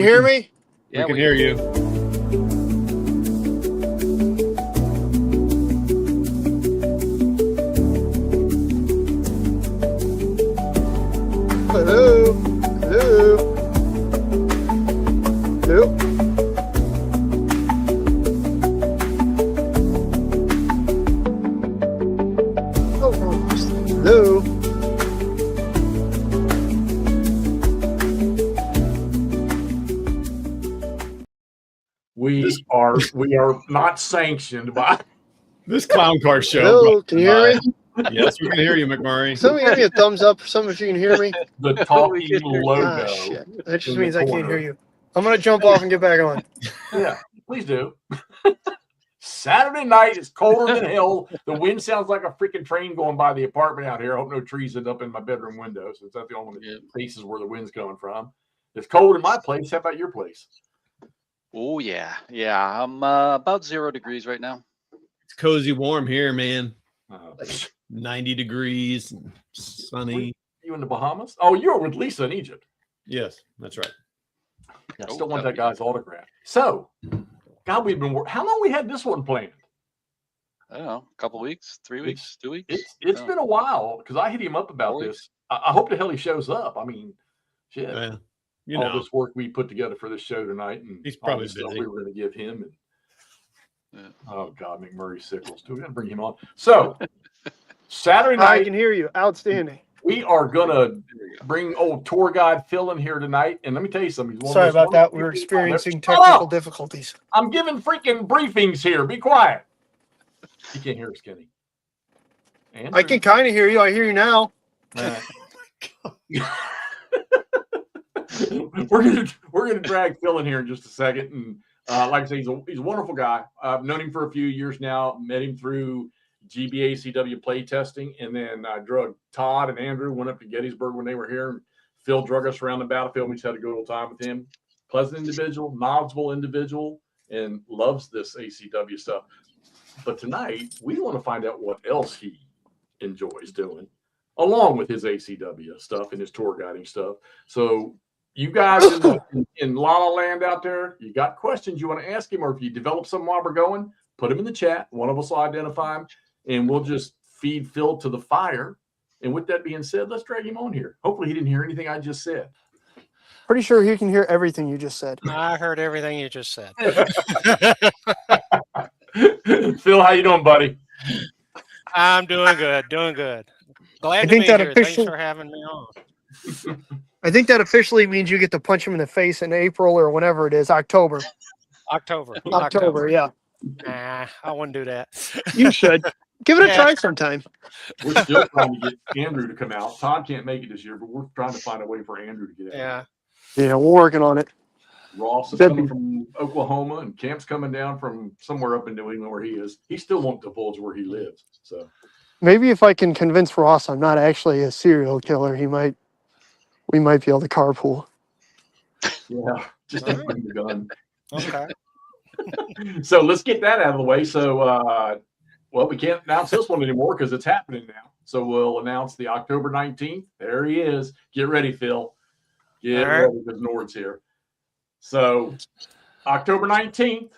You hear me? We can hear you. Hello? Hello? Hello? Oh, hello? We are not sanctioned by This clown car show. Hello? Can you hear me? Yes, we can hear you, McMurray. Somebody give me a thumbs up. Some of you can hear me. the talking logo. Ah, shit. That just in the means I can't corner. hear you. I'm going to jump off and get back on. Yeah, please do. Saturday night is colder than hell. The wind sounds like a freaking train going by the apartment out here. I hope no trees end up in my bedroom window. So it's not the only places where the wind's coming from. It's cold in my place. How about your place? Oh yeah. I'm about 0 degrees right now. It's cozy warm here, man. Uh, 90 degrees, and sunny. you in the Bahamas? Oh, you're with Lisa in Egypt. Yes, that's right. I still want that guy's autograph. So, God, we've been. How long we had this one planned? I don't know, a couple weeks, 3 weeks, 2 weeks. It's been a while because I hit him up about 4 this. I hope the hell he shows up. I mean, shit. You all know, this work we put together for this show tonight, and he's all probably this stuff busy. we were going to give him. And, Yeah. oh God, McMurray Sickles. Do we got to bring him on? So Saturday I night, can hear you. Outstanding. we are going to bring old tour guide Phil in here tonight. And let me tell you something. He's one of Sorry those about that. wonderful We were people out there. experiencing Shut technical up! difficulties. I'm giving freaking briefings here. Be quiet. You can't hear us, Kenny. Andrew? I can kind of hear you. I hear you now. we're gonna drag Phil in here in just a second, and like I say, he's a wonderful guy. I've known him for a few years now. Met him through GBACW play testing, and then I drug Todd and Andrew went up to Gettysburg when they were here. And Phil drug us around the battlefield. We just had a good old time with him. Pleasant individual, knowledgeable individual, and loves this ACW stuff. But tonight we want to find out what else he enjoys doing, along with his ACW stuff and his tour guiding stuff. So you guys in La La Land out there, you got questions you want to ask him, or if you develop some while we're going, put them in the chat. One of us will identify him, and we'll just feed Phil to the fire. And with that being said, let's drag him on here. Hopefully he didn't hear anything I just said. Pretty sure he can hear everything you just said. I heard everything you just said. Phil, how you doing, buddy? I'm doing good, doing good. Glad to think be that here. official- Thanks for having me on. I think that officially means you get to punch him in the face in April or whenever it is. October. October. Yeah. Nah, I wouldn't do that. You should. Give it a Yeah. try sometime. We're still trying to get Andrew to come out. Todd can't make it this year, but we're trying to find a way for Andrew to get out. Yeah. Yeah, we're working on it. Ross is That'd coming be- from Oklahoma, and Camp's coming down from somewhere up in New England where he is. He still won't divulge where he lives. So Maybe if I can convince Ross I'm not actually a serial killer, we might be able to carpool. yeah, just don't bring the gun. Okay. So let's get that out of the way. So, well, we can't announce this one anymore because it's happening now. So we'll announce the October 19th. There he is. Get ready, Phil. Get All right. ready because Nord's here. So October 19th,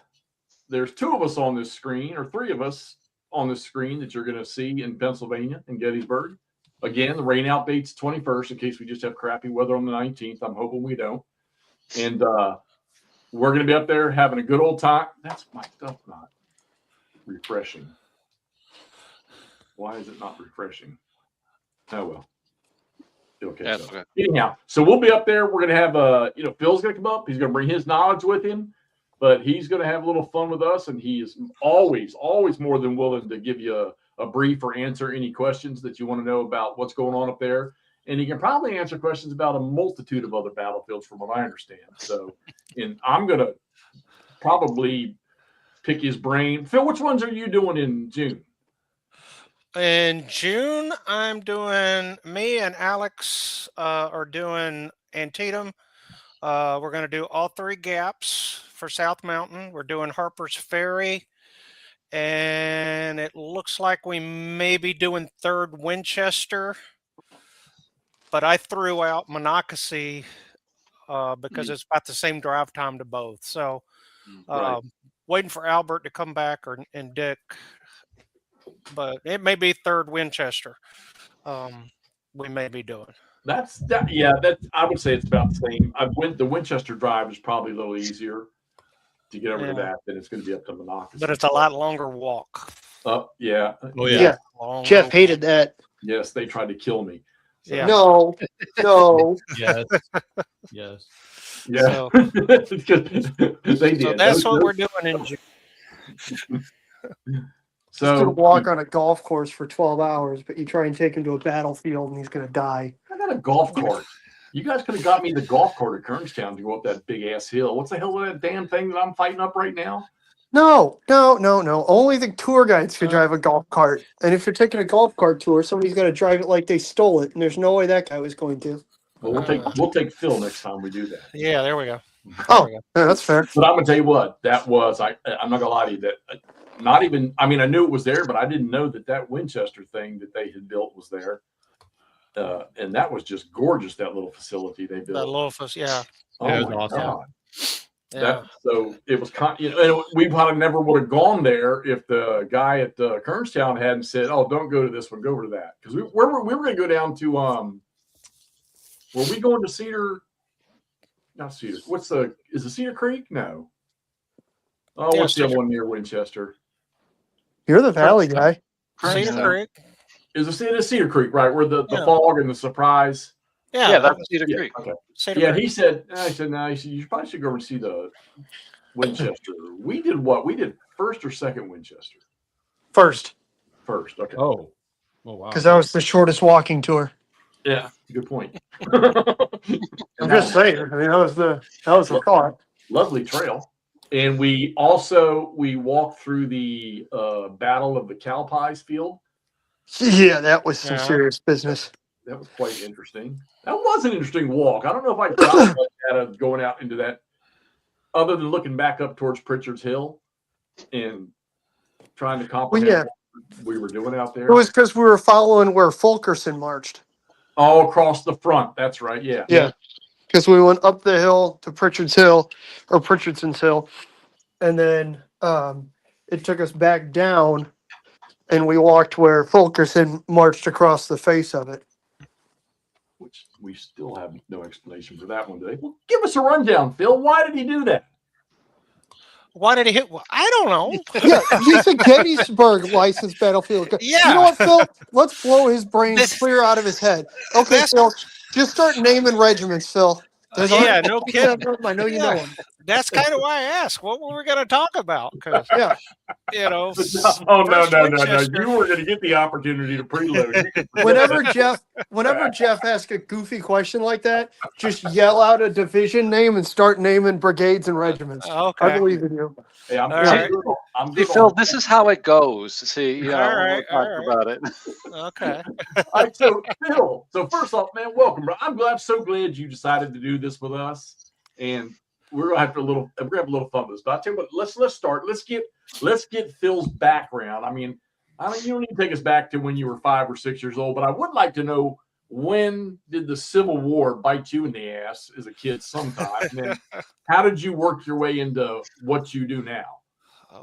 there's two of us on this screen, or three of us on this screen that you're going to see in Pennsylvania, in Gettysburg. Again, the rain out date's 21st in case we just have crappy weather on the 19th. I'm hoping we don't. And we're going to be up there having a good old time. That's my stuff not refreshing. Why is it not refreshing? Oh, well. It'll catch That's up. okay. Anyhow, so we'll be up there. We're going to have, Phil's going to come up. He's going to bring his knowledge with him, but he's going to have a little fun with us. And he is always more than willing to give you a brief or answer any questions that you want to know about what's going on up there. And he can probably answer questions about a multitude of other battlefields from what I understand. So, and I'm going to probably pick his brain. Phil, which ones are you doing in June? In June, me and Alex are doing Antietam. We're going to do all three gaps for South Mountain. We're doing Harper's Ferry. And it looks like we may be doing 3rd Winchester. But I threw out Monocacy because it's about the same drive time to both. So Right. waiting for Albert to come back and Dick, but it may be third Winchester. We may be doing. That's that. Yeah, that I would say it's about the same. The Winchester Drive is probably a little easier to get over to Yeah. that than it's going to be up to Monocacy. But it's a lot longer walk. Yeah. Oh yeah. Yeah. Longer Jeff hated that. Yes, they tried to kill me. So, Yeah. No, no. Yes. Yes. Yeah. So, They did. so that's Those- what we're doing in June. He's gonna So walk on a golf course for 12 hours, but you try and take him to a battlefield and he's gonna die. I got a golf cart. You guys could have got me the golf cart at Kernstown to go up that big ass hill. What's the hell is that damn thing that I'm fighting up right now? No. Only the tour guides can drive a golf cart. And if you're taking a golf cart tour, somebody's got to drive it like they stole it, and there's no way that guy was going to. Well, we'll take Phil next time we do that. Yeah, there we go. Oh, There we go. yeah, that's fair. But I'm gonna tell you what, that was I'm not gonna lie to you that not even I mean I knew it was there, but I didn't know that Winchester thing that they had built was there. And that was just gorgeous. That little facility they That built. Lofus, yeah. Oh Yeah, it was my awesome. God. Yeah. So it was and we probably never would have gone there if the guy at Kernstown hadn't said, "Oh, don't go to this one, go over to that." Because we were going to go down to were we going to Cedar? Not Cedar. Is it Cedar Creek? No. Oh, Yeah, what's the other Cedar- one near Winchester? You're the valley guy. Cedar Yeah. Creek. Is it Cedar Creek, right? Where the Yeah. fog and the surprise. Yeah, that's Cedar Yeah, Creek. okay. Cedar Yeah, Creek. he said, no, he said, you probably should go over and see the Winchester. We did what? We did first or second Winchester? First, First, okay. Oh. Oh wow. because that was the shortest walking tour. Yeah, good point. I'm just saying. I mean, that was the thought. Lovely trail. And we walked through the Battle of the Cow Pies field. Yeah, that was some Yeah. serious business. That was quite interesting. That was an interesting walk. I don't know if I got much out of going out into that, other than looking back up towards Pritchard's Hill and trying to comprehend yeah. what we were doing out there. It was because we were following where Fulkerson marched. all across the front. That's right. Yeah. Yeah, because we went up the hill to Pritchard's Hill or Pritchardson's Hill, and then it took us back down, and we walked where Fulkerson marched across the face of it. Which we still have no explanation for that one today. Well, give us a rundown, Phil. Why did he do that? Why did he hit? Well, I don't know. Yeah, he's a Gettysburg licensed battlefield guy. Yeah. You know what, Phil? Let's blow his brains This- clear out of his head. Okay, That's- Phil, just start naming regiments, Phil. There's Yeah, other- no kidding. I know you know him. That's kind of why I asked. What were we going to talk about? Because Yeah. you know. Oh no, first no, no, no! Winchester- You were going to get the opportunity to preload. Whenever Jeff asks a goofy question like that, just yell out a division name and start naming brigades and regiments. I Okay. believe in you. Hey, I'm All good. right. I'm See, good. Phil, on- this is how it goes. See, you know, All right, we'll talk all right. about it. Okay. All right, so Phil, first off, man, welcome, bro. I'm so glad you decided to do this with us, and we're gonna have a little fun with this. But I tell you what, let's start. Let's get Phil's background. I mean, you don't need to take us back to when you were 5 or 6 years old, but I would like to know, when did the Civil War bite you in the ass as a kid sometime? And then how did you work your way into what you do now?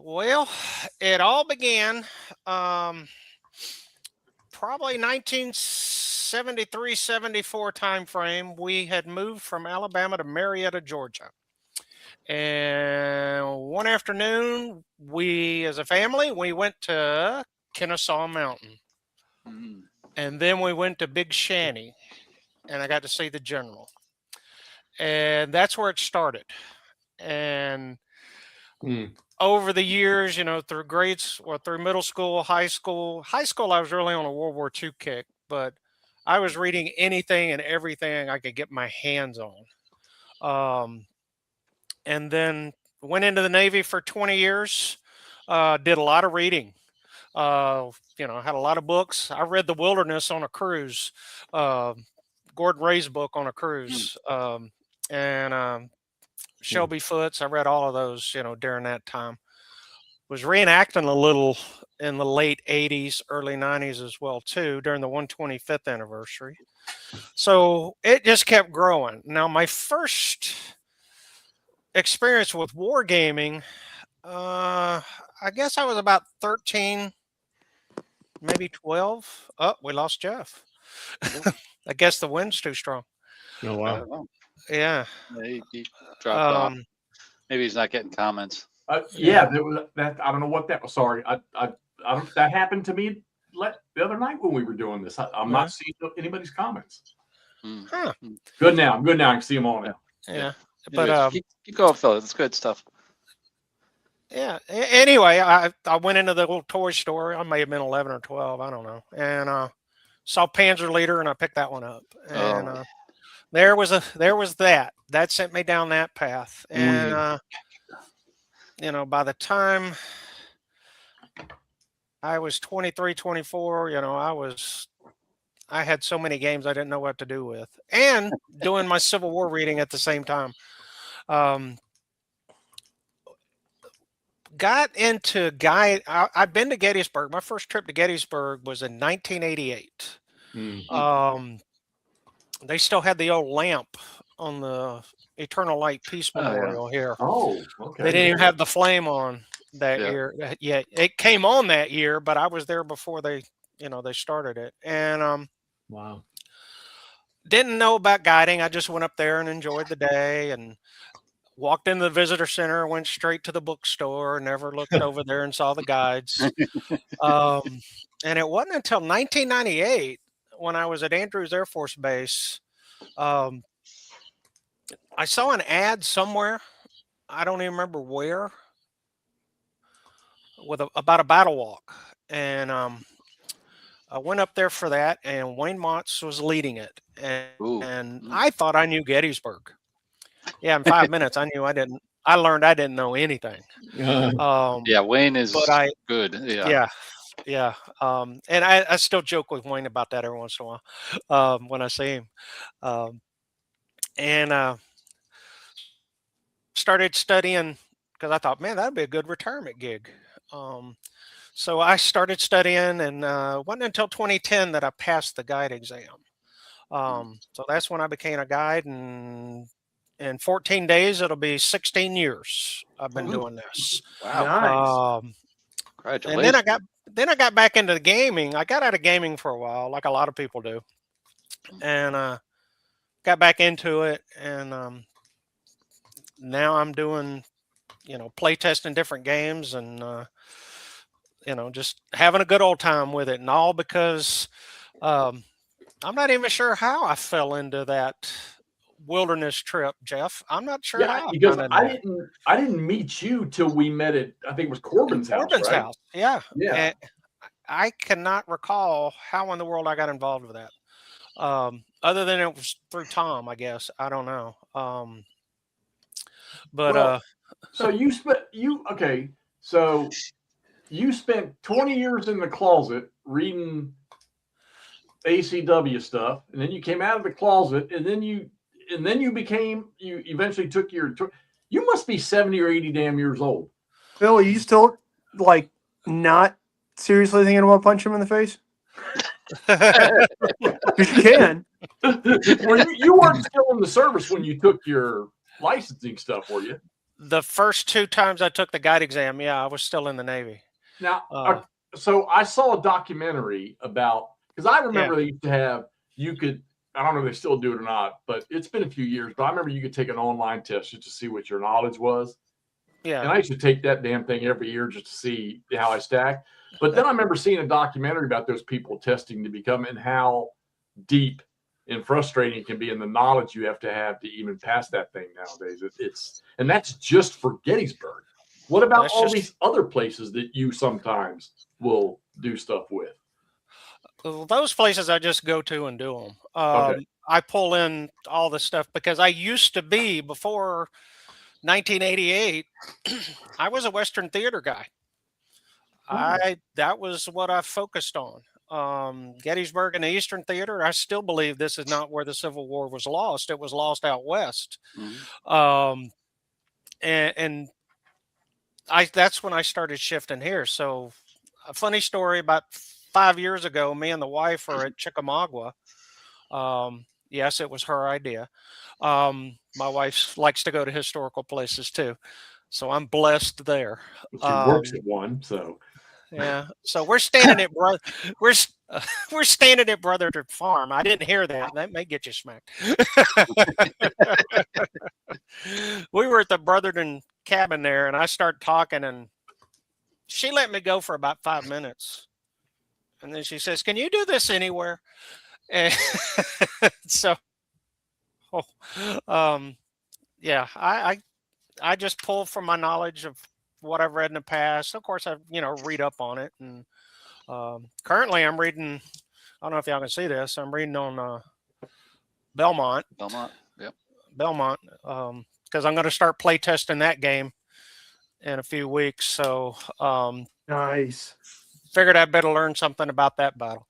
Well, it all began probably 1973, 74 time frame. We had moved from Alabama to Marietta, Georgia. And one afternoon, we as a family, we went to Kennesaw Mountain. Mm. And then we went to Big Shanty, and I got to see the general. And that's where it started. And over the years, you know, through grades or through middle school, high school, I was really on a World War II kick, but I was reading anything and everything I could get my hands on. And then went into the Navy for 20 years, did a lot of reading. You know, had a lot of books. I read The Wilderness on a cruise, Gordon Ray's book on a cruise, and Shelby Foote's. I read all of those, you know, during that time. Was reenacting a little in the late 80s, early 90s as well, too, during the 125th anniversary. So it just kept growing. Now, my first experience with wargaming, I guess I was about 13, maybe 12. Oh, we lost Jeff. I guess the wind's too strong. Oh I wow. don't know. Yeah. He dropped off. Um, Maybe he's not getting comments. Yeah, there was that. I don't know what that was. Sorry, I don't. That happened to me the other night when we were doing this. I'm Yeah. not seeing anybody's comments. Mm. Huh. Good now. I'm good now. I can see them all now. yeah. But Anyways, keep going, fellas. It's good stuff. yeah. Anyway, I went into the little toy store. I may have been 11 or 12. I don't know. And saw Panzer Leader, and I picked that one up. And Oh. there was that sent me down that path. And you know, by the time I was 23, 24, you know, I had so many games I didn't know what to do with, and doing my Civil War reading at the same time. Got into I've been to Gettysburg. My first trip to Gettysburg was in 1988. They still had the old lamp on the Eternal Light Peace Oh, yeah. Memorial here. Oh, okay. They didn't even have the flame on that Yeah. year. Yeah, it came on that year, but I was there before they started it. And Wow. didn't know about guiding. I just went up there and enjoyed the day and walked into the visitor center, went straight to the bookstore, never looked over there and saw the guides. And it wasn't until 1998 when I was at Andrews Air Force Base. I saw an ad somewhere. I don't even remember where, with about a battle walk. And I went up there for that, and Wayne Motz was leading it. Ooh. And I thought I knew Gettysburg. Yeah, in 5 minutes, I knew I didn't. I learned I didn't know anything. Yeah, Wayne is but good. Yeah. Yeah. And I still joke with Wayne about that every once in a while when I see him. And started studying because I thought, man, that'd be a good retirement gig. So I started studying, and wasn't until 2010 that I passed the guide exam. So that's when I became a guide, and in 14 days, it'll be 16 years I've been doing this. Wow. Nice. Congratulations. And then I got back into the gaming. I got out of gaming for a while, like a lot of people do, and got back into it. And now I'm doing, play testing different games, and just having a good old time with it, and all because I'm not even sure how I fell into that wilderness trip, Jeff. I'm not sure Yeah, how. because I didn't meet you till we met at, I think it was Corbin's house. Corbin's right? house. Yeah. Yeah. And I cannot recall how in the world I got involved with that. Other than it was through Tom, I guess. I don't know. Well, so you spent 20 years in the closet reading ACW stuff, and then you came out of the closet, and then you eventually took you must be 70 or 80 damn years old. Phil, are you still not seriously thinking about punching him in the face? Because you can. You weren't still in the service when you took your licensing stuff, were you? The first 2 times I took the guide exam, yeah, I was still in the Navy. Now, so I saw a documentary about, because I remember they used to have, I don't know if they still do it or not, but it's been a few years, but I remember you could take an online test just to see what your knowledge was. Yeah. And I used to take that damn thing every year just to see how I stacked. But then I remember seeing a documentary about those people testing to become, and how deep and frustrating it can be, in the knowledge you have to even pass that thing nowadays. And that's just for Gettysburg. What about these other places that you sometimes will do stuff with? Those places I just go to and do them. Okay. I pull in all the stuff because I used to be, before 1988, I was a Western theater guy. That was what I focused on. Gettysburg and the Eastern Theater. I still believe this is not where the Civil War was lost. It was lost out west. Mm-hmm. And that's when I started shifting here. So a funny story, about 5 years ago, me and the wife are at Chickamauga. Yes, it was her idea. My wife likes to go to historical places too, so I'm blessed there. She works at one, so Yeah, so we're standing at we're s- we're standing at Brotherton Farm. I didn't hear that. That may get you smacked. We were at the Brotherton cabin there, and I started talking, and she let me go for about 5 minutes, and then she says, "Can you do this anywhere?" And so, um, yeah, I just pull from my knowledge of what I've read in the past. Of course, I read up on it, and currently I'm reading. I don't know if y'all can see this. I'm reading on Belmont, Yep. because I'm going to start play testing that game in a few weeks. So Nice. figured I'd better learn something about that battle.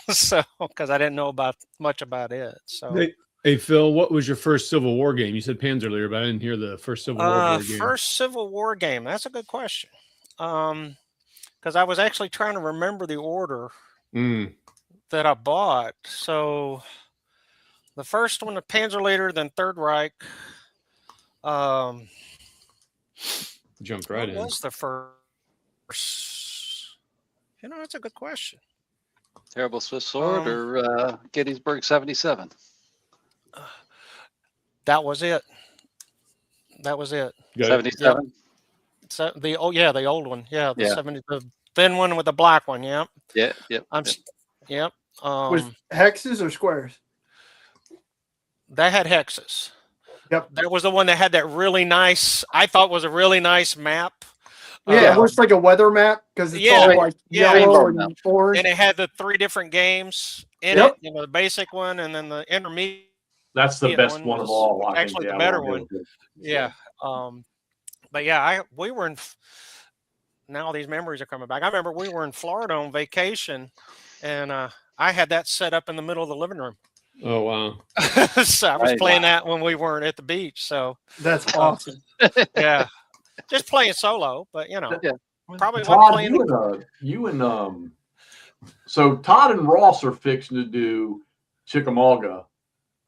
So because I didn't know much about it. So Hey Phil, what was your first Civil War game? You said Panzer Leader, but I didn't hear the first Civil War game. First Civil War game. That's a good question. Because I was actually trying to remember the order that I bought. So the first one, the Panzer Leader, then Third Reich. Jumped right What in. was the first? That's a good question. Terrible Swiss Sword or Gettysburg 77? That was it. That was it. Got it. 77? So the old one. Yeah, the Yeah. 70, the thin one with the black one. Yep. Yeah, yep. Yep. Was hexes or squares? That had hexes. Yep. That was the one that had that really nice. I thought was a really nice map. Yeah, it looks like a weather map because it's yeah, all like yeah, yellow rainbow and orange. and it had the 3 different games in Yep. it. The basic one, and then the intermediate. that's the Yeah, best one one of was all. I actually think, the better we'll one. go with it. Yeah. But yeah, we were in. Now these memories are coming back. I remember we were in Florida on vacation, and I had that set up in the middle of the living room. Oh wow. So I was Right. playing that when we weren't at the beach. So That's awesome. yeah, just playing solo, but Yeah. probably wasn't Todd, playing. so Todd and Ross are fixing to do Chickamauga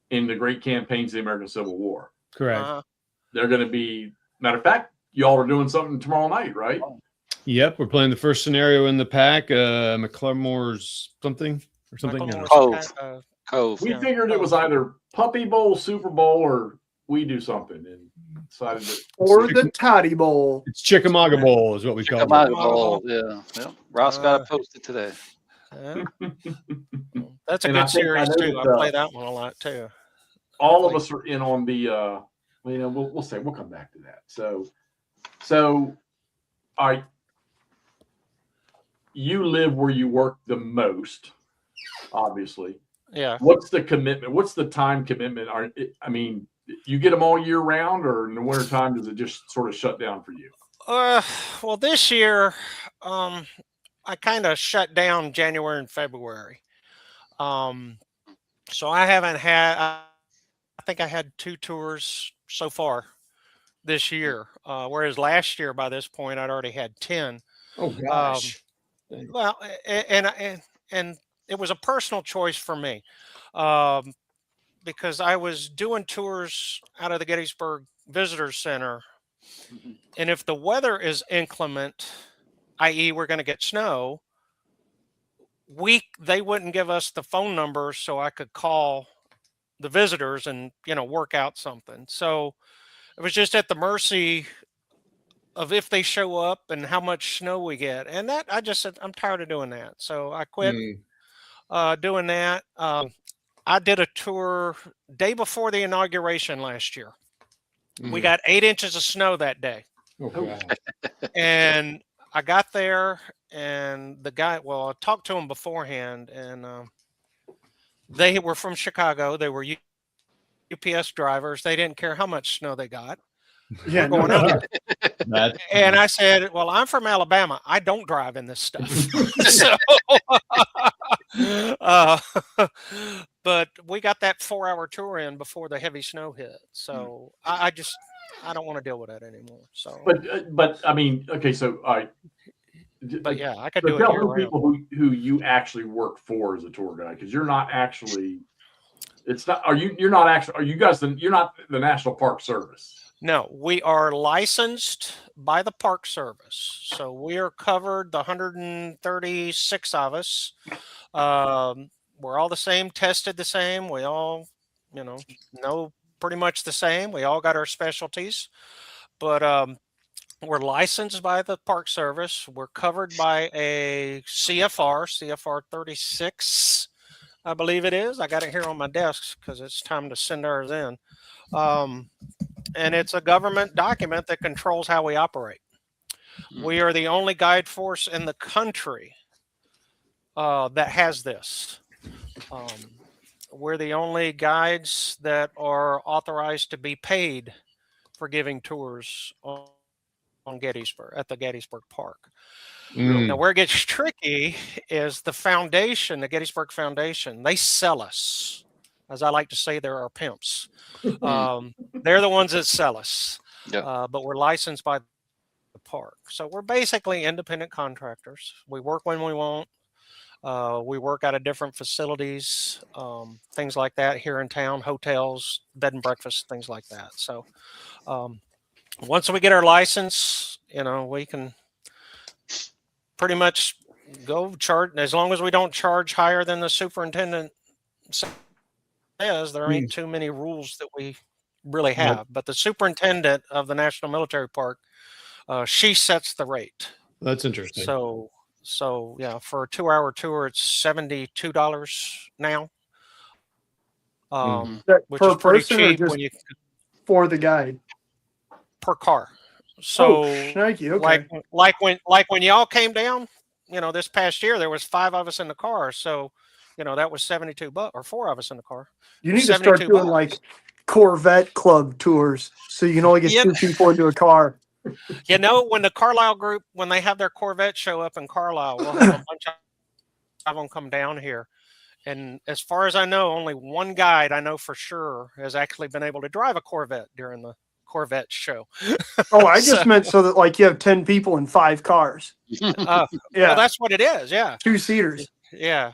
in the Great Campaigns of the American Civil War. Correct. They're going to be, matter of fact, y'all are doing something tomorrow night, right? Yep, we're playing the first scenario in the pack. McCluremore's something or something. Michael Yeah. Moore's Cove. We Yeah. figured it was either Puppy Bowl, Super Bowl, or we do something, and decided that Or the Toddy Bowl. It's Chickamauga Bowl is what we call Chickamauga it. Bowl. Yeah. Ross got it posted today. Yeah. That's a And I good think- I series know too. that, I play that one a lot too. all of us are in on the we'll say we'll come back to that. So all right, you live where you work the most, obviously. Yeah. What's the commitment? What's the time commitment? You get them all year round, or in the winter time does it just sort of shut down for you? Well, this year, I kind of shut down January and February. So I haven't had. I think I had 2 tours so far this year, whereas last year by this point I'd already had 10. Oh gosh. Well, and it was a personal choice for me, because I was doing tours out of the Gettysburg Visitor Center, and if the weather is inclement, i.e., we're going to get snow, they wouldn't give us the phone number so I could call the visitors and work out something. So it was just at the mercy of if they show up and how much snow we get. And that I just said I'm tired of doing that, so I quit doing that. I did a tour day before the inauguration last year. We got 8 inches of snow that day. Oh, gosh. And I got there, and the guy, I talked to him beforehand, and they were from Chicago. They were UPS drivers. They didn't care how much snow they got. Yeah, We're going out That- And I said, well, I'm from Alabama. I don't drive in this stuff. So, but we got that 4-hour tour in before the heavy snow hit. So I don't want to deal with that anymore. So, But I mean, okay, so all right. but yeah, I could So do it tell year the round. people who you actually work for as a tour guide, because you're not actually It's not. Are you? You're not actually. Are you guys? You're not the National Park Service. No, we are licensed by the Park Service. So we are covered, the 136 of us. We're all the same, tested the same. We all, know pretty much the same. We all got our specialties. But we're licensed by the Park Service. We're covered by a CFR 36, I believe it is. I got it here on my desk because it's time to send ours in. And it's a government document that controls how we operate. We are the only guide force in the country that has this. We're the only guides that are authorized to be paid for giving tours on Gettysburg, at the Gettysburg Park. Now, where it gets tricky is the foundation, the Gettysburg Foundation. They sell us. As I like to say, they're our pimps. They're the ones that sell us. Yep. But we're licensed by the park. So we're basically independent contractors. We work when we want. We work out of different facilities, things like that here in town, hotels, bed and breakfast, things like that. So once we get our license, we can pretty much go charge, as long as we don't charge higher than the superintendent says. There ain't too many rules that we really have. But the superintendent of the National Military Park, she sets the rate. That's interesting. So yeah, for a 2-hour tour, it's $72 now. Which per is pretty person cheap or just when you for the guide? per car. So thank you. Okay. like when y'all came down, this past year there was 5 of us in the car. So, that was $72, or 4 of us in the car. You need to start doing like Corvette club tours so you can only get 2 people into a car. When the Carlisle group, when they have their Corvette show up in Carlisle, we'll have a bunch of them come down here. And as far as I know, only one guide I know for sure has actually been able to drive a Corvette during the Corvette show. Oh, I just meant so that like you have 10 people in 5 cars. Well, that's what it is. Yeah. 2-seaters. Yeah.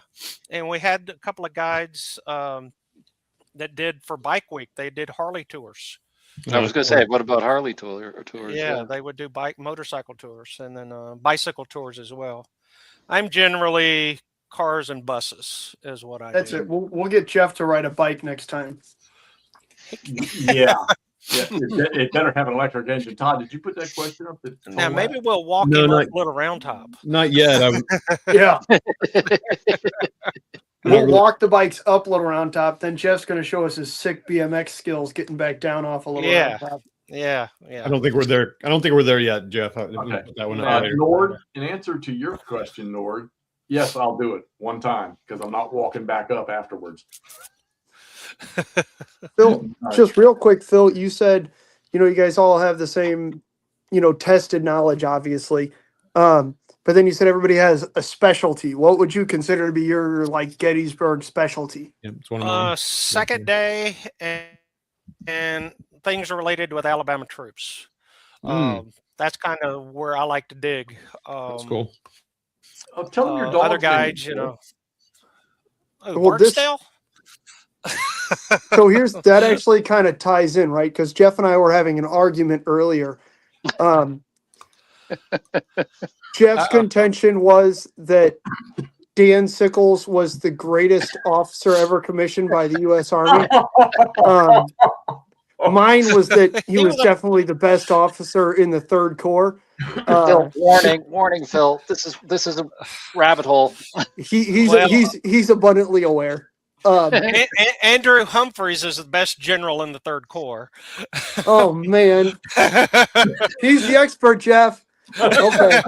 And we had a couple of guides that did for Bike Week. They did Harley tours. I was going to say, what about Harley tours? Yeah, they would do motorcycle tours and then bicycle tours as well. I'm generally cars and buses is what I do. That's it. We'll get Jeff to ride a bike next time. Yeah. It better have an electric engine. Todd, did you put that question up? Now maybe we'll walk him up Little Round Top. Not yet. Yeah. We'll walk the bikes up Little Round Top. Then Jeff's going to show us his sick BMX skills getting back down off a Little Round Top. Yeah. I don't think we're there. I don't think we're there yet, Jeff. Okay. That one up later. Nord, in answer to your question, Nord, yes, I'll do it one time because I'm not walking back up afterwards. Phil, just real quick, Phil, you said, you guys all have the same, tested knowledge, obviously. But then you said everybody has a specialty. What would you consider to be your like Gettysburg specialty? Yeah, it's one of mine. Second day and things related with Alabama troops. That's kind of where I like to dig. That's cool. Tell them your dog other guides, Well, Barksdale? So that actually kind of ties in, right? Because Jeff and I were having an argument earlier. Jeff's contention was that Dan Sickles was the greatest officer ever commissioned by the U.S. Army. Mine was that he was definitely the best officer in the 3rd Corps. Phil, warning, Phil. This is a rabbit hole. He's abundantly aware. Andrew Humphreys is the best general in the 3rd Corps. Oh man, he's the expert, Jeff. Okay.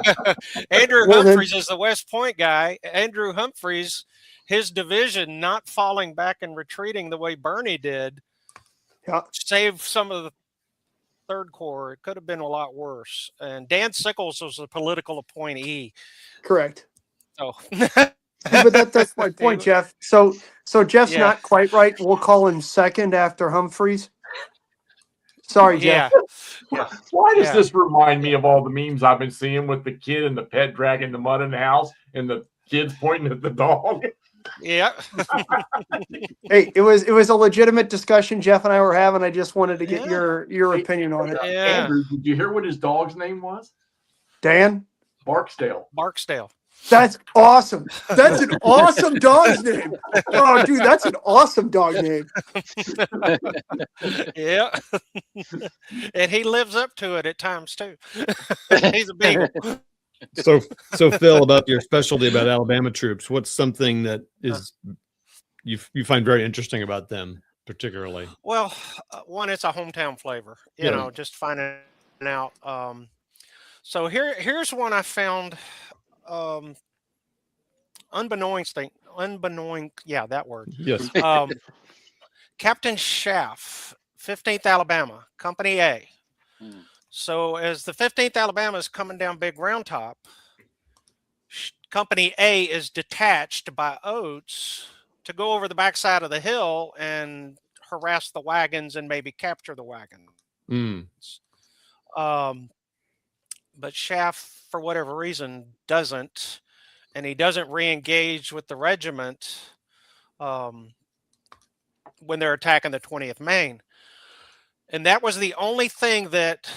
Andrew Humphreys is the West Point guy. Andrew Humphreys, his division not falling back and retreating the way Bernie did, saved some of the 3rd Corps. It could have been a lot worse. And Dan Sickles was a political appointee. Correct. So, but that's my point, Jeff. So Jeff's not quite right. We'll call him second after Humphreys. Sorry, Jeff. Yeah. Why does this remind me of all the memes I've been seeing with the kid and the pet dragging the mud in the house and the kids pointing at the dog? Yeah. Hey, it was a legitimate discussion Jeff and I were having. I just wanted to get Yeah. your opinion on it. Yeah. Andrew, did you hear what his dog's name was? Dan, Barksdale. Barksdale. that's awesome. That's an awesome dog's name. Oh, dude, that's an awesome dog name. Yeah. And he lives up to it at times too. He's a beagle. So Phil, about your specialty about Alabama troops, what's something that is you find very interesting about them particularly? Well, one, it's a hometown flavor, Yeah. just finding out. So here's one I found, unbeknownst, yeah, that word. Yes. Captain Schaff, 15th Alabama, Company A. Hmm. So as the 15th Alabama is coming down Big Round Top, Company A is detached by Oates to go over the backside of the hill and harass the wagons and maybe capture the wagon. Mm. But Schaff, for whatever reason, doesn't, and he doesn't re-engage with the regiment when they're attacking the 20th Maine. And that was the only thing that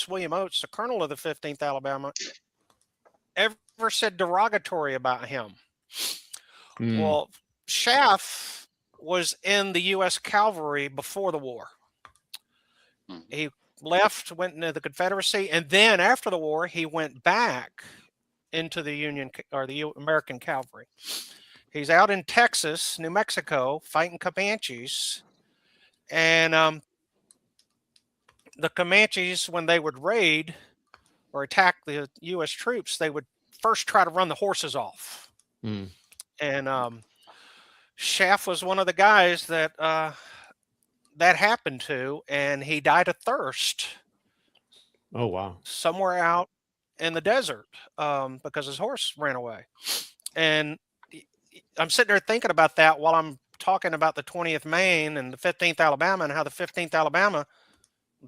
William Oates, the colonel of the 15th Alabama, ever said derogatory about him. Mm. Well, Schaff was in the U.S. Cavalry before the war. He left, went into the Confederacy, and then after the war, he went back into the American Cavalry. He's out in Texas, New Mexico, fighting Comanches, and the Comanches, when they would raid or attack the U.S. troops, they would first try to run the horses off. Mm. And Schaff was one of the guys that that happened to, and he died of thirst Oh wow. somewhere out in the desert because his horse ran away. And I'm sitting there thinking about that while I'm talking about the 20th Maine and the 15th Alabama and how the 15th Alabama,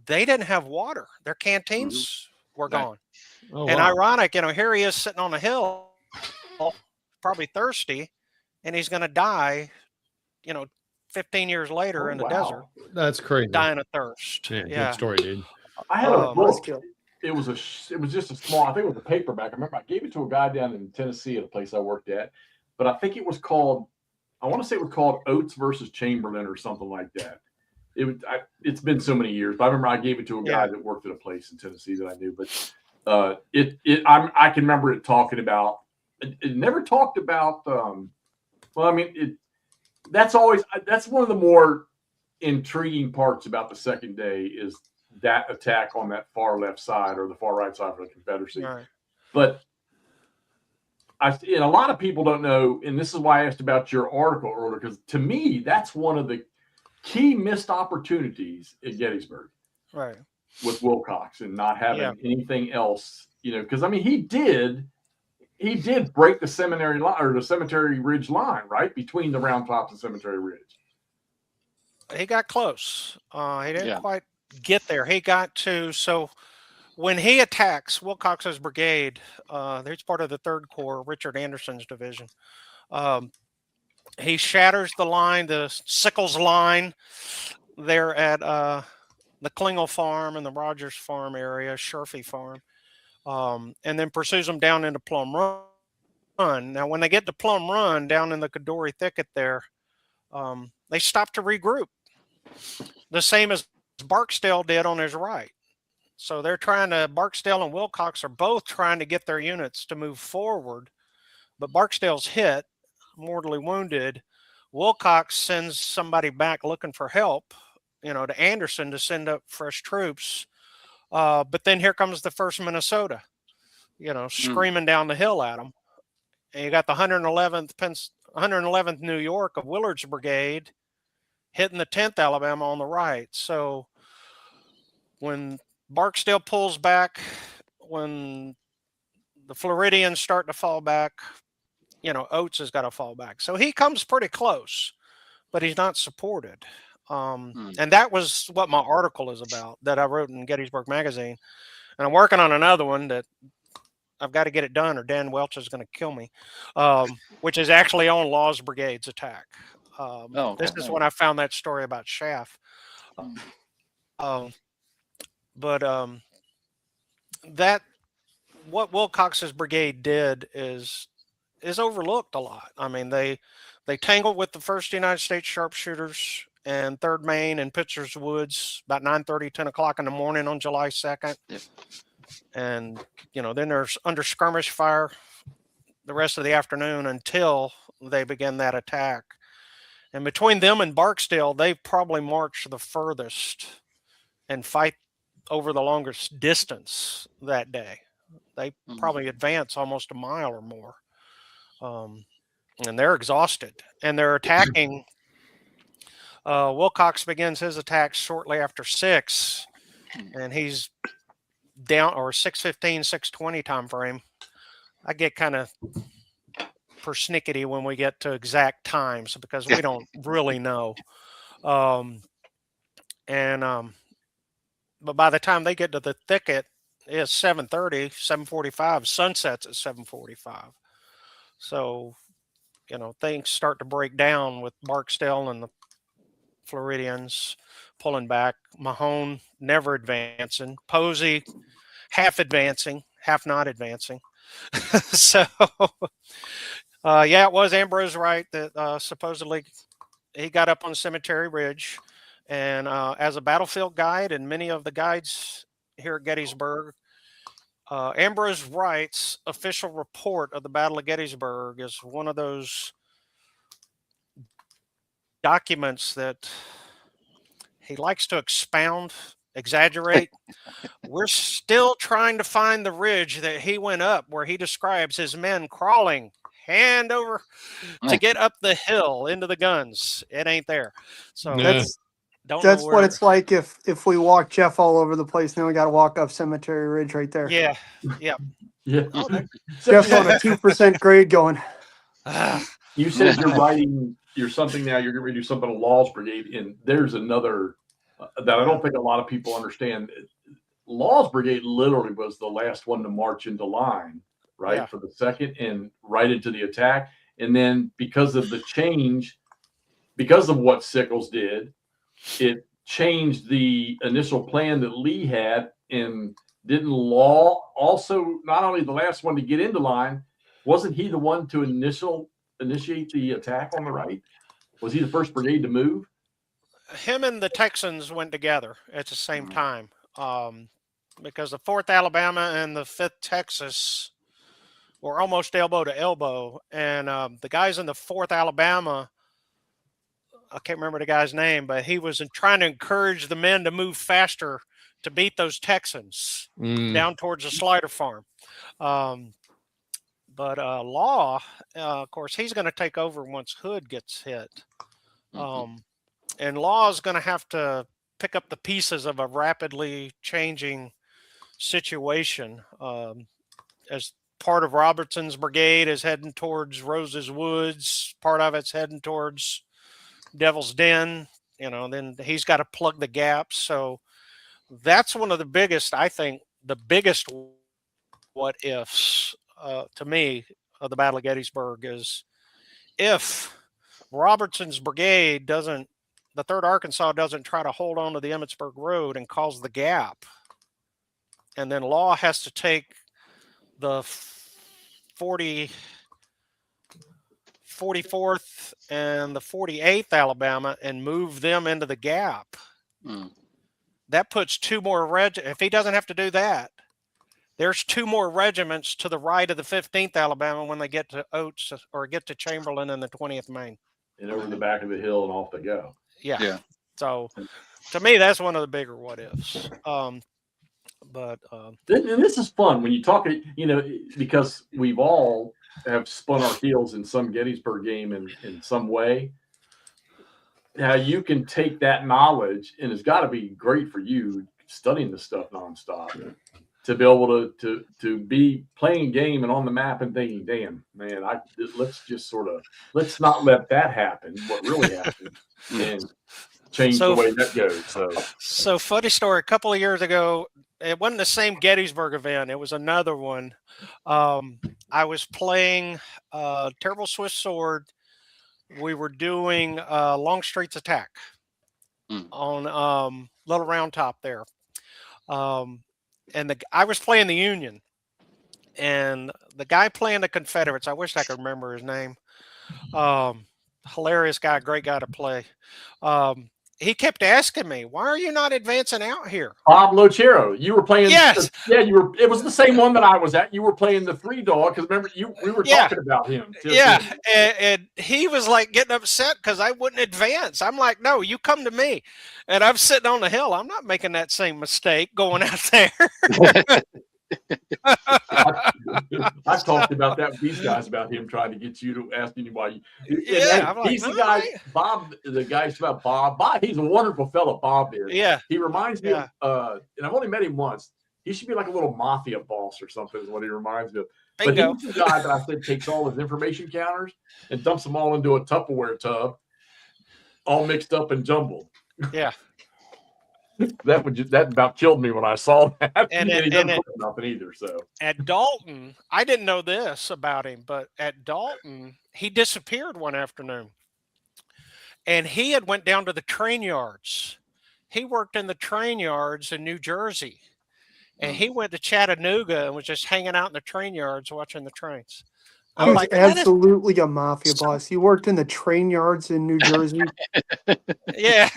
they didn't have water. Their canteens were Right. gone. Oh And wow. ironic, here he is sitting on a hill, probably thirsty, and he's going to die, 15 years later in the desert, That's crazy. dying of thirst. Yeah, Yeah. good story, dude. I had a book. Buzzkill. It was just a small. I think it was a paperback. I remember I gave it to a guy down in Tennessee at a place I worked at, but I think it was called. I want to say it was called Oates versus Chamberlain or something like that. It's been so many years, but I remember I gave it to a guy that worked at a place in Tennessee that I knew. But I can remember it talking about. It never talked about. That's one of the more intriguing parts about the second day is that attack on that far left side or the far right side of the Confederacy. Right. But a lot of people don't know, and this is why I asked about your article earlier, because to me, that's one of the key missed opportunities at Gettysburg Right. with Wilcox and not having Yeah. anything else, because he did break the Seminary line or the Cemetery Ridge line, right? Between the Round Top and Cemetery Ridge. He got close. He didn't Yeah. quite get there. He got to, so when he attacks Wilcox's brigade, he's part of the 3rd Corps, Richard Anderson's division. He shatters the line, the Sickles line there at the Klingel Farm and the Rogers Farm area, Sherfy Farm, and then pursues them down into Plum Run. Now, when they get to Plum Run, down in the Cadore Thicket there, they stop to regroup, the same as Barksdale did on his right. So Barksdale and Wilcox are both trying to get their units to move forward, but Barksdale's hit, mortally wounded. Wilcox sends somebody back looking for help, to Anderson to send up fresh troops. But then here comes the 1st Minnesota, screaming down the hill at them. And you got the 111th New York of Willard's brigade hitting the 10th Alabama on the right. So when Barksdale pulls back, when the Floridians start to fall back, Oates has got to fall back. So he comes pretty close, but he's not supported. And that was what my article is about that I wrote in Gettysburg Magazine. And I'm working on another one that I've got to get it done, or Dan Welch is going to kill me. Which is actually on Law's Brigade's attack. This is when I found that story about Schaff. That what Wilcox's brigade did is overlooked a lot. I mean, they tangled with the 1st United States Sharpshooters and 3rd Maine in Pitcher's Woods about 9:30, 10 o'clock in the morning on July 2nd. Yep. And, then there's under skirmish fire the rest of the afternoon until they began that attack. And between them and Barksdale, they probably marched the furthest and fight over the longest distance that day. They probably advance almost a mile or more. And they're exhausted. And they're attacking. Wilcox begins his attack shortly after 6. And he's down, or 6:15, 6:20 time frame. I get kind of persnickety when we get to exact times because we don't really know. But by the time they get to the thicket, it's 7:30, 7:45, sunsets at 7:45. So, things start to break down with Barksdale and the Floridians pulling back. Mahone never advancing. Posey half advancing, half not advancing. So, it was Ambrose Wright that supposedly he got up on Cemetery Ridge. And as a battlefield guide, and many of the guides here at Gettysburg, Ambrose Wright's official report of the Battle of Gettysburg is one of those documents that he likes to expound, exaggerate. We're still trying to find the ridge that he went up where he describes his men crawling hand over to get up the hill into the guns. It ain't there. So that's what it's like if we walk Jeff all over the place. Now we got to walk up Cemetery Ridge right there. Yeah. Jeff's on a 2% grade going. You said you're something now. You're going to do something on Law's Brigade, and there's another that I don't think a lot of people understand. Law's Brigade literally was the last one to march into line, right, for the 2nd and right into the attack. And then because of the change, because of what Sickles did, it changed the initial plan that Lee had. And didn't Law also not only the last one to get into line, wasn't he the one to initiate the attack on the right? Was he the first brigade to move? Him and the Texans went together at the same time, because the 4th Alabama and the 5th Texas were almost elbow to elbow. And the guys in the 4th Alabama, I can't remember the guy's name, but he was trying to encourage the men to move faster to beat those Texans down towards the Slider Farm. But Law, of course, he's going to take over once Hood gets hit. And Law is going to have to pick up the pieces of a rapidly changing situation. As part of Robertson's brigade is heading towards Rose's Woods, part of it's heading towards Devil's Den, then he's got to plug the gaps. So that's one of the biggest, I think, the biggest what ifs to me of the Battle of Gettysburg is if Robertson's brigade the 3rd Arkansas doesn't try to hold on to the Emmitsburg Road and cause the gap, and then Law has to take the 44th and the 48th Alabama and move them into the gap. That puts 2 more if he doesn't have to do that, there's 2 more regiments to the right of the 15th Alabama when they get to Oates or get to Chamberlain and the 20th Maine. And over the back of the hill and off they go. Yeah. So to me, that's one of the bigger what ifs. But this is fun when you talk, because we've all have spun our heels in some Gettysburg game in some way. How you can take that knowledge, and it's got to be great for you studying this stuff nonstop to be able to be playing a game and on the map and thinking, damn, man, let's not let that happen. What really happened and change the way that goes. So funny story. A couple of years ago, it wasn't the same Gettysburg event. It was another one. I was playing Terrible Swift Sword. We were doing Longstreet's Attack on Little Round Top there. And I was playing the Union. And the guy playing the Confederates, I wish I could remember his name. Hilarious guy, great guy to play. He kept asking me, "Why are you not advancing out here?" Bob Lochero, you were playing. Yes. You were. It was the same one that I was at. You were playing the 3-dog because remember we were talking about him. And he was like getting upset because I wouldn't advance. I'm like, "No, you come to me," and I'm sitting on the hill. I'm not making that same mistake going out there. I've talked about that with these guys about him trying to get you to ask anybody. Yeah, I'm he's like, the guy. right. Bob, the guy's about Bob. Bob, he's a wonderful fellow. Bob is. Yeah, He reminds me of, and I've only met him once. He should be like a little mafia boss or something. Is what he reminds me of. bingo. But he's the guy that I said takes all his information counters and dumps them all into a Tupperware tub, all mixed up and jumbled. Yeah. That about killed me when I saw that. And he doesn't put nothing either. So at Dalton, I didn't know this about him, but at Dalton, he disappeared one afternoon, and he had went down to the train yards. He worked in the train yards in New Jersey, and he went to Chattanooga and was just hanging out in the train yards watching the trains. I'm He's like, that is- absolutely a mafia boss. He worked in the train yards in New Jersey. yeah.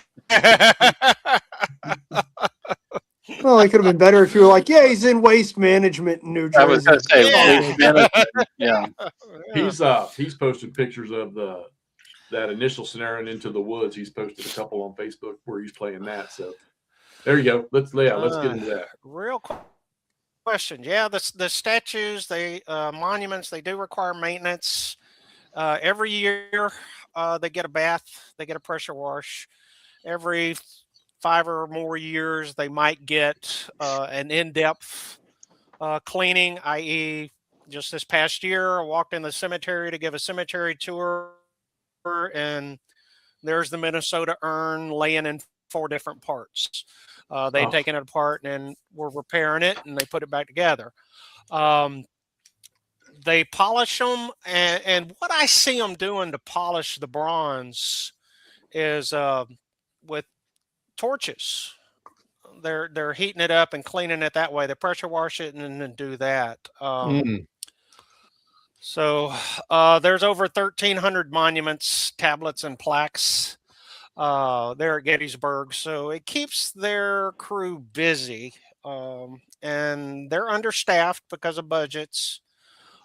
Well, it could have been better if you were like, yeah, he's in waste management in New Jersey. I was going to say, Yeah. waste management. Yeah. he's posted pictures of that initial scenario in Into the Woods. He's posted a couple on Facebook where he's playing that. So there you go. Let's get into that. Real question. Yeah, the statues, monuments, they do require maintenance. Every year, they get a bath, they get a pressure wash. Every 5 or more years, they might get an in-depth cleaning, i.e., just this past year, I walked in the cemetery to give a cemetery tour, and there's the Minnesota urn laying in 4 different parts. They'd taken it apart and were repairing it, and they put it back together. They polish them, and what I see them doing to polish the bronze is with torches. They're heating it up and cleaning it that way. They pressure wash it and then do that. So there's over 1,300 monuments, tablets, and plaques there at Gettysburg. So it keeps their crew busy, and they're understaffed because of budgets.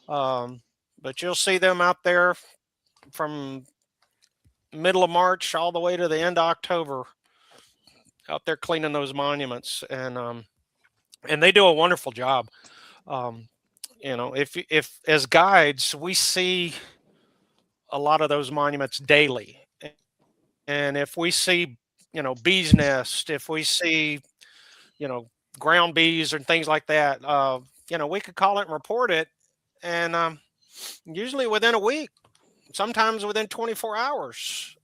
But you'll see them out there from middle of March all the way to the end of October, out there cleaning those monuments, and they do a wonderful job. If as guides we see a lot of those monuments daily, and if we see bees nest, if we see ground bees and things like that, we could call it and report it, and usually within a week, sometimes within 24 hours,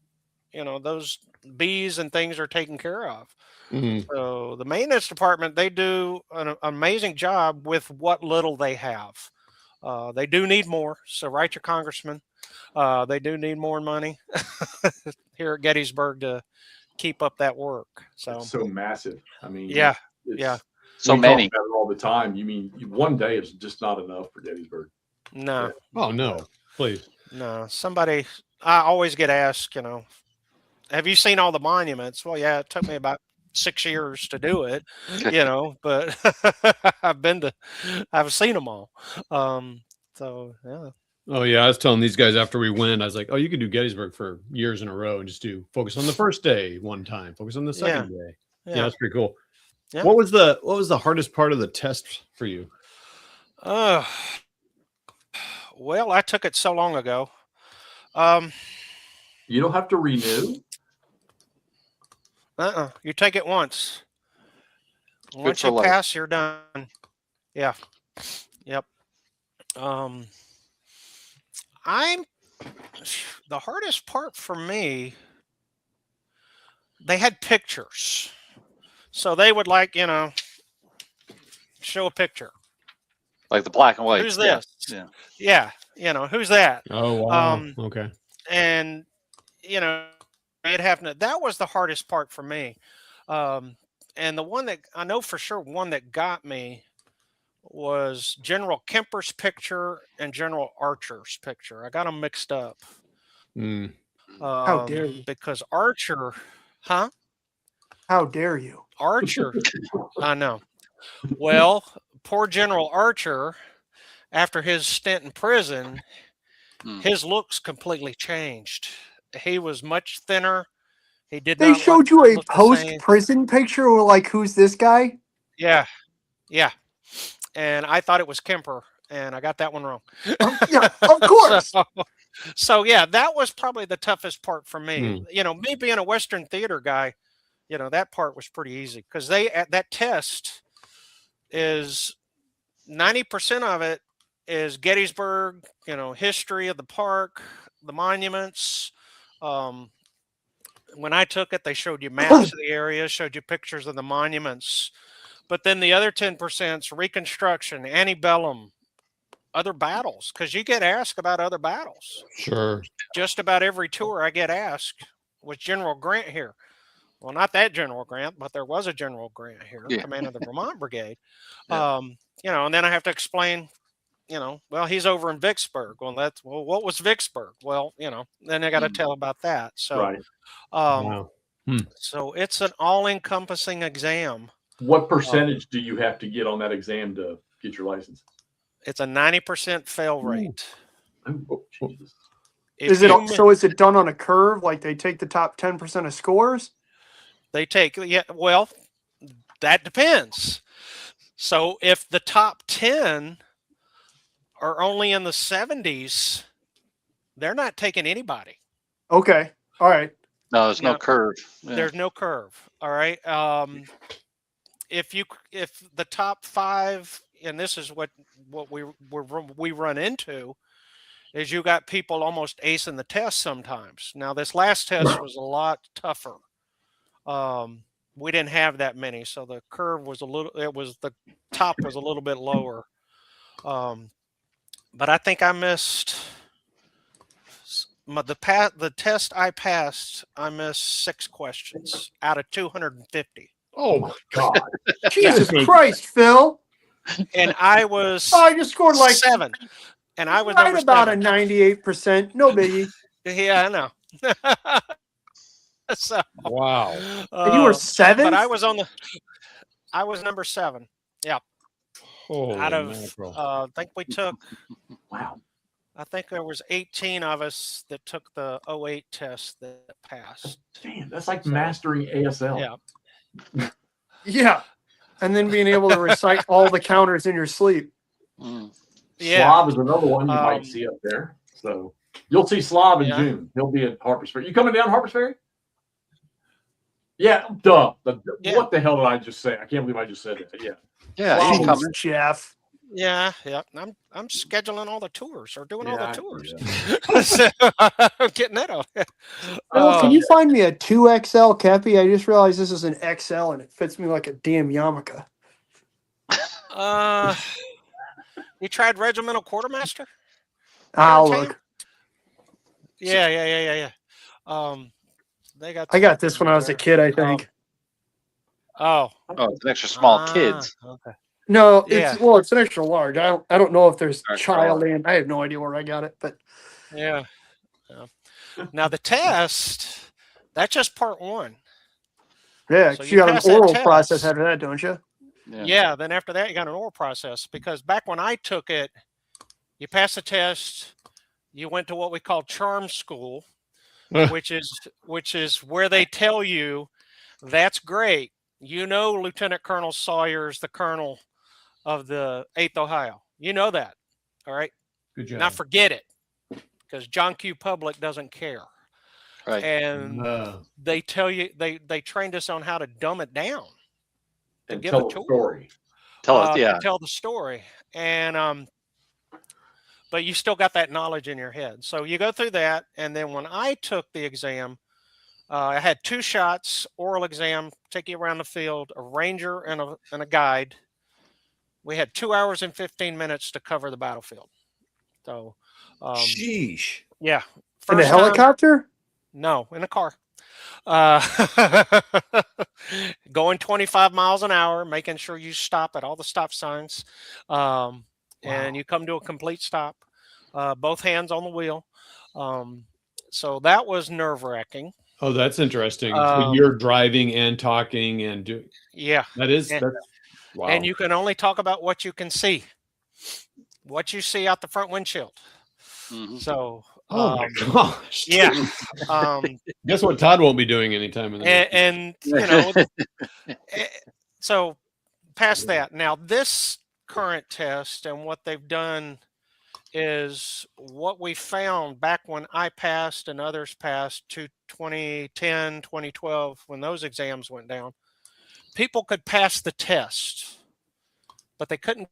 those bees and things are taken care of. So the maintenance department, they do an amazing job with what little they have. They do need more, so write your congressman. They do need more money here at Gettysburg to keep up that work. So It's so massive. I mean, yeah. So we many. talk about it all the time. You mean one day is just not enough for Gettysburg? No, Oh no, please. no. I always get asked, have you seen all the monuments? Well, yeah, it took me about 6 years to do it, but I've seen them all. So yeah. Oh yeah, I was telling these guys after we win, I was like, "Oh, you could do Gettysburg for years in a row and just focus on the first day one time, focus on the second day." Yeah, that's pretty cool. Yeah. What was the hardest part of the test for you? Well, I took it so long ago. You don't have to renew. You take it once. Once for you life. pass, you're done. Yeah. Yep. The hardest part for me, they had pictures. So they would show a picture. Like the black and white. Who's Yeah. this? Yeah. Yeah, who's that? Oh wow. Um, Okay. And it happened. That was the hardest part for me. And the one that I know for sure, one that got me was General Kemper's picture and General Archer's picture. I got them mixed up. Mm. How dare you? Because Archer, huh? How dare you? Archer, I know. Well, poor General Archer, after his stint in prison, his looks completely changed. He was much thinner. He did They not showed you a look the same. post-prison picture. Or like, who's this guy? Yeah, yeah. And I thought it was Kemper, and I got that one wrong. Yeah, of course. So yeah, that was probably the toughest part for me. Me being a Western theater guy, that part was pretty easy because that test is 90% of it is Gettysburg, history of the park, the monuments. When I took it, they showed you maps of the area, showed you pictures of the monuments. But then the other 10% is Reconstruction, antebellum, other battles, because you get asked about other battles. Sure. Just about every tour I get asked, was General Grant here? Well, not that General Grant, but there was a General Grant here, command of the Vermont Brigade. And then I have to explain, well, he's over in Vicksburg. Well, what was Vicksburg? Well, then I got to tell about that. So, Right. Wow. So it's an all-encompassing exam. What percentage do you have to get on that exam to get your license? It's a 90% fail rate. Oh, Jesus. Is it done on a curve? Like they take the top 10% of scores? They take, well, that depends. So if the top 10 are only in the 70s, they're not taking anybody. Okay. All right. No, there's no curve. Yeah. There's no curve. All right. If the top 5, and this is what we run into, is you got people almost acing the test sometimes. Now this last test was a lot tougher. We didn't have that many, so the curve was the top was a little bit lower. But I think I missed the test I passed. I missed 6 questions out of 250. Oh my God. Jesus Christ, Phil. And I was I just scored like 7. And I was right about 7. a 98%. No biggie. Yeah, I know. So, wow. And you were 7? But I was number 7. Yeah. Holy Out of mackerel. I think we took Wow. I think there was 18 of us that took the 08 test that passed. Damn, that's like mastering ASL. Yeah. Yeah. And then being able to recite all the counters in your sleep. Yeah. Slav is another one you might see up there. So you'll see Slav in June. He'll be at Harper's Ferry. You coming down Harper's Ferry? Yeah, duh. What the hell did I just say? I can't believe I just said that. Yeah. Yeah, he's coming. Jeff. Yeah. I'm scheduling all the tours or doing all the tours. Yeah. So, I'm getting that out. Phil, can you find me a 2XL Kepi? I just realized this is an XL and it fits me like a damn yarmulke. You tried Regimental Quartermaster? I'll look. Yeah. They got. I got this when I was a kid, I think. Oh, it's an extra small kids. Okay. No, it's an extra large. I don't know if there's Extra child large. in. I have no idea where I got it, but Yeah. Now the test, that's just part 1. yeah, So 'cause you you got pass an that oral test. process after that, don't you? Yeah. Then after that, you got an oral process because back when I took it, you passed the test, you went to what we call charm school, which is where they tell you that's great. Lieutenant Colonel Sawyer's the colonel of the 8th Ohio. You know that. All right. Good job. Now forget it because John Q. Public doesn't care. Right. And they tell you, they trained us on how to dumb it down. And give tell a the tour. story. Tell us, yeah. Tell the story. And, but you still got that knowledge in your head. So you go through that. And then when I took the exam, I had 2 shots, oral exam, take you around the field, a ranger and a guide. we had 2 hours and 15 minutes to cover the battlefield. So, Sheesh. yeah. In a First time- helicopter? No, in a car. Going 25 miles an hour, making sure you stop at all the stop signs, and you come to a complete stop, both hands on the wheel. So that was nerve-wracking. Oh, that's interesting. So Um, you're driving and talking and doing Yeah, that's and, wow. and you can only talk about what you can see, what you see out the front windshield. Mhm. So, oh my gosh. yeah. Um, Guess what Todd won't be doing anytime in the near future. and you know, so past that, now this current test and what they've done is what we found back when I passed and others passed to 2010, 2012, when those exams went down. People could pass the test, but they couldn't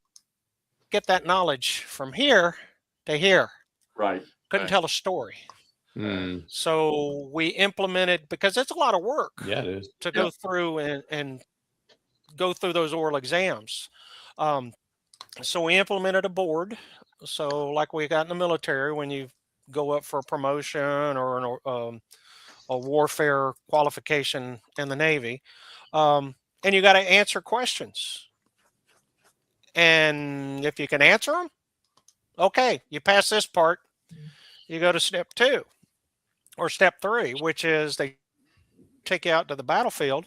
get that knowledge from here to here. Right. Couldn't Right. tell a story. Hmm. So we implemented, because it's a lot of work Yeah, it is. to go through and go through those oral exams. So we implemented a board. So like we got in the military, when you go up for a promotion or a warfare qualification in the Navy, and you got to answer questions. And if you can answer them, okay, you pass this part, you go to step 2 or step 3, which is they take you out to the battlefield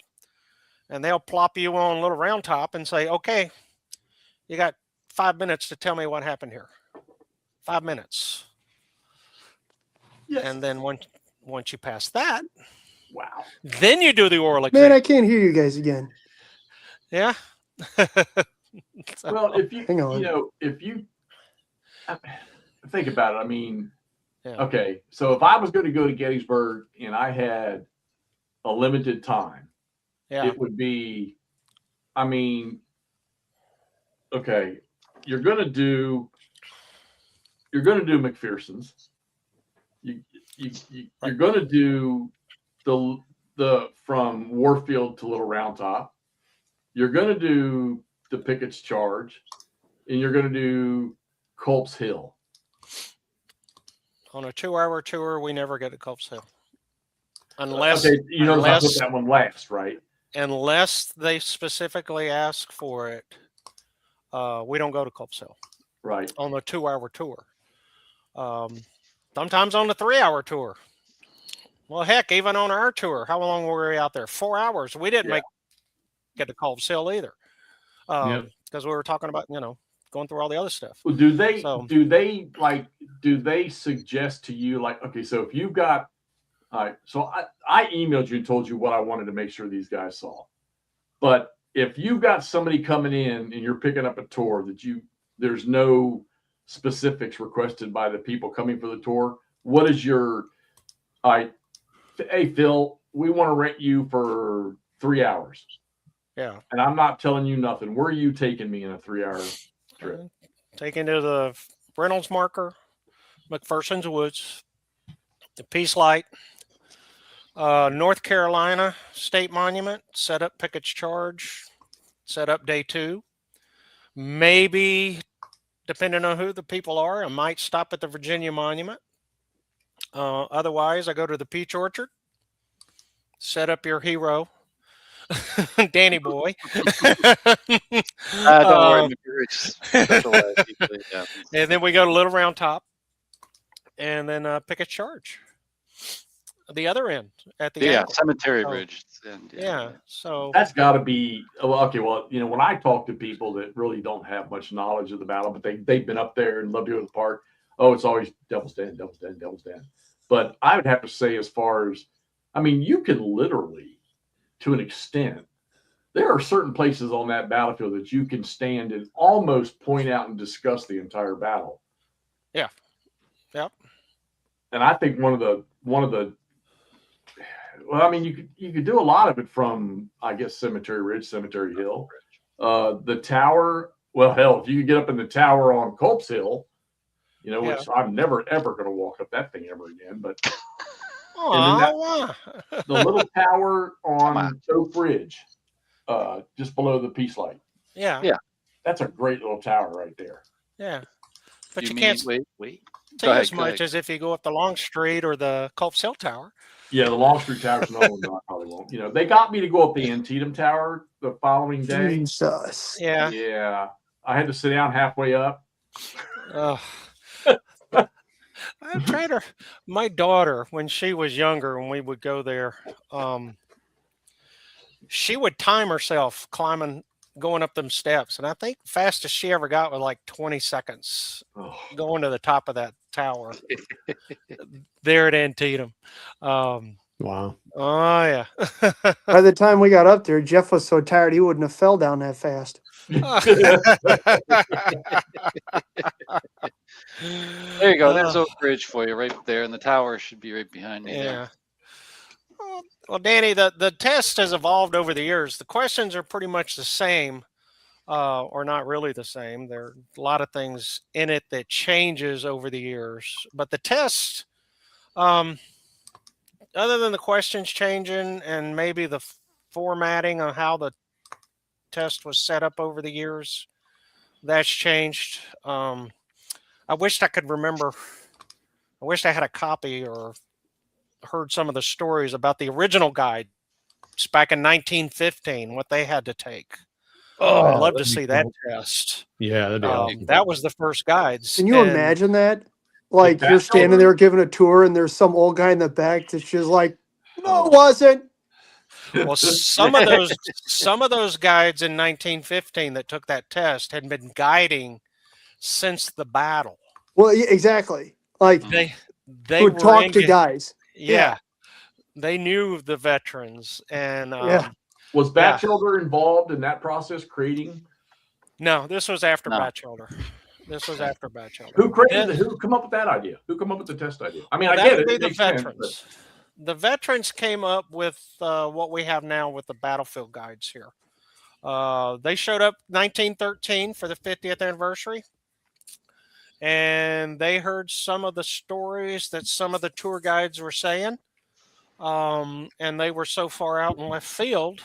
and they'll plop you on a little round top and say, okay, you got 5 minutes to tell me what happened here. 5 minutes. Yes. And then once you pass that, Wow. then you do the oral exam. Man, I can't hear you guys again. Yeah. So- Well, if you, Hang on. you know, if you think about it, I mean, Yeah. okay, so if I was going to go to Gettysburg and I had a limited time, yeah. it would be, I mean, okay, you're going to do McPherson's. You're going to do the from Warfield to Little Round Top. You're going to do the Pickett's Charge, and you're going to do Culp's Hill. On a 2-hour tour, we never get to Culp's Hill. Unless Okay, you notice I unless- put that one last, right? unless they specifically ask for it, we don't go to Culp's Hill Right. on the 2-hour tour. Sometimes on the 3-hour tour. Well, heck, even on our tour, how long were we out there? 4 hours. We didn't Yeah. make get to Culp's Hill either, Yep. because we were talking about going through all the other stuff. Well, do they So- suggest to you, like, okay, so if you've got, all right, so I emailed you and told you what I wanted to make sure these guys saw. But if you've got somebody coming in and you're picking up a tour there's no specifics requested by the people coming for the tour, what is your, all right, hey, Phil, we want to rent you for 3 hours. Yeah. And I'm not telling you nothing. Where are you taking me in a 3-hour trip? Taken to the Reynolds Marker, McPherson's Woods, the Peace Light, North Carolina State Monument, set up Pickett's Charge, set up day 2. Maybe, depending on who the people are, I might stop at the Virginia Monument. Otherwise, I go to the Peach Orchard, set up your hero, Danny Boy. Don't worry, it's specialized usually, yeah. And then we go to Little Round Top, and then Pickett's Charge. The other end at the Yeah, ankle. Cemetery Oh. Ridge. And, Yeah. So That's got to be okay. Well, when I talk to people that really don't have much knowledge of the battle, but they've been up there and love to go to the park. Oh, it's always Devil's Den, Devil's Den, Devil's Den. But I would have to say, as far as, I mean, you can literally, to an extent, there are certain places on that battlefield that you can stand and almost point out and discuss the entire battle. Yeah. Yep. And I think one of the well, I mean, you could do a lot of it from, I guess, Cemetery Ridge, Cemetery Hill, the tower. Well, hell, if you could get up in the tower on Culp's Hill, which I'm never ever going to walk up that thing ever again. But oh, the little tower Come on Oak Ridge, just below the Peace Light. yeah. Yeah. That's a great little tower right there. Yeah. But you mean, can't wait. see Go ahead, as go much ahead. as if you go up the Long Street or the Culp Cell Tower. Yeah, the Longstreet Tower's another one that I probably won't. You know, they got me to go up the Antietam Tower the following day. Jesus. Yeah. Yeah, I had to sit down halfway up. Ugh. I'm trying to. My daughter, when she was younger, when we would go there, she would time herself going up them steps, and I think the fastest she ever got was like 20 seconds Oh, going to the top of that tower there at Antietam. Wow. Oh yeah. By the time we got up there, Jeff was so tired he wouldn't have fell down that fast. There you go. There's Oak Ridge for you right there, and the tower should be right behind me there. Yeah. Well, Danny, the test has evolved over the years. The questions are pretty much the same, or not really the same. There are a lot of things in it that changes over the years. But the test, other than the questions changing and maybe the formatting on how the test was set up over the years, that's changed. I wished I could remember. I wished I had a copy or heard some of the stories about the original guide back in 1915, what they had to take. I'd love to that'd be see that cool. test. Yeah, that'd be awesome. That was the first guides. Can you and- imagine that? Like that you're standing children? there giving a tour, and there's some old guy in the back that's just like, "No, Oh. it wasn't." Well, some of those guides in 1915 that took that test had been guiding since the battle. Well, yeah, exactly. Like They would were talk to enga- guys. Yeah, they knew the veterans, and Yeah. Was Yeah. Batchelder involved in that process, creating? no, this was after No. Batchelder. This was after Batchelder. Who created? Then- Who come up with that idea? Who come up with the test idea? I mean, Well, I that get would it. be It the makes sense, but- veterans. The veterans came up with what we have now with the battlefield guides here. They showed up 1913 for the 50th anniversary, and they heard some of the stories that some of the tour guides were saying, and they were so far out in left field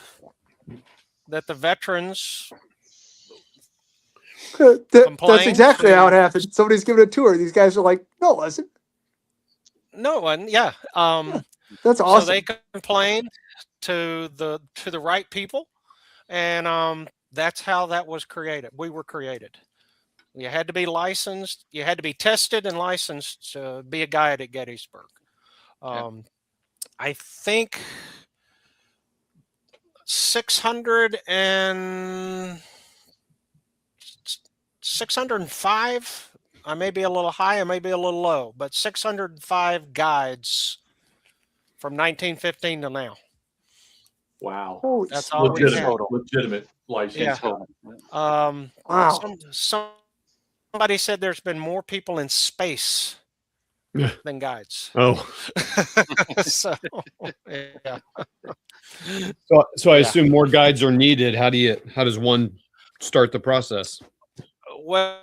that the veterans That's Complained exactly how it to- happened. Somebody's giving a tour. These guys are like, "No, it wasn't." no one, yeah. That's So awesome. they complained to the right people, and that's how that was created. We were created. You had to be licensed. You had to be tested and licensed to be a guide at Gettysburg. I think 605. I may be a little high, I may be a little low, but 605 guides from 1915 to now. Wow. Holy That's smokes. all we Legitimate, had. legitimate license. Yeah. Total. Wow. Somebody said there's been more people in space Yeah. than guides. Oh, So, yeah. so I Yeah. assume more guides are needed. How does one start the process? Well,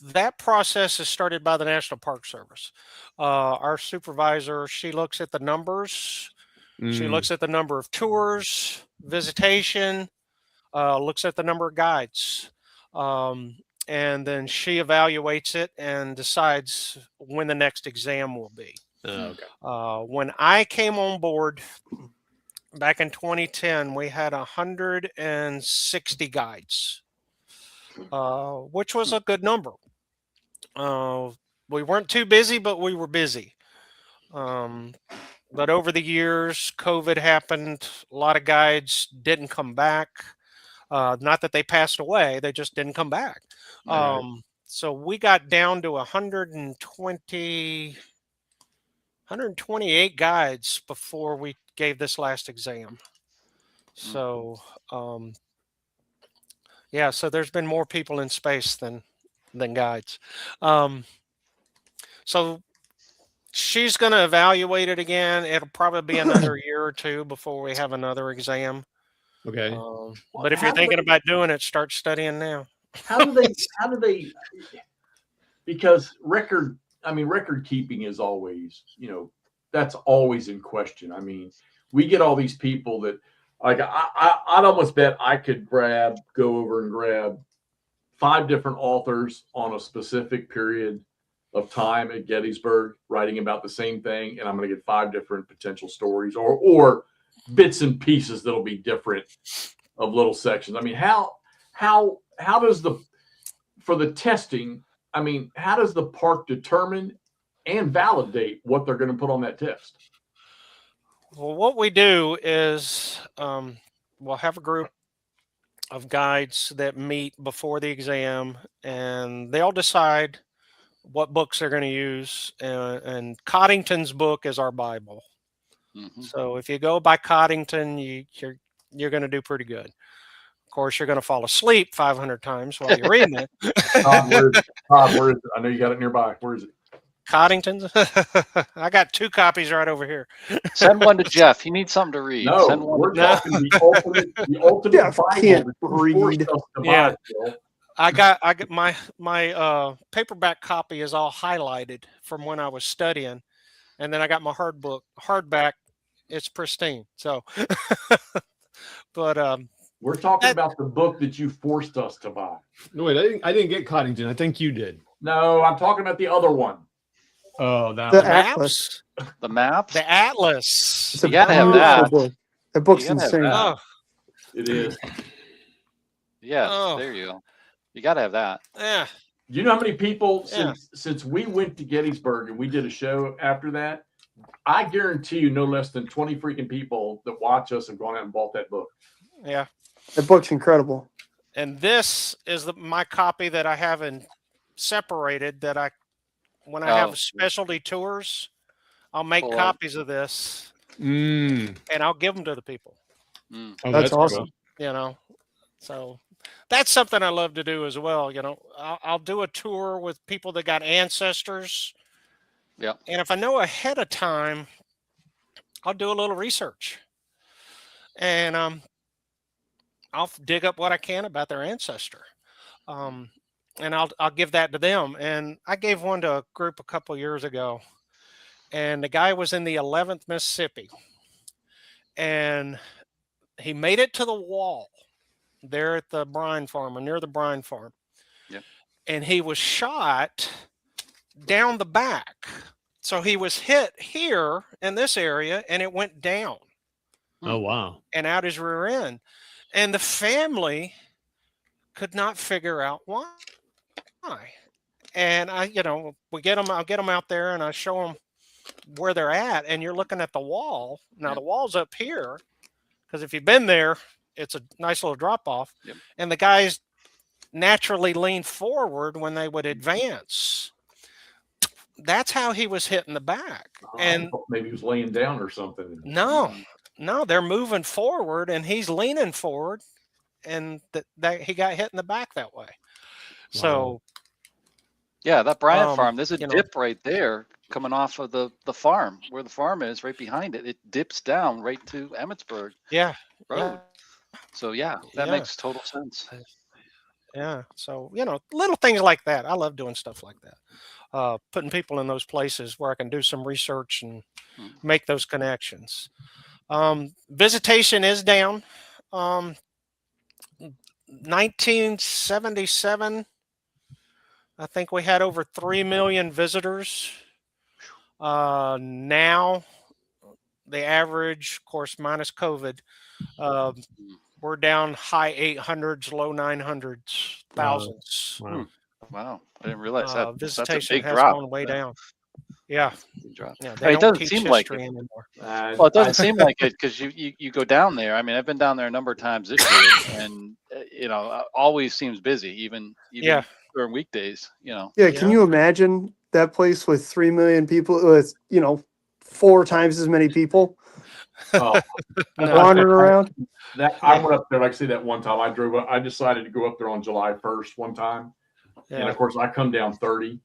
that process is started by the National Park Service. Our supervisor, she looks at the numbers. She Mm, looks at the number of tours, visitation, looks at the number of guides. And then she evaluates it and decides when the next exam will be. okay. When I came on board back in 2010, we had 160 guides, which was a good number. We weren't too busy, but we were busy. But over the years, COVID happened. A lot of guides didn't come back. Not that they passed away, they just didn't come back. Right. So we got down to 128 guides before we gave this last exam. So, yeah, so there's been more people in space than guides. So she's going to evaluate it again. It'll probably be another year or two before we have another exam. Okay. But if you're thinking about doing it, start studying now. How do they? Because record keeping is always, that's always in question. I mean, we get all these people that Like I'd almost bet I could go over and grab 5 different authors on a specific period of time at Gettysburg writing about the same thing, and I'm going to get 5 different potential stories or bits and pieces that'll be different of little sections. I mean, how does for the testing, I mean, how does the park determine and validate what they're going to put on that test? Well, what we do is we'll have a group of guides that meet before the exam, and they'll decide what books they're going to use. And Coddington's book is our Bible. Mhm. So if you go by Coddington, you're going to do pretty good. Of course, you're going to fall asleep 500 times while you're reading it. Todd, where is it? I know you got it nearby. Where is it? Coddington's. I got 2 copies right over here. Send one to Jeff. He needs something to read. No, Send one we're to Jeff. talking the ultimate Jeff Bible can't that you forced read. us to buy, Yeah. Phil. I got my paperback copy is all highlighted from when I was studying, and then I got my hardback. It's pristine. So, but We're talking about the book that you forced us to buy. No, wait, I didn't get Coddington. I think you did. No, I'm talking about the other one. Oh, that The one. Atlas. The maps. the Atlas. It's a You gotta have beautiful that. book. That book's You gotta have insane. that. Oh, It is. Yes, Oh. there you go. You got to have that. yeah. Do you know how many people Yeah. since we went to Gettysburg and we did a show after that? I guarantee you no less than 20 freaking people that watch us have gone out and bought that book. Yeah. That book's incredible. And this is my copy that I have in separated that when I Oh. have specialty tours, I'll make Pull out. copies of this Mm. and I'll give them to the people, Mm. Oh, That's cool. awesome. you know. So that's something I love to do as well. You know, I'll do a tour with people that got ancestors. Yeah. And if I know ahead of time, I'll do a little research. And I'll dig up what I can about their ancestor. And I'll give that to them. And I gave one to a group a couple years ago. And the guy was in the 11th Mississippi. And he made it to the wall there at the brine farm or near the brine farm. Yep. And he was shot down the back. So he was hit here in this area and it went down Oh, wow. and out his rear end. And the family could not figure out why. And I'll get them out there and I show them where they're at. And you're looking at the wall. Now the wall's up here because if you've been there, it's a nice little drop off. Yep. And the guys naturally lean forward when they would advance. That's how he was hit in the back. And maybe he was laying down or something. no, they're moving forward and he's leaning forward and that he got hit in the back that way. So Yeah, that Bryant farm, there's a you know. dip right there coming off of the farm, where the farm is right behind it. It dips down right to Emmitsburg yeah. Road. So yeah, that Yeah. makes total sense. Yeah. So, little things like that. I love doing stuff like that. Putting people in those places where I can do some research and make those connections. Visitation is down. 1977, I think we had over 3 million visitors. Now, the average, of course, minus COVID, we're down high 800s, low 900s, thousands. Wow. Wow, I didn't realize that. That's a Visitation big has drop. gone way down. Yeah. Big drop. Yeah, I they mean, it don't doesn't teach seem like history it. anymore. Well, it doesn't seem like it because you go down there. I mean, I've been down there a number of times this year, and always seems busy, even Yeah. during weekdays. Yeah, Yeah. can you imagine that place with 3 million people with 4 times as many people Oh, wandering around? I went up there, like I say, that one time I decided to go up there on July 1st one time. And Yeah. of course I come down 30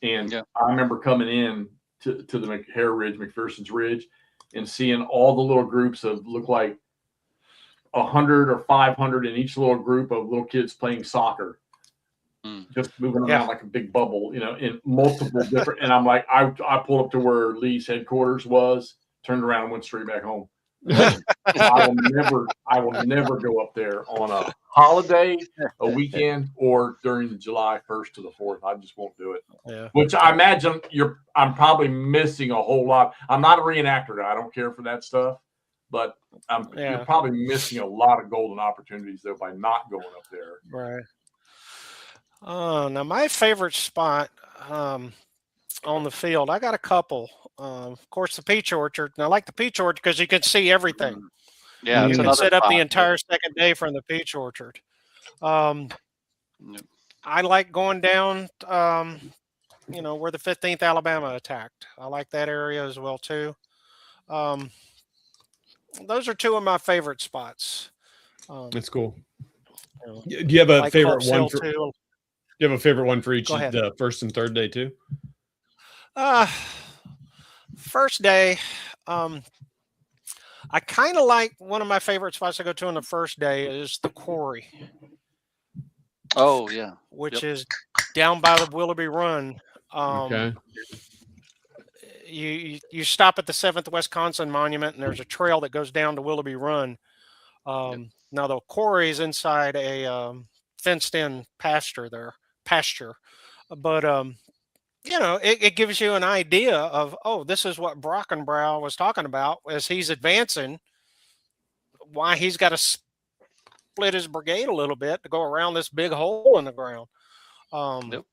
and Yeah. I remember coming in to the McHare Ridge, McPherson's Ridge, and seeing all the little groups of look like 100 or 500 in each little group of little kids playing soccer. Just moving around Yeah. like a big bubble, in multiple different. And I'm like, I pulled up to where Lee's headquarters was, turned around and went straight back home. I will never go up there on a holiday, a weekend, or during the July 1st to the 4th. I just won't do it. Yeah. Which I imagine I'm probably missing a whole lot. I'm not a reenactor. I don't care for that stuff, but Yeah. you're probably missing a lot of golden opportunities though by not going up there. Right. Now my favorite spot on the field, I got a couple. Of course, the peach orchard. And I like the peach orchard because you can see everything. Yeah, You it's can another sit up the spot. entire second day from the peach orchard. Yep. I like going down, where the 15th Alabama attacked. I like that area as well too. Those are two of my favorite spots. That's cool. You know, Do you have a like favorite Culp's one Hill for? too. Do you have a favorite one for each Go ahead. the first and third day too? First day, I kind of like one of my favorite spots to go to on the first day is the quarry, Oh yeah. which Yep. is down by the Willoughby Run. Okay. You stop at the 7th Wisconsin Monument, and there's a trail that goes down to Willoughby Run. Now the quarry is inside a fenced-in pasture, but it gives you an idea of, this is what Brockenbrow was talking about as he's advancing. Why he's got to split his brigade a little bit to go around this big hole in the ground. Yep.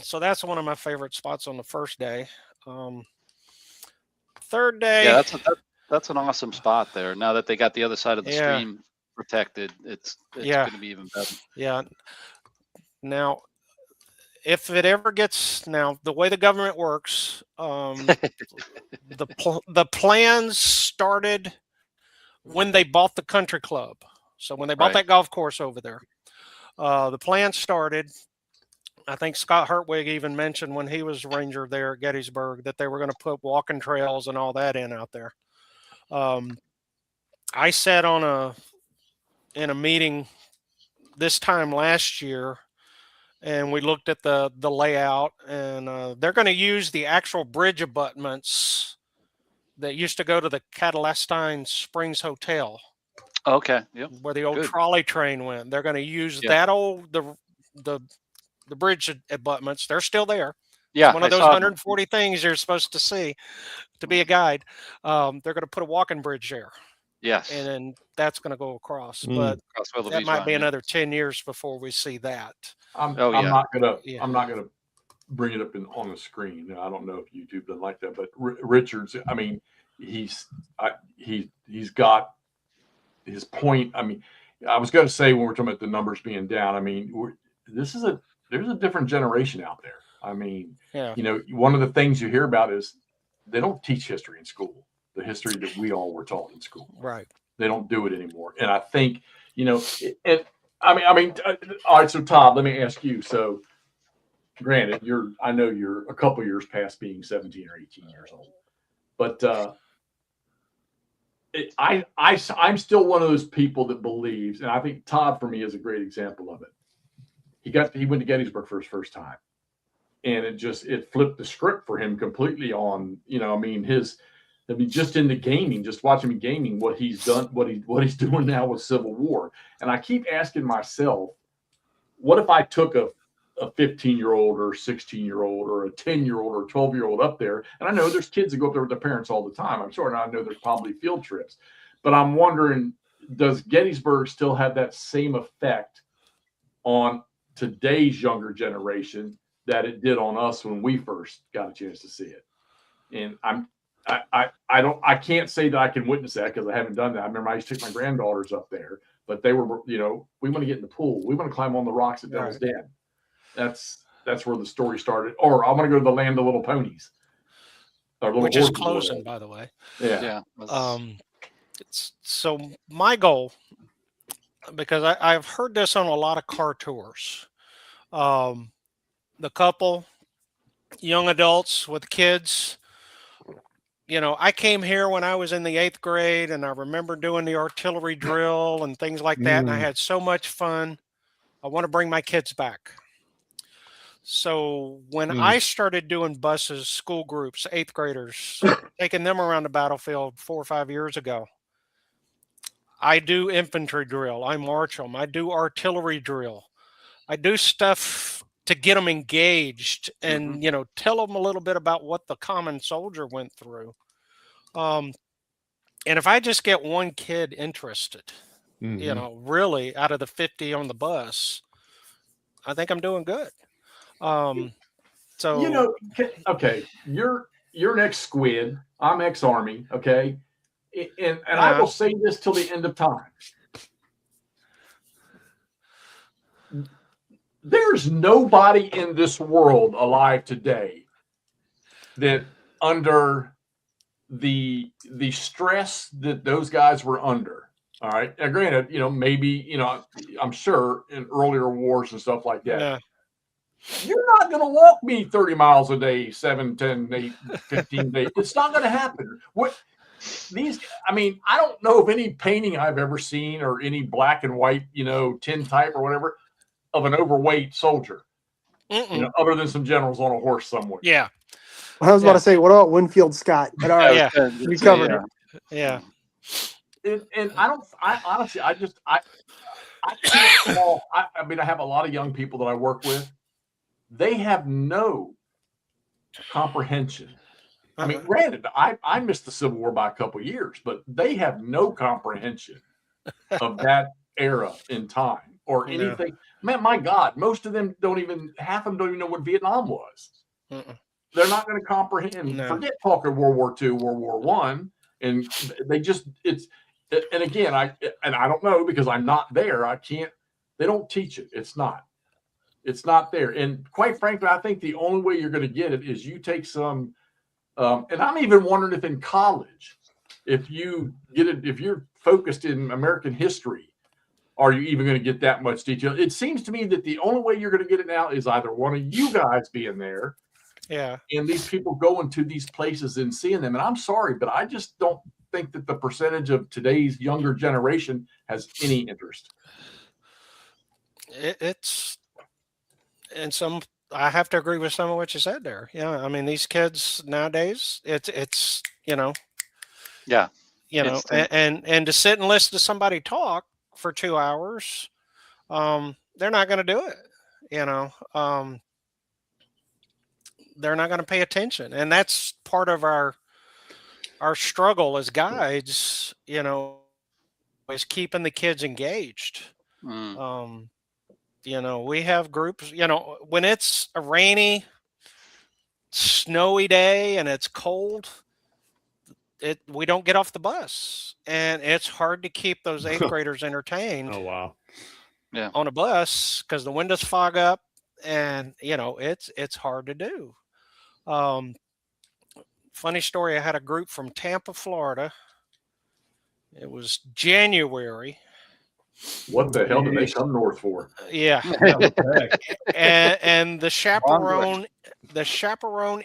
So that's one of my favorite spots on the first day. Third day, Yeah, that's an awesome spot there. Now that they got the other side of the Yeah. stream protected, it's Yeah. going to be even better. yeah. Now, if it ever gets the way the government works, the plans started when they bought the country club. So when they bought Right. that golf course over there, the plan started. I think Scott Hertwig even mentioned when he was ranger there at Gettysburg that they were going to put walking trails and all that in out there. I sat in a meeting this time last year, and we looked at the layout, and they're going to use the actual bridge abutments that used to go to the Catalestine Springs Hotel, Okay. Yep. where the old Good. trolley train went. They're going to use Yeah. the bridge abutments. They're still there. Yeah. One of I those saw them. 140 things you're supposed to see to be a guide. They're going to put a walking bridge there, Yes. and then that's going to go across. Mm. But Across Willoughby's that might Run, be yeah. another 10 years before we see that. I'm yeah. not gonna Yeah. I'm not gonna bring it up on the screen. I don't know if YouTube doesn't like that, but Richards, I mean, he's got his point. I mean, I was going to say when we're talking about the numbers being down, I mean, there's a different generation out there. I mean, Yeah. one of the things you hear about is they don't teach history in school, the history that we all were taught in school. Right. They don't do it anymore. And I think, and I mean, all right. So Todd, let me ask you. So granted, I know you're a couple years past being 17 or 18 years old, but I'm still one of those people that believes, and I think Todd for me is a great example of it. He went to Gettysburg for his first time, and it flipped the script for him completely on, just into gaming, just watching me gaming, what he's done, what he's doing now with Civil War. And I keep asking myself, what if I took a 15-year-old or 16-year-old or a 10-year-old or a 12-year-old up there? And I know there's kids that go up there with their parents all the time, I'm sure, and I know there's probably field trips, but I'm wondering, does Gettysburg still have that same effect on today's younger generation that it did on us when we first got a chance to see it? And I can't say that I can witness that because I haven't done that. I remember I used to take my granddaughters up there, but they were, we want to get in the pool. We want to climb on the rocks at Devil's Den. That's where the story started. Or I want to go to the Land of Little Ponies. Which is closing, by the way. Yeah. So my goal, because I've heard this on a lot of car tours, the couple, young adults with kids. I came here when I was in the 8th grade, and I remember doing the artillery drill and things like that, and I had so much fun. I want to bring my kids back. So when I started doing buses, school groups, 8th graders, taking them around the battlefield 4 or 5 years ago, I do infantry drill. I march them. I do artillery drill. I do stuff to get them engaged and, tell them a little bit about what the common soldier went through. And if I just get one kid interested, really out of the 50 on the bus, I think I'm doing good. So, okay, you're an ex-squid. I'm ex-army. Okay. And I will say this till the end of time. There's nobody in this world alive today that under the stress that those guys were under. All right. Now, granted, maybe, I'm sure in earlier wars and stuff like that. yeah. You're not going to walk me 30 miles a day, 7, 10, 8, 15 days. It's not going to happen. I don't know of any painting I've ever seen or any black and white, tintype or whatever of an overweight soldier, other than some generals on a horse somewhere. Yeah. I was about to say, what about Winfield Scott? But all right, Yeah. we covered it. Yeah. And I honestly, I can't call, I have a lot of young people that I work with. They have no comprehension. I mean, granted, I missed the Civil War by a couple of years, but they have no comprehension of that era in time or anything. Man, my God, most of them half of them don't even know what Vietnam was. They're not going to comprehend. No. Forget talking World War II, World War I, and they just and again, I don't know because I'm not there. They don't teach it. It's not there. And quite frankly, I think the only way you're going to get it is you take some, and I'm even wondering if in college, if you get it, if you're focused in American history, are you even going to get that much detail? It seems to me that the only way you're going to get it now is either one of you guys being there, and these people going to these places and seeing them. And I'm sorry, but I just don't think that the percentage of today's younger generation has any interest. I have to agree with some of what you said there. Yeah. I mean, these kids nowadays, and to sit and listen to somebody talk for 2 hours, they're not going to do it. They're not going to pay attention. And that's part of our struggle as guides, is keeping the kids engaged. We have groups, when it's a rainy, snowy day and it's cold, we don't get off the bus, and it's hard to keep those 8th graders entertained. Oh, wow. Yeah. On a bus because the windows fog up, and it's hard to do. Funny story, I had a group from Tampa, Florida. It was January. What the hell did they come north for? Yeah. and the chaperone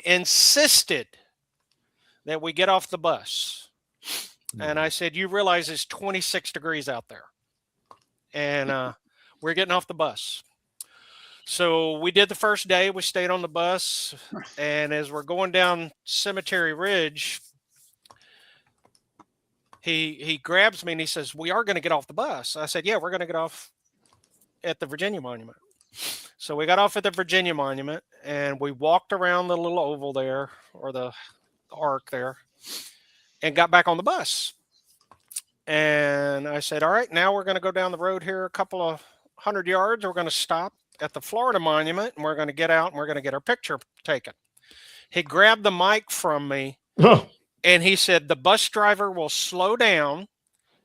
insisted that we get off the bus. And I said, you realize it's 26 degrees out there. And we're getting off the bus. So we did the first day. We stayed on the bus. And as we're going down Cemetery Ridge, he grabs me and he says, we are going to get off the bus. I said, yeah, we're going to get off at the Virginia Monument. So we got off at the Virginia Monument and we walked around the little oval there, or the arc there, and got back on the bus. And I said, all right, now we're going to go down the road here a couple of 100 yards. We're going to stop at the Florida Monument and we're going to get out and we're going to get our picture taken. He grabbed the mic from me and he said, the bus driver will slow down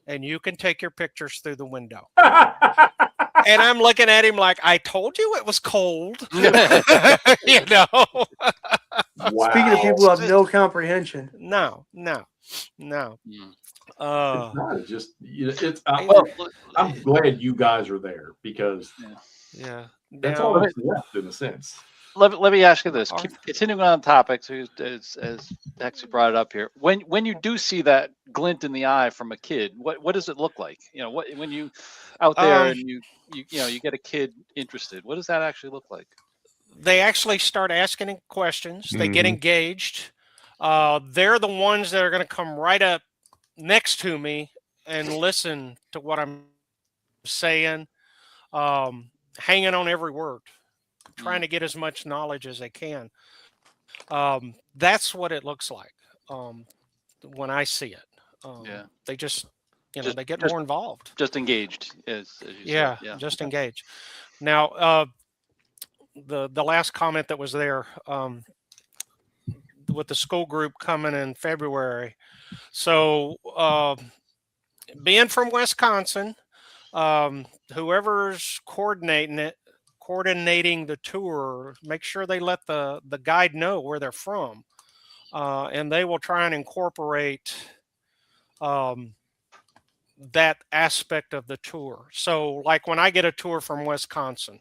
and you can take your pictures through the window. And I'm looking at him like, I told you it was cold. Wow. Speaking of people who have no comprehension. No. It's not just, I'm glad you guys are there because that's all that's left in a sense. Let me ask you this. Continuing on topics, as Hexy brought it up here. When you do see that glint in the eye from a kid, what does it look like? When you out there and you get a kid interested, what does that actually look like? They actually start asking questions. They get engaged. They're the ones that are going to come right up next to me and listen to what I'm saying, hanging on every word, trying to get as much knowledge as they can. That's what it looks like when I see it. Yeah. They just, Just- they get just- more involved. Just engaged, as you Yeah, said. Yeah. just engage. Now, the last comment that was there with the school group coming in February. So, being from Wisconsin, whoever's coordinating the tour, make sure they let the guide know where they're from, and they will try and incorporate that aspect of the tour. So, like when I get a tour from Wisconsin,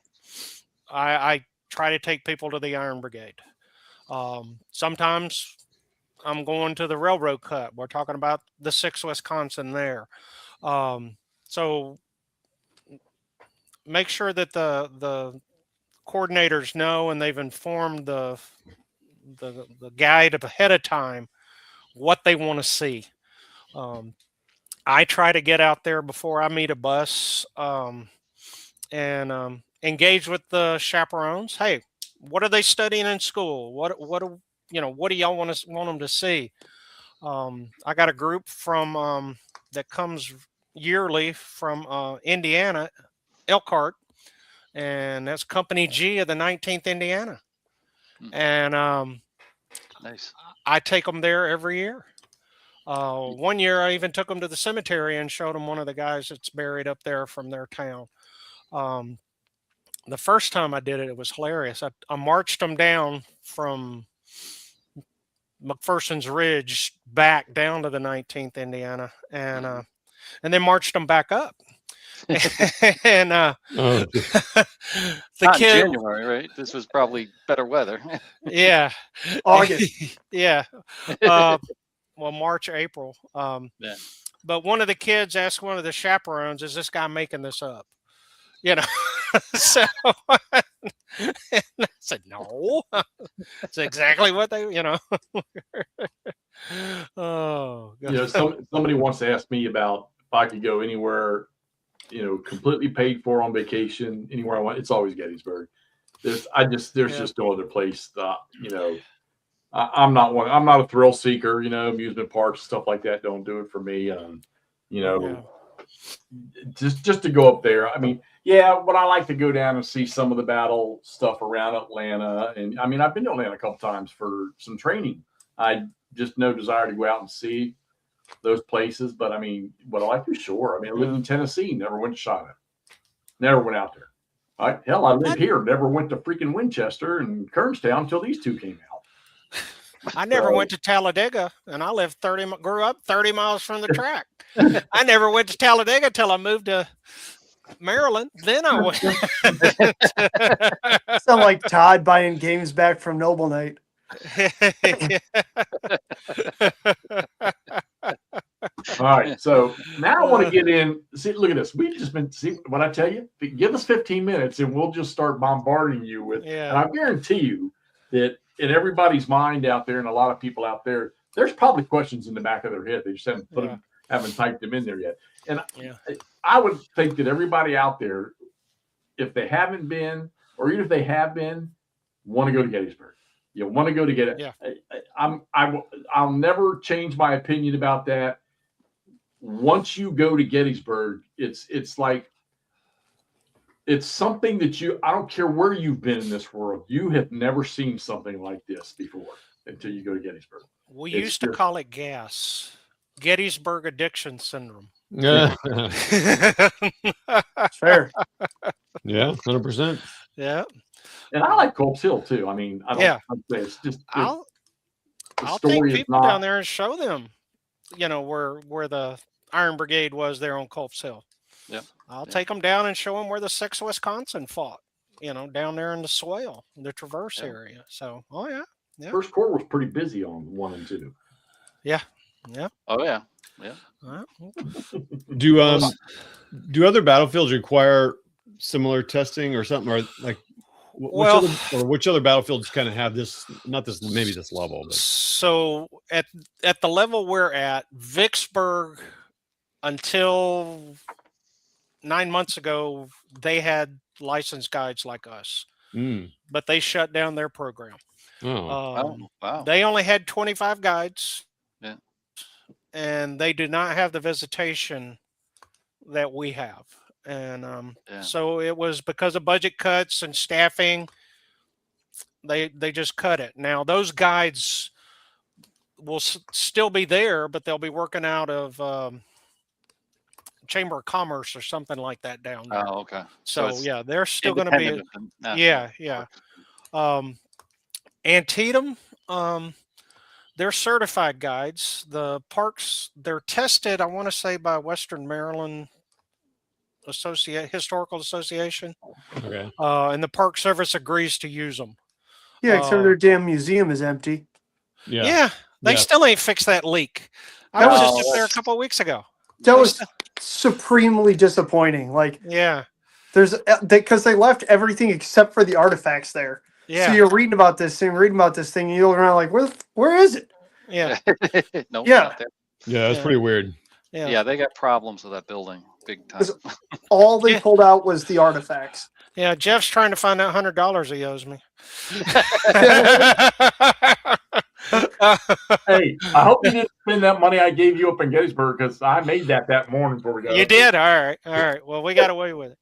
I try to take people to the Iron Brigade. Sometimes I'm going to the railroad cut. We're talking about the 6 Wisconsin there. So make sure that the coordinators know and they've informed the guide ahead of time what they want to see. I try to get out there before I meet a bus and engage with the chaperones. Hey, what are they studying in school? What do y'all want them to see? I got a group from that comes yearly from Indiana, Elkhart, and that's Company G of the 19th Indiana. And Nice. I take them there every year. One year I even took them to the cemetery and showed them one of the guys that's buried up there from their town. The first time I did it, it was hilarious. I marched them down from McPherson's Ridge back down to the 19th Indiana, and then marched them back up. And Oh, the Not in kid, January, right? This was probably better weather. yeah, August. yeah, well, March, April. Yeah. But one of the kids asked one of the chaperones, "Is this guy making this up?" So and I said, "No, it's exactly what they, Oh, God. Somebody wants to ask me about if I could go anywhere, completely paid for on vacation, anywhere I want. It's always Gettysburg. There's just no other place. I'm not a thrill seeker. Amusement parks, stuff like that don't do it for me. Just to go up there. I mean, yeah, but I like to go down and see some of the battle stuff around Atlanta. And I mean, I've been to Atlanta a couple times for some training. I just no desire to go out and see those places. But I mean, what I like to sure. I mean, I lived in Tennessee, never went to China, never went out there. Hell, I live here, never went to freaking Winchester and Kernstown until these two came out. I never went to Talladega, and I grew up 30 miles from the track. I never went to Talladega till I moved to Maryland. Then I went. Sound like Todd buying games back from Noble Night. All right, so now I want to get in. See, look at this. We've just been see what I tell you. Give us 15 minutes, and we'll just start bombarding you with. Yeah. And I guarantee you that in everybody's mind out there, and a lot of people out there, there's probably questions in the back of their head. They just haven't typed them in there yet. And I would think that everybody out there, if they haven't been, or even if they have been, want to go to Gettysburg. You want to go to Gettysburg. Yeah. I'll never change my opinion about that. Once you go to Gettysburg, it's like it's something that I don't care where you've been in this world, you have never seen something like this before until you go to Gettysburg. We used to call it GAS, Gettysburg Addiction Syndrome. yeah, Fair. yeah, 100%. Yeah. And I like Culp's Hill too. I mean, I don't. Yeah. It's just I'll take story is people not- down there and show them, where the Iron Brigade was there on Culp's Hill. Yep. I'll take them down and show them where the 6th Wisconsin fought, down there in the Swale, the Traverse area. So, yeah. First Corps was pretty busy on 1 and 2. Yeah. Oh yeah. Do other battlefields require similar testing or something, or like which other battlefields kind of have this? Not this, maybe this level. But. So at the level we're at, Vicksburg until 9 months ago, they had licensed guides like us, Mm. but they shut down their program. Oh. Wow. They only had 25 guides. Yeah. And they do not have the visitation that we have. And Yeah. so it was because of budget cuts and staffing. They just cut it. Now those guides will still be there, but they'll be working out of Chamber of Commerce or something like that down there. Oh, okay. So it's yeah, they're still going to be. independent of the national Yeah. parks. Antietam, they're certified guides. The parks, they're tested, I want to say, by Western Maryland Historical Association. Okay. And the Park Service agrees to use them. Yeah, except their damn museum is empty. Yeah. They Yeah. still ain't fixed that leak. I That was was- just up there a couple of weeks ago. That was supremely disappointing. Like, Yeah. there's because they left everything except for the artifacts there. Yeah. So you're reading about this thing, and you look around like, where is it? Yeah. No, Yeah. not there. Yeah, that's Yeah. pretty weird. Yeah. Yeah, they got problems with that building, big time. Was- All they Yeah. pulled out was the artifacts. Yeah. Jeff's trying to find that $100 he owes me. Hey, I hope you didn't spend that money I gave you up in Gettysburg because I made that morning before we got You up there. did? All right. Well, we got away with it.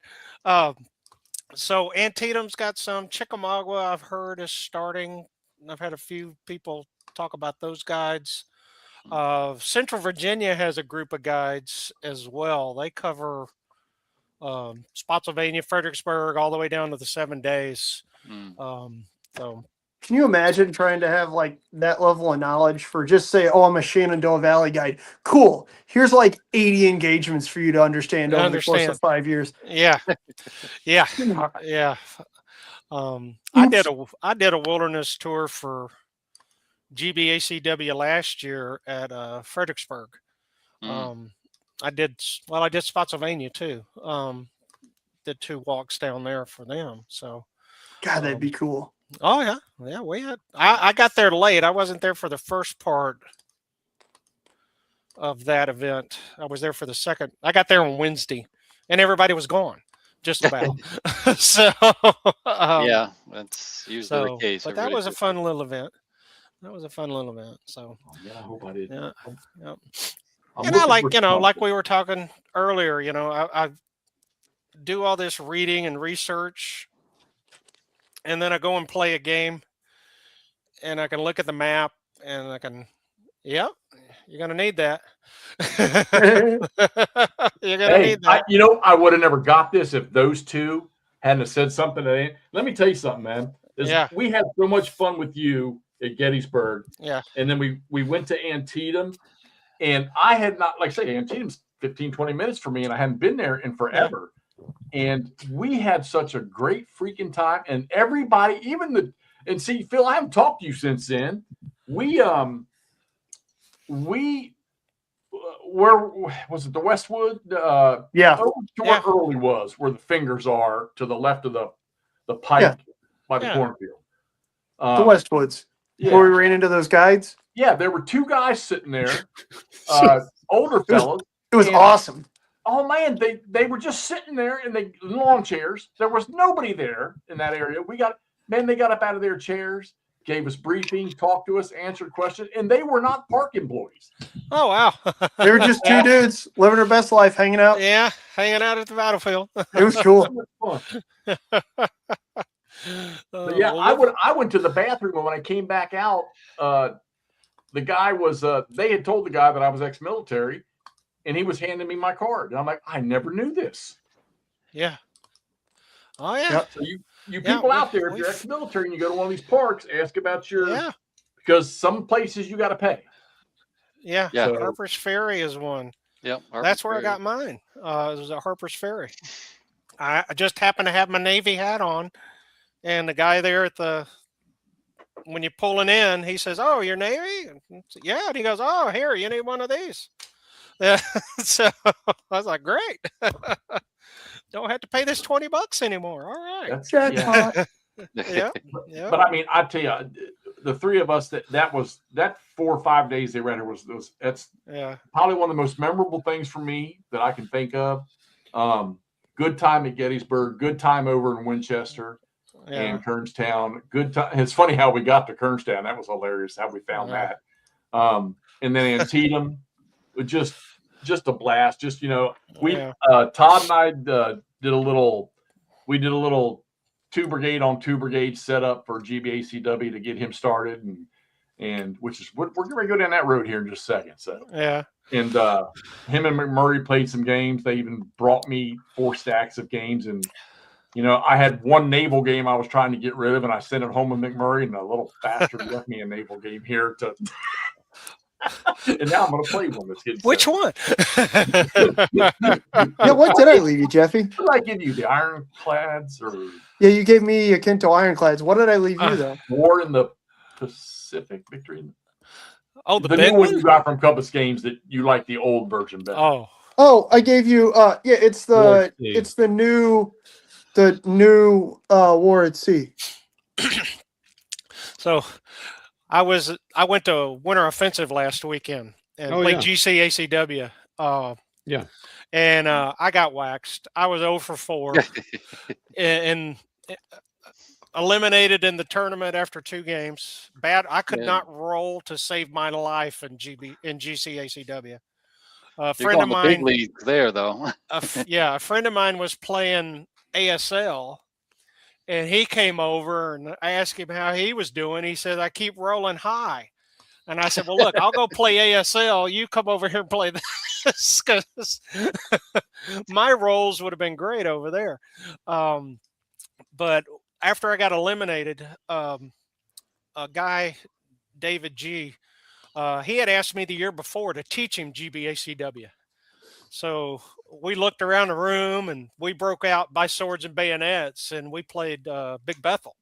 So Antietam's got some. Chickamauga, I've heard, is starting. I've had a few people talk about those guides. Central Virginia has a group of guides as well. They cover Spotsylvania, Fredericksburg, all the way down to the 7 days. Mm. So Can you imagine trying to have like that level of knowledge for just say, oh, I'm a Shenandoah Valley guide. Cool. Here's like 80 engagements for you to understand over the course of 5 years. yeah, yeah. I did a wilderness tour for GBACW last year at Fredericksburg. Mm. I did Spotsylvania too. Did 2 walks down there for them. So God, that'd be cool. oh yeah, we had. I got there late. I wasn't there for the first part of that event. I was there for the second. I got there on Wednesday, and everybody was gone, just about. So Yeah, that's usually the case. But that Everybody was a goes- fun little event. So Oh, yeah, I hope I did. yeah. I'm And I looking like, for like something. we were talking earlier, I do all this reading and research, and then I go and play a game, and I can look at the map, and I can, yep, you're gonna need that. You're gonna Hey, need that. I would have never got this if those two hadn't have said something. Let me tell you something, man. Yeah. We had so much fun with you at Gettysburg. Yeah. And then we went to Antietam, and I had not, like I say, Antietam's 15, 20 minutes for me, and I hadn't been there in forever. And we had such a great freaking time. And everybody, and see, Phil, I haven't talked to you since then. Where was it? The Westwood? Yeah. Over to where Early was, where the fingers are to the left of the pike Yeah. by the Yeah. cornfield. The Westwoods. Yeah. Where we ran into those guides. Yeah, there were 2 guys sitting there, older fellows. It was Yeah. awesome. Oh man, they were just sitting there in lawn chairs. There was nobody there in that area. They got up out of their chairs, gave us briefing, talked to us, answered questions, and they were not park employees. Oh wow. They were just 2 dudes living their best life, hanging out. Yeah, hanging out at the battlefield. It was cool. It was fun. Oh, But yeah, well, I went to the bathroom, and when I came back out, the guy was they had told the guy that I was ex-military, and he was handing me my card. And I'm like, I never knew this. Yeah. Oh yeah. Yep. So you Yeah, people out there, if we've- you're ex-military and you go to one of these parks, ask about your Yeah. because some places you got to pay. Yeah. Yeah. So- Harper's Ferry is one. Yep. That's where I got mine. It was at Harper's Ferry. I just happened to have my Navy hat on, and the guy there when you're pulling in, he says, "Oh, you're Navy?" Yeah, and he goes, "Oh, here, you need one of these." Yeah, so I was like, "Great, don't have to pay this $20 anymore." All right. That's Jackpot. Yeah, yeah. But I mean, I tell you, the three of us, that 4 or 5 days they ran here that's Yeah. probably one of the most memorable things for me that I can think of. Good time at Gettysburg, good time over in Winchester Yeah. and Kernstown. Good time. It's funny how we got to Kernstown. That was hilarious how we found Yeah. that. And then Antietam, just a blast. Just we Yeah. Todd and I did a little 2 brigade on 2 brigade setup for GBACW to get him started, and which is we're going to go down that road here in just a second. So Yeah. and him and McMurray played some games. They even brought me 4 stacks of games, and I had one naval game I was trying to get rid of, and I sent it home with McMurray, and the little bastard left me a naval game here to. And now I'm going to play one that's getting Which set. one? Yeah, what did I leave you, Jeffy? What did I give you? The Ironclads or Yeah, you gave me a Kinto Ironclads. What did I leave you though? War in the Pacific? Victory in Oh, the the big new one one? you got from Compass Games that you like the old version better. Oh, Oh, I gave you. Yeah, it's War the at Sea. new War at Sea. so I went to Winter Offensive last weekend and Oh, played yeah. GCACW. Yeah. And I got waxed. I was 0 for 4 and eliminated in the tournament after 2 games. Bad. I could Yeah. not roll to save my life in GCACW. A You're friend of going the big mine, leagues there, though. a friend of mine was playing ASL, and he came over and I asked him how he was doing. He said, "I keep rolling high." And I said, "Well, look, I'll go play ASL. You come over here and play this, because my rolls would have been great over there." But after I got eliminated, a guy, David G, he had asked me the year before to teach him GBACW. So we looked around the room and we broke out by swords and bayonets, and we played Big Bethel.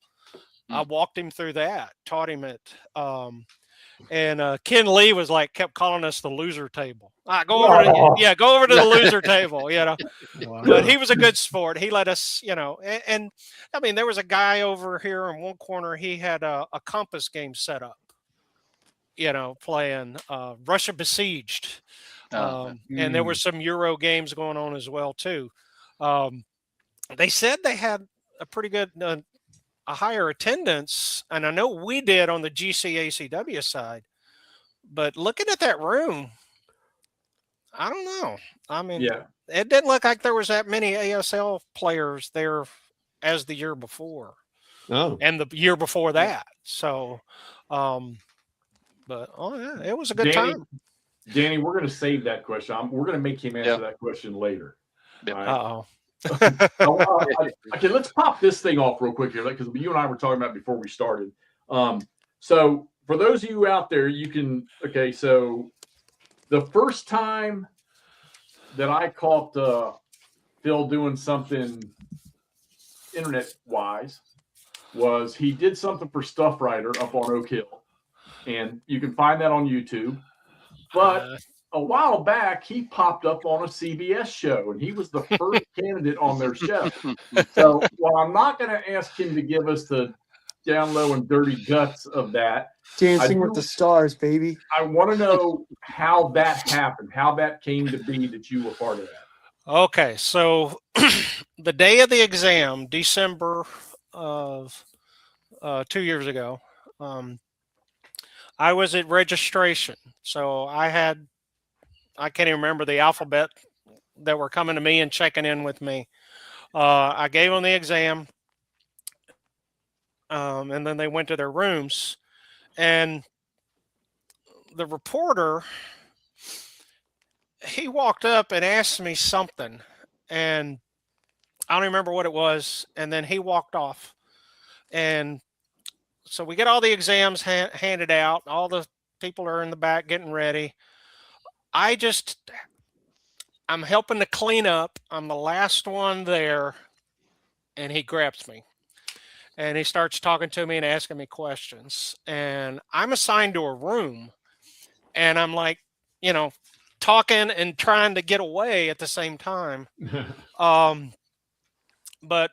I walked him through that, taught him it. And Ken Lee kept calling us the loser table. Go over to the loser table, But he was a good sport. He let us, and I mean, there was a guy over here in one corner. He had a Compass game set up, playing Russia Besieged. And there were some Euro games going on as well too. They said they had a pretty good, a higher attendance, and I know we did on the GCACW side. But looking at that room, I don't know. I mean, it didn't look like there was that many ASL players there as the year before, and the year before that. So, but it was a good time. Danny, we're going to save that question. We're going to make him answer that question later. Yep. Right? Okay, let's pop this thing off real quick here, because you and I were talking about it before we started. So for those of you out there, so the first time that I caught Phil doing something internet-wise was he did something for Stuff Writer up on Oak Hill, and you can find that on YouTube. But a while back, he popped up on a CBS show, and he was the first candidate on their show. So while I'm not going to ask him to give us the down low and dirty guts of that, Dancing with the Stars, baby. I want to know how that happened, how that came to be that you were part of that. Okay, so the day of the exam, December of 2 years ago, I was at registration. So I can't even remember the alphabet that were coming to me and checking in with me. I gave them the exam, and then they went to their rooms. And the reporter, he walked up and asked me something, and I don't remember what it was. And then he walked off. And so we get all the exams handed out. All the people are in the back getting ready. I'm helping to clean up. I'm the last one there. And he grabs me. And he starts talking to me and asking me questions. And I'm assigned to a room. And I'm talking and trying to get away at the same time. But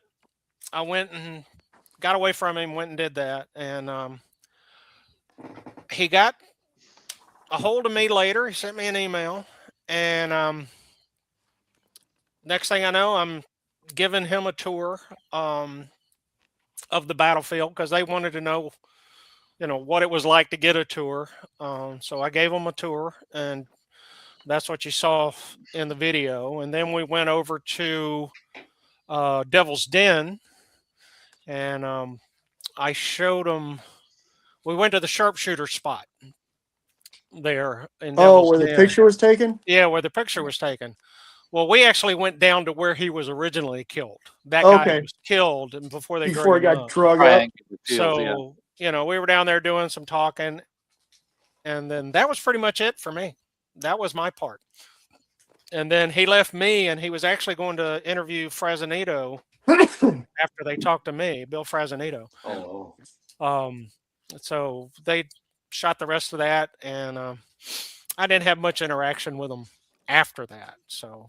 I went and got away from him, went and did that. And he got a hold of me later. He sent me an email, and next thing I know, I'm giving him a tour of the battlefield because they wanted to know, what it was like to get a tour. So I gave them a tour, and that's what you saw in the video. And then we went over to Devil's Den, and I showed them. We went to the sharpshooter spot there in Devil's where the Den. picture was taken? Yeah, where the picture was taken. Well, we actually went down to where he was originally killed. That guy Okay. was killed and before they Before it drug him got up. drug up. Triangular field, yeah. So, we were down there doing some talking, and then that was pretty much it for me. That was my part. And then he left me, and he was actually going to interview Frazanito after they talked to me, Bill Frazanito. Oh, So they shot the rest of that, and I didn't have much interaction with them after that. So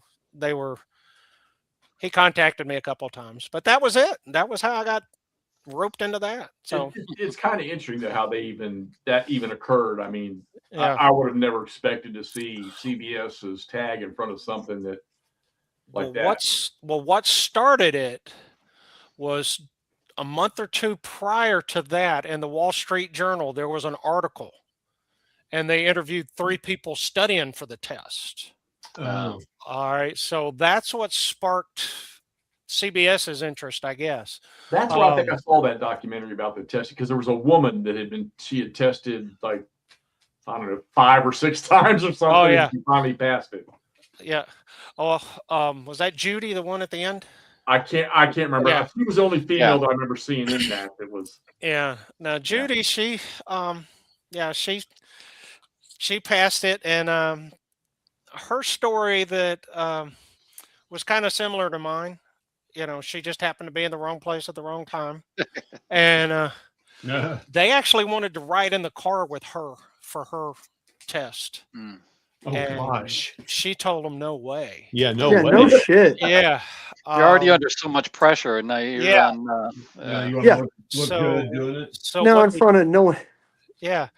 he contacted me a couple of times, but that was it. That was how I got roped into that. So it's kind of interesting that how that even occurred. I mean, yeah. I would have never expected to see CBS's tag in front of something that that. What started it was a month or two prior to that in the Wall Street Journal, there was an article, and they interviewed 3 people studying for the test. Oh. All right. So that's what sparked CBS's interest, I guess. That's where I think I saw that documentary about the testing, because there was a woman that she had tested like, I don't know, 5 or 6 times or something. Oh, yeah. And she finally passed it. Yeah. Oh, was that Judy, the one at the end? I can't remember. Yeah. She was the only female that I remember seeing in that. It was. Yeah. Now Judy, she passed it, and her story that was kind of similar to mine. She just happened to be in the wrong place at the wrong time, and they actually wanted to ride in the car with her for her test. Mm. Oh And gosh. she told them no way. Yeah, no Yeah, way. no shit. Yeah. You're already under so much pressure, and now you're on. You want Yeah. to look So- good doing it. So Now what in they- front of no one. Yeah.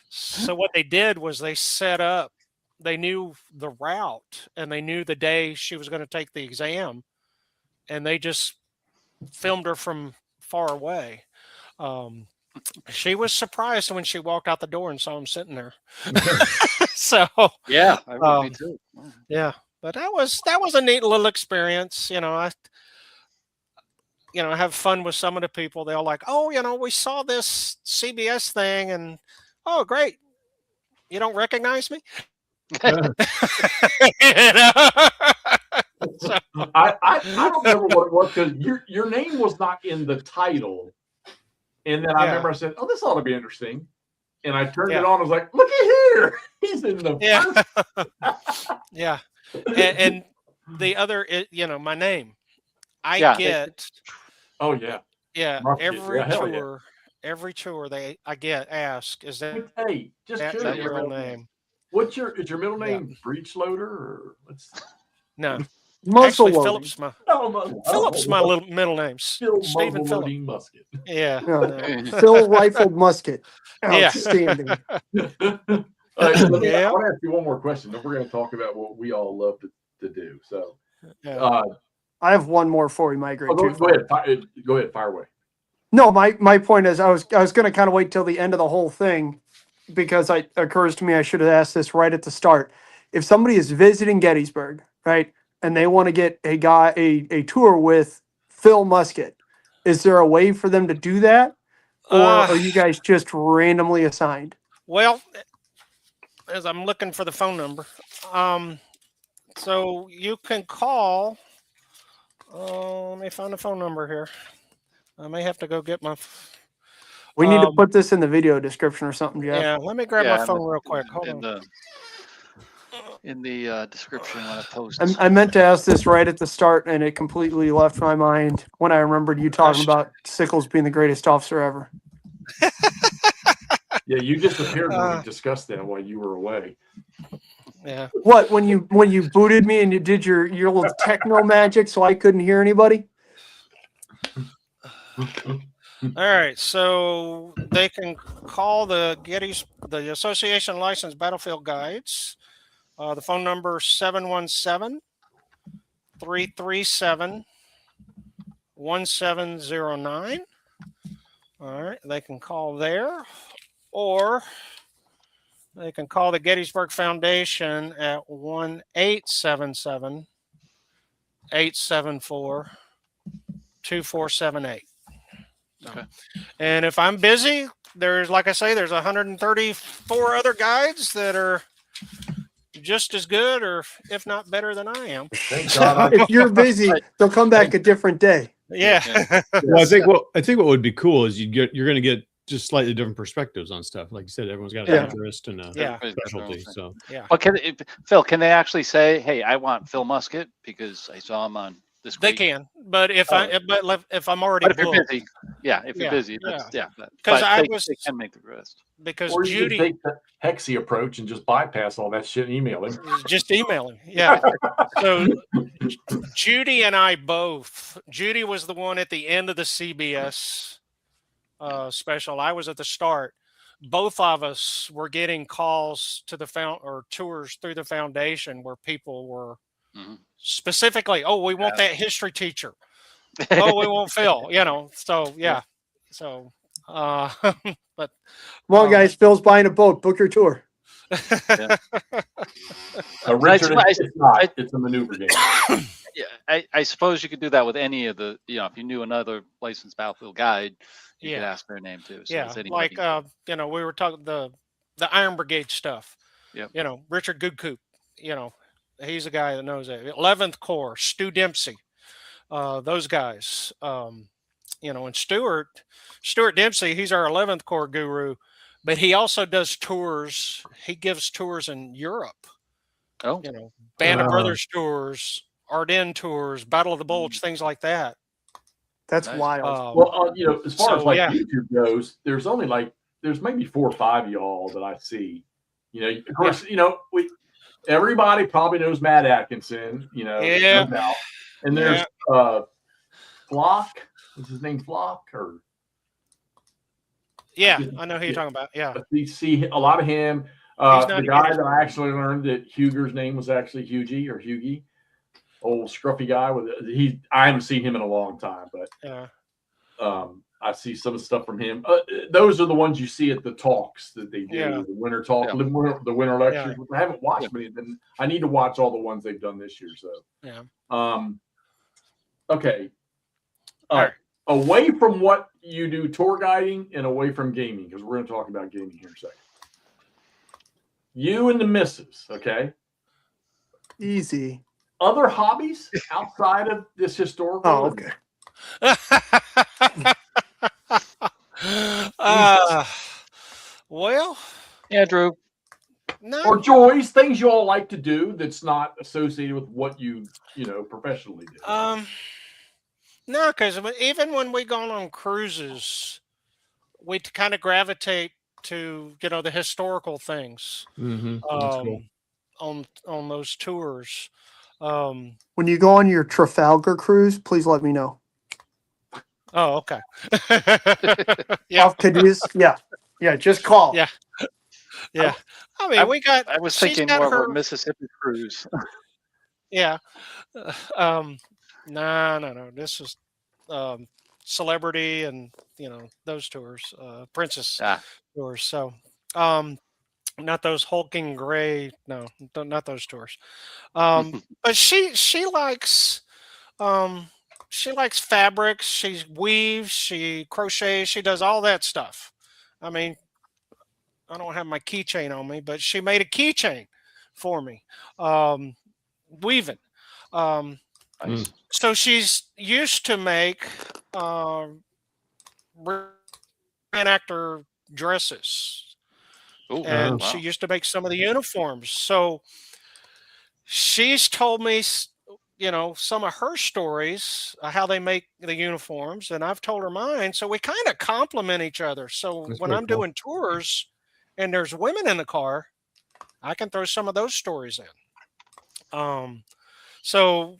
So what they did was they set up, they knew the route and they knew the day she was going to take the exam, and they just filmed her from far away. She was surprised when she walked out the door and saw him sitting there. So yeah, I would be too. yeah, but that was a neat little experience. I have fun with some of the people. They're like, oh, we saw this CBS thing, and oh, great. You don't recognize me? So, I don't remember what it was, because your name was not in the title. And then I remember I said, oh, this ought to be interesting. And I turned it on. I was like, look at here. He's in the first. Yeah. And the other, my name. I get. Oh, yeah. Yeah. Musket. Every Yeah, hell tour. Every tour I get asked, is that Hey, just your curious. real name? Is your middle name Breech Loader, or what's? No. Muzzle Actually, loading. Phillips my little middle name. Still Stephen Phillips. loading musket. Yeah. Yeah. Phil rifled musket. Yeah. Outstanding. All right, so Yeah. I want to ask you one more question. Then we're going to talk about what we all love to do. So, Yeah. I have one more before we migrate. go too. ahead. Go ahead. Fire away. No, my point is I was going to kind of wait till the end of the whole thing, because it occurs to me I should have asked this right at the start. If somebody is visiting Gettysburg, right, and they want to get a tour with Phil Musket, is there a way for them to do that, or are you guys just randomly assigned? Well, as I'm looking for the phone number, so you can call. Let me find the phone number here. I may have to go get my. We need to put this in the video description or something, Jeff. Yeah, let me grab my phone real quick. Hold on. In the description when I post. I meant to ask this right at the start, and it completely left my mind when I remembered you talking about Sickles being the greatest officer ever. Yeah, you disappeared when we discussed that while you were away. Yeah. What, when you booted me and you did your little techno magic so I couldn't hear anybody? All right. So they can call the Association Licensed Battlefield Guides. The phone number is 717-337-1709. All right, they can call there, or they can call the Gettysburg Foundation at 1-877-874-2478. Okay. And if I'm busy, there's, like I say, there's 134 other guides that are just as good, or if not better than I am. Thank God. If you're busy, they'll come back a different day. Yeah. Well, I think what would be cool is you're going to get just slightly different perspectives on stuff. Like you said, everyone's got an Yeah. interest and a Yeah. Everybody's got their own specialty. thing. So Yeah. But Phil, can they actually say, "Hey, I want Phil Musket because I saw him on this"? They week"? can, but if if I'm already But if you're booked, busy, if you're Yeah, busy, that's yeah. but 'Cause I they can make the list. because Or you Judy can take the Hexy approach and just bypass all that shit and email him. is just emailing. Yeah. So Judy and I both. Judy was the one at the end of the CBS special. I was at the start. Both of us were getting calls to the or tours through the foundation where people were Mhm. specifically, "Oh, we want that history teacher. Oh, we want Phil." You know. So yeah. So, but Come on, guys. Phil's buying a boat. Book your tour. Richard, I- it's not. It's a maneuver game. Yeah, I suppose you could do that with any of the, if you knew another licensed battlefield guide, you could Yeah. ask their name too. So yeah, it's like anybody. we were talking the Iron Brigade stuff. Yep. Richard Goodcoop. He's a guy that knows it. 11th Corps, Stu Dempsey. Those guys. And Stuart Dempsey. He's our 11th Corps guru, but he also does tours. He gives tours in Europe. Oh, Band of Brothers tours, Ardennes tours, Battle of the Bulge, things like that. That's Nice. wild. Well, as far as So, yeah. YouTube goes, there's only there's maybe 4 or 5 of y'all that I see. Of course, everybody probably knows Matt Atkinson. Yeah. no doubt. And there's Flock. Is his name Flock or? Yeah, I know who you're talking about. Yeah. You see a lot of him. He's not The a guy Gettysburg. that I actually learned that Huger's name was actually Hughie, old scruffy guy I haven't seen him in a long time, but Yeah. I see some of the stuff from him. Those are the ones you see at the talks that they do, Yeah. the winter talk, Yeah. the winter lectures. I haven't watched many of them. I need to watch all the ones they've done this year. So, Yeah. Okay. All right. Away from what you do tour guiding and away from gaming, because we're going to talk about gaming here in a second. You and the missus, okay? Easy. Other hobbies outside of this historical? Oh, okay. Well, Andrew. no. Or joys, things you all like to do that's not associated with what you professionally do. No, because even when we go on cruises, we kind of gravitate to the historical things that's cool. on those tours. When you go on your Trafalgar cruise, please let me know. Oh, okay. Yeah, Off Cadiz. Yeah. Just call. Yeah. Yeah. I mean, we got. I was she's thinking got more of her- a Mississippi cruise. Yeah. No. This is celebrity and those tours, princess tours. So, not those hulking gray. No, not those tours. But she likes fabrics. She weaves. She crochets. She does all that stuff. I mean, I don't have my keychain on me, but she made a keychain for me, weaving. Nice. So she's used to make reenactor dresses, Ooh, and wow. she used to make some of the uniforms. So she's told me, some of her stories, how they make the uniforms, and I've told her mine. So we kind of complement each other. So That's when very I'm cool. doing tours and there's women in the car, I can throw some of those stories in. So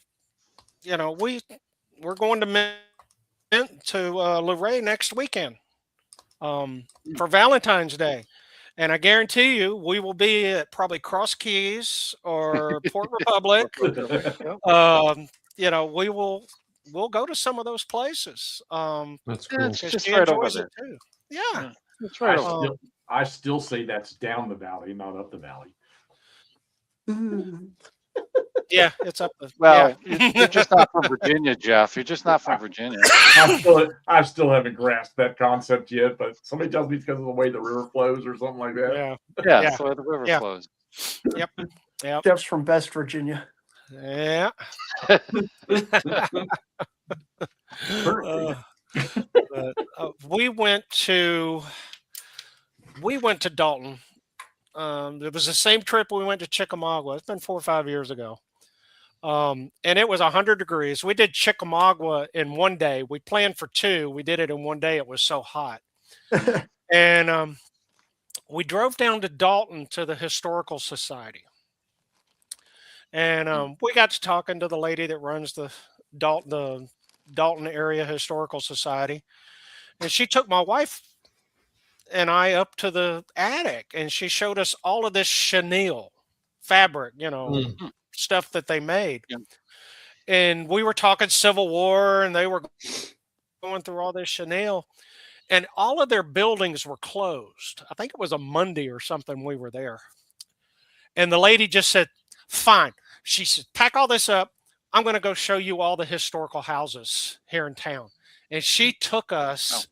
we're going to Luray next weekend. for Valentine's Day. And I guarantee you, we will be at probably Cross Keys or Port Republic. We'll go to some of those places. That's Yeah, cool. it's 'Cause just she right over enjoys it there. too. Yeah. Yeah. It's right I over still, I still say that's down the valley, not up the valley. Yeah, it's up the Well, yeah. you're just not from Virginia, Jeff. You're just not from Virginia. I still haven't grasped that concept yet, but somebody tells me it's because of the way the river flows or something like that. Yeah. Yeah, Yeah. that's where the river Yeah. flows. Yep. Yep. Jeff's from Best Virginia. Yeah. We went to Dalton. It was the same trip we went to Chickamauga. It's been 4 or 5 years ago. And it was 100 degrees. We did Chickamauga in one day. We planned for 2. We did it in one day. It was so hot. And we drove down to Dalton to the Historical Society. And we got to talking to the lady that runs the Dalton Area Historical Society. And she took my wife and I up to the attic, and she showed us all of this chenille fabric, stuff that they made. Yeah. And we were talking Civil War, and they were going through all this chenille, and all of their buildings were closed. I think it was a Monday or something we were there. And the lady just said, fine. She said, pack all this up. I'm going to go show you all the historical houses here in town. And she took us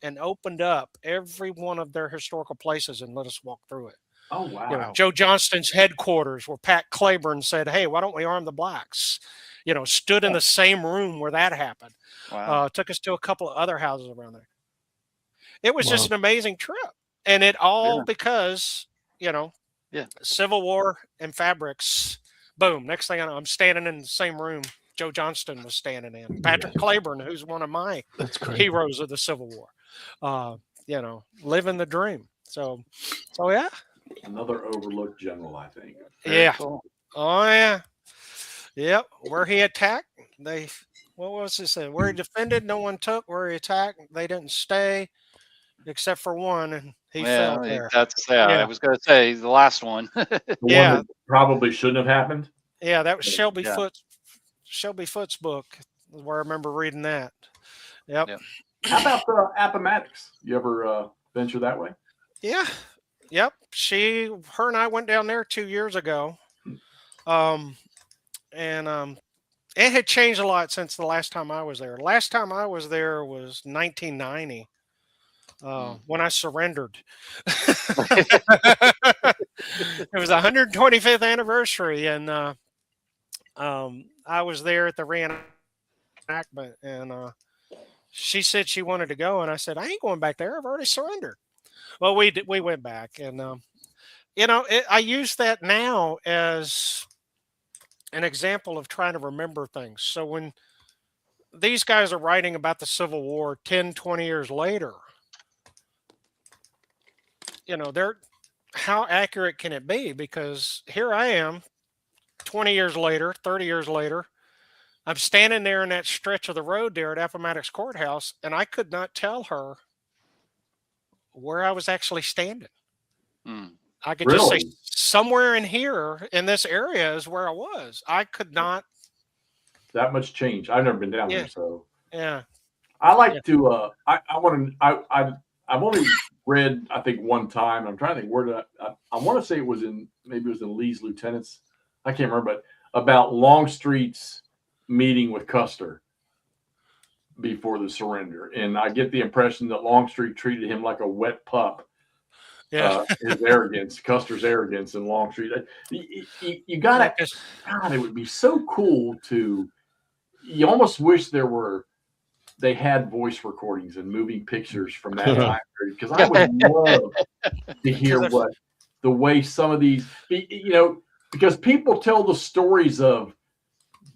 and opened up every one of their historical places and let us walk through it. Oh, wow. Joe Johnston's headquarters, where Pat Claiborne said, hey, why don't we arm the blacks? Stood in the same room where that happened. Wow. Took us to a couple of other houses around there. It was just an amazing trip. And it all because, Civil War and fabrics. Boom. Next thing I know, I'm standing in the same room Joe Johnston was standing in. Patrick Claiborne, who's one of my heroes of the Civil War. Living the dream. So yeah. Another overlooked general, I think. Yeah. Cool. Oh yeah. Yep. Where he attacked, what was it said? Where he defended, no one took. Where he attacked, they didn't stay, except for one, and he fell there. I was going to say the last one. The one that probably shouldn't have happened. Yeah, that was Shelby Foote's book, where I remember reading that. Yep. How about Appomattox? You ever venture that way? Yeah. Yep. Her and I went down there 2 years ago. And it had changed a lot since the last time I was there. Last time I was there was 1990. When I surrendered. It was 125th anniversary, and I was there at the reenactment, and she said she wanted to go, and I said, I ain't going back there. I've already surrendered. Well, we went back, and I use that now as an example of trying to remember things. So when these guys are writing about the Civil War 10, 20 years later, how accurate can it be? Because here I am 20 years later, 30 years later, I'm standing there in that stretch of the road there at Appomattox Courthouse, and I could not tell her where I was actually standing. I could just say somewhere in here in this area is where I was. I could not. That much change. I've never been down there, so yeah. I like to. I've only read, I think, one time. I'm trying to think where I want to say it was in Lee's Lieutenants. I can't remember, but about Longstreet's meeting with Custer before the surrender, and I get the impression that Longstreet treated him like a wet pup. Yeah, his arrogance, Custer's arrogance, and Longstreet. You got to. God, it would be so cool to. You almost wish they had voice recordings and moving pictures from that time period, because I would love to hear the way some of these, because people tell the stories of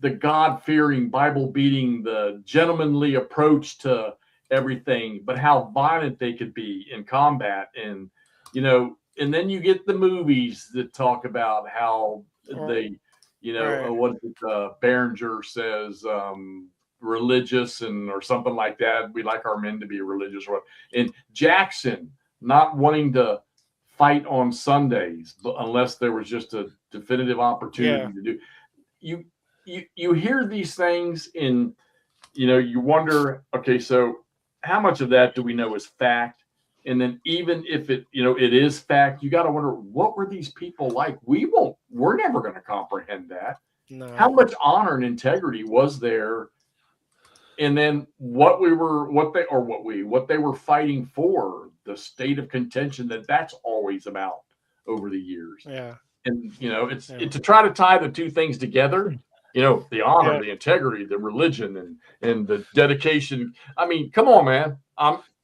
the God-fearing, Bible-beating, the gentlemanly approach to everything, but how violent they could be in combat, and and then you get the movies that talk about how they, what is it, Behringer says, religious or something like that. We like our men to be religious. And Jackson not wanting to fight on Sundays, but unless there was just a definitive opportunity to do. You hear these things and you wonder, okay, so how much of that do we know is fact? And then even if it is fact, you got to wonder, what were these people like? We're never going to comprehend that. No. How much honor and integrity was there? And then what they were fighting for, the state of contention that's always about over the years. Yeah. And it's to try to tie the two things together, the honor, the integrity, the religion, and the dedication. I mean, come on, man.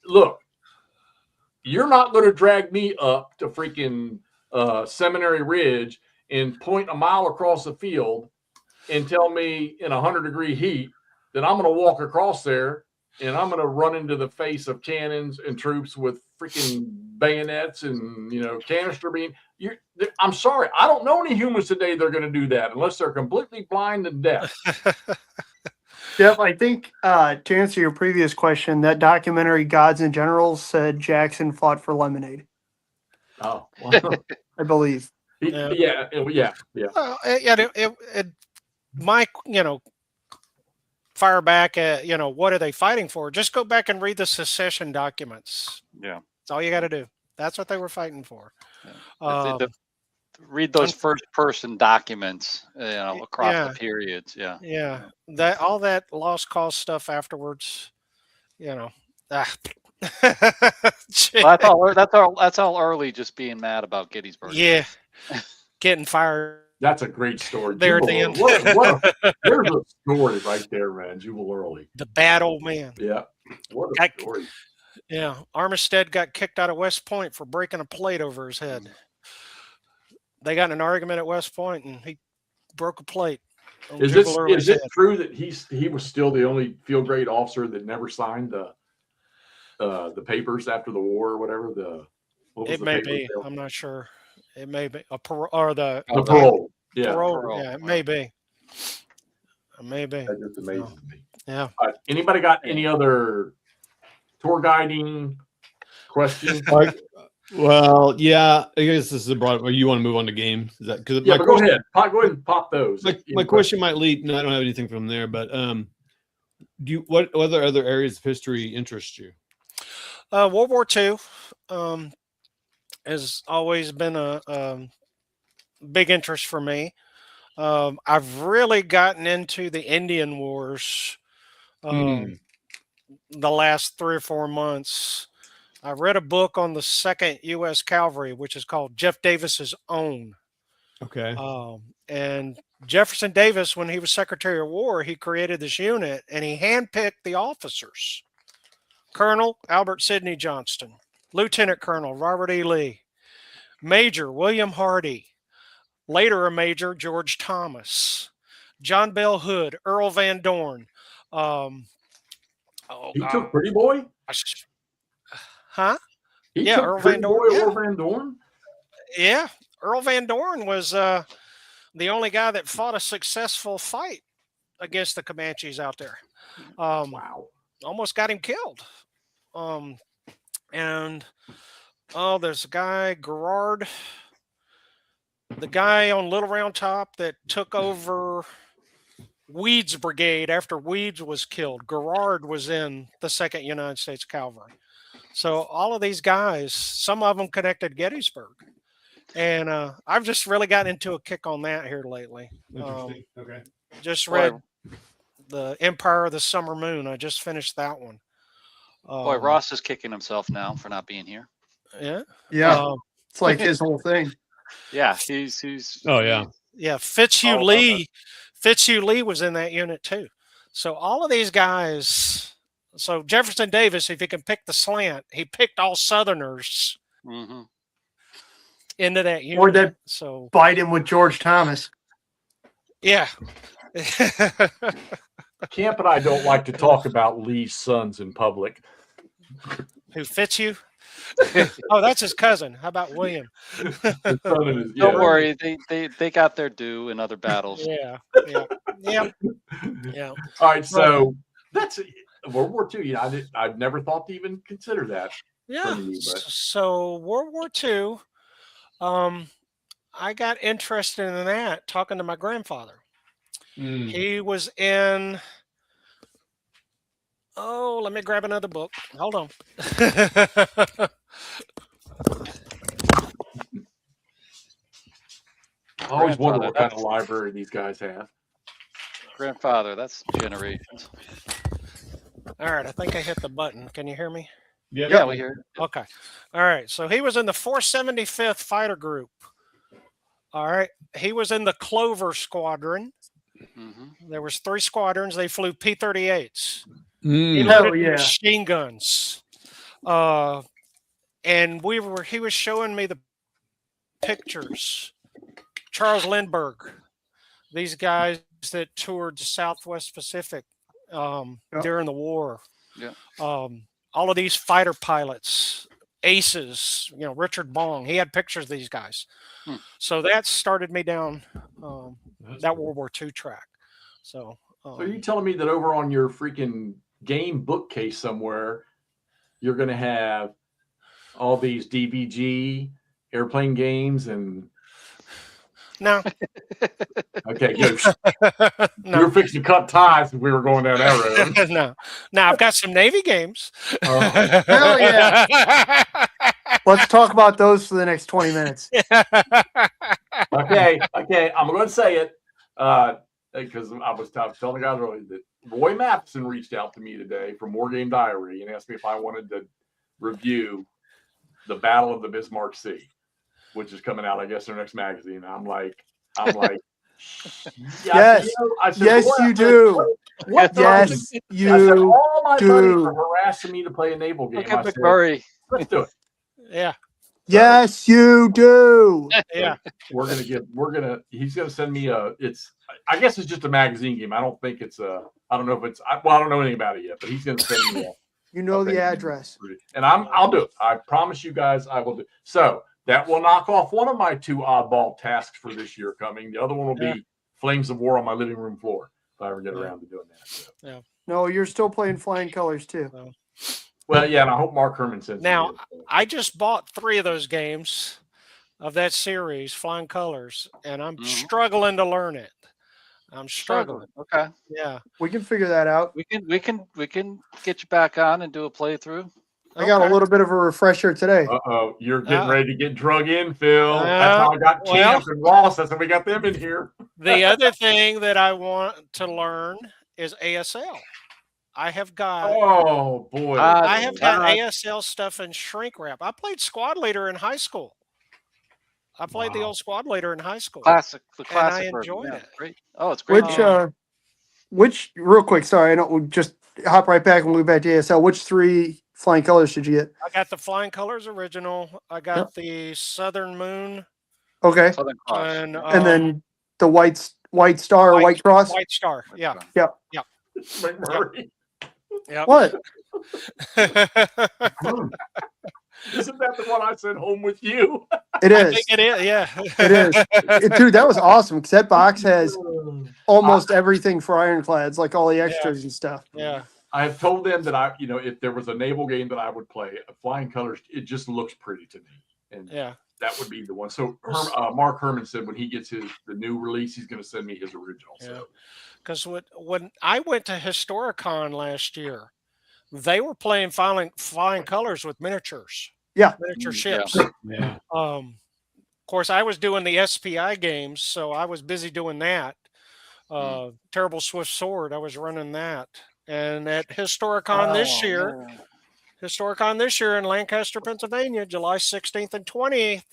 Look, you're not going to drag me up to freaking Seminary Ridge and point a mile across the field and tell me in 100-degree heat that I'm going to walk across there and I'm going to run into the face of cannons and troops with freaking bayonets and, canister beam. I'm sorry. I don't know any humans today that are going to do that unless they're completely blind and deaf. Jeff, I think to answer your previous question, that documentary Gods and Generals said Jackson fought for lemonade. Oh, wow. I believe. Yeah. Well, it Mike, fire back at, what are they fighting for? Just go back and read the secession documents. Yeah. That's all you got to do. That's what they were fighting for. Yeah. Read those first-person documents, across the periods. Yeah. Yeah. That all that lost cause stuff afterwards, Well, that's all early. Just being mad about Gettysburg. Yeah. Getting fired. That's a great story. There at the end. There's a story right there, man. Jubal Early. The bad old man. Yeah. What a story. Yeah. Armistead got kicked out of West Point for breaking a plate over his head. They got in an argument at West Point and he broke a plate. Is it true that he was still the only field grade officer that never signed the papers after the war or whatever? It may be. I'm not sure. It may be a parole or the parole. Yeah. Parole. Yeah, it may be. It may be. That just amazes me. Yeah. Anybody got any other tour guiding questions? Well, yeah, I guess this is a broad. Or you want to move on to games? Is that because? Yeah, but go ahead. Go ahead and pop those. My question might lead. No, I don't have anything from there. But what other areas of history interest you? World War II has always been a big interest for me. I've really gotten into the Indian Wars the last 3 or 4 months. I read a book on the 2nd U.S. Cavalry, which is called Jeff Davis's Own. Okay. And Jefferson Davis, when he was Secretary of War, he created this unit and he handpicked the officers. Colonel Albert Sidney Johnston, Lieutenant Colonel Robert E. Lee, Major William Hardy, later a Major George Thomas, John Bell Hood, Earl Van Dorn. He took Pretty Boy? Huh? Yeah, Earl Van Dorn. Earl Van Dorn? Yeah, Earl Van Dorn was the only guy that fought a successful fight against the Comanches out there. Wow. Almost got him killed. There's a guy, Garrard, the guy on Little Round Top that took over Weed's brigade after Weeds was killed. Garrard was in the 2nd United States Cavalry. So all of these guys, some of them connected Gettysburg. And I've just really gotten into a kick on that here lately. Interesting. Okay. Just read The Empire of the Summer Moon. I just finished that one. Boy, Ross is kicking himself now for not being here. Yeah. Yeah. It's like his whole thing. Yeah, he's. Oh yeah. Yeah, Fitzhugh Lee was in that unit too. So all of these guys. So Jefferson Davis, if he can pick the slant, he picked all Southerners into that unit. Or that so Biden with George Thomas. Yeah. Camp and I don't like to talk about Lee's sons in public. Who Fitzhugh? Oh, that's his cousin. How about William? His son and his- yeah. Don't worry, they got their due in other battles. Yeah, yeah, yeah, yeah. All right, so that's World War II. You know, I've never thought to even consider that. Yeah. me, but- So World War II, I got interested in that talking to my grandfather. He was in. Oh, let me grab another book. Hold on. I always wonder Grandfather, what kind of library these guys have. Grandfather, that's generations. All right, I think I hit the button. Can you hear me? Yeah, we hear. Okay. All right. So he was in the 475th Fighter Group. All right. He was in the Clover Squadron. Mm-hmm. There was 3 squadrons. They flew P-38s. He Mm. Hell loaded yeah. machine guns. And he was showing me the pictures. Charles Lindbergh, these guys that toured the Southwest Pacific during the war. Yeah. All of these fighter pilots, aces, Richard Bong, he had pictures of these guys. So that started me down that World War II track. So, So are you telling me that over on your freaking game bookcase somewhere, you're going to have all these DVG airplane games and no, okay, good. We no, were fixing to cut ties if we were going down that road. no. Now I've got some Navy games. Oh. Hell yeah. Let's talk about those for the next 20 minutes. Okay, I'm going to say it because I was telling the guys earlier that Roy Matheson reached out to me today from War Game Diary and asked me if I wanted to review the Battle of the Bismarck Sea, which is coming out, I guess, in their next magazine. I'm like, Yes. I said, Yes, "Roy," I you said, do. What Yes, I said, you all my buddies do. are harassing me to play a naval game. Look I at said, McMurray. let's do it. Yeah, Yes, you do. yeah. He's gonna send me I guess it's just a magazine game. I don't think it's I don't know if it's, I don't know anything about it yet, but he's gonna send me You know Okay. the address. and I'll do it. I promise you guys I will do. So that will knock off one of my 2 oddball tasks for this year coming. The other one will be Flames of War on my living room floor if I ever get around to doing that. So. No, you're still playing Flying Colors too. Well, yeah, and I hope Mark Herman sends Now, me it. I just bought 3 of those games of that series, Flying Colors, and I'm struggling to learn it. I'm struggling. Okay, Yeah. We can figure that out. we can get you back on and do a playthrough. I got a little bit of a refresher today. Uh-oh, you're getting ready to get drug in, Phil. That's how I got well- Camp and Ross. That's how we got them in here. The other thing that I want to learn is ASL. I have got Oh boy. I have got Uh, ASL stuff in shrink wrap. I played Squad Leader in high school. I played the Wow. old Squad Leader in high school. The I classic version. enjoyed Yeah, it. great. Oh, it's great. Which real quick, sorry, I don't we'll just hop right back and we'll go back to ASL. Which 3 Flying Colors did you get? got the Flying Colors original. I got the Southern Moon Okay. Southern Cross. and And then the White Star or White Cross? White Star. Yeah. McMurray. Yeah. What? Isn't that the one I sent home with you? It I is. think it is. Yeah. It is. Dude, that was awesome because that box has almost everything for ironclads, like all the extras and stuff. Yeah. I have told them that if there was a naval game that I would play, Flying Colors, it just looks pretty to me, and Yeah. that would be the one. So Mark Herman said when he gets the new release, he's going to send me his original. Yeah. So Because when I went to Historicon last year, they were playing flying colors with miniatures. Yeah. Miniature Yeah. ships. Yeah. Of course, I was doing the SPI games, so I was busy doing that. Terrible Swift Sword, I was running that. And at Historicon this year in Lancaster, Pennsylvania, July 16th and 20th,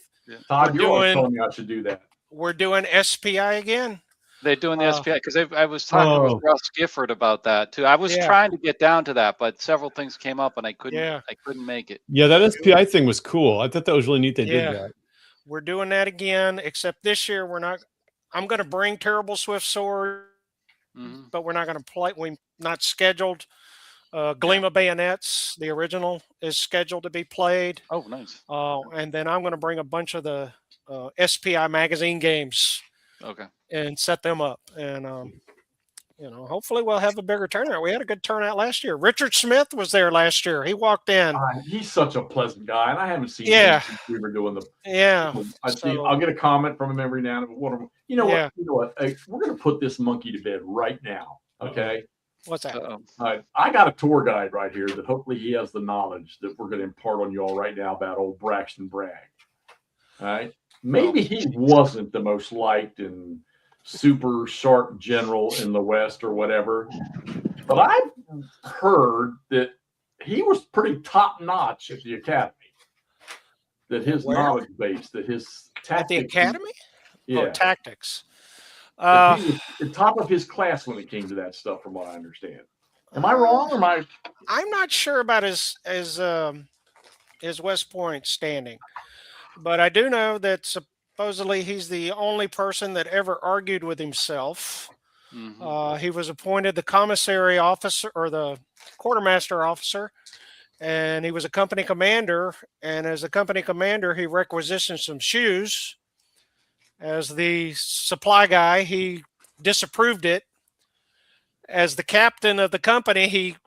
Todd, you always doing- told me I should do that. we're doing SPI again. They're doing the SPI because I was talking Oh. with Russ Gifford about that too. I was Yeah. trying to get down to that, but several things came up and I couldn't. Yeah. I couldn't make it. Yeah, that SPI thing was cool. I thought that was really neat they Yeah. did that. We're doing that again, except this year we're not. I'm going to bring Terrible Swift Sword, Mhm. but we're not going to play. We're not scheduled. Gleam Bayonets, the original, is scheduled to be played. Oh, nice. And then I'm going to bring a bunch of the SPI magazine games Okay. and set them up. And, hopefully we'll have a bigger turnout. We had a good turnout last year. Richard Smith was there last year. He walked in. He's such a pleasant guy, and I haven't seen Yeah. him since we were doing the. Yeah. I'll get a comment from him every now and then. You know Yeah. what? You know what? Hey, we're going to put this monkey to bed right now. Okay. What's that? I got a tour guide right here that hopefully he has the knowledge that we're going to impart on you all right now about old Braxton Bragg. All right. Maybe he wasn't the most liked and super sharp general in the West or whatever, but I've heard that he was pretty top notch at the academy. That his Where? knowledge base, that his At the tactics, academy? yeah, Oh, tactics. that he was the top of his class when it came to that stuff, from what I understand. Am I wrong? Or am I? I'm not sure about his West Point standing, but I do know that supposedly he's the only person that ever argued with himself. Mhm. He was appointed the commissary officer or the quartermaster officer, and he was a company commander. And as a company commander, he requisitioned some shoes. As the supply guy, he disapproved it. As the captain of the company, he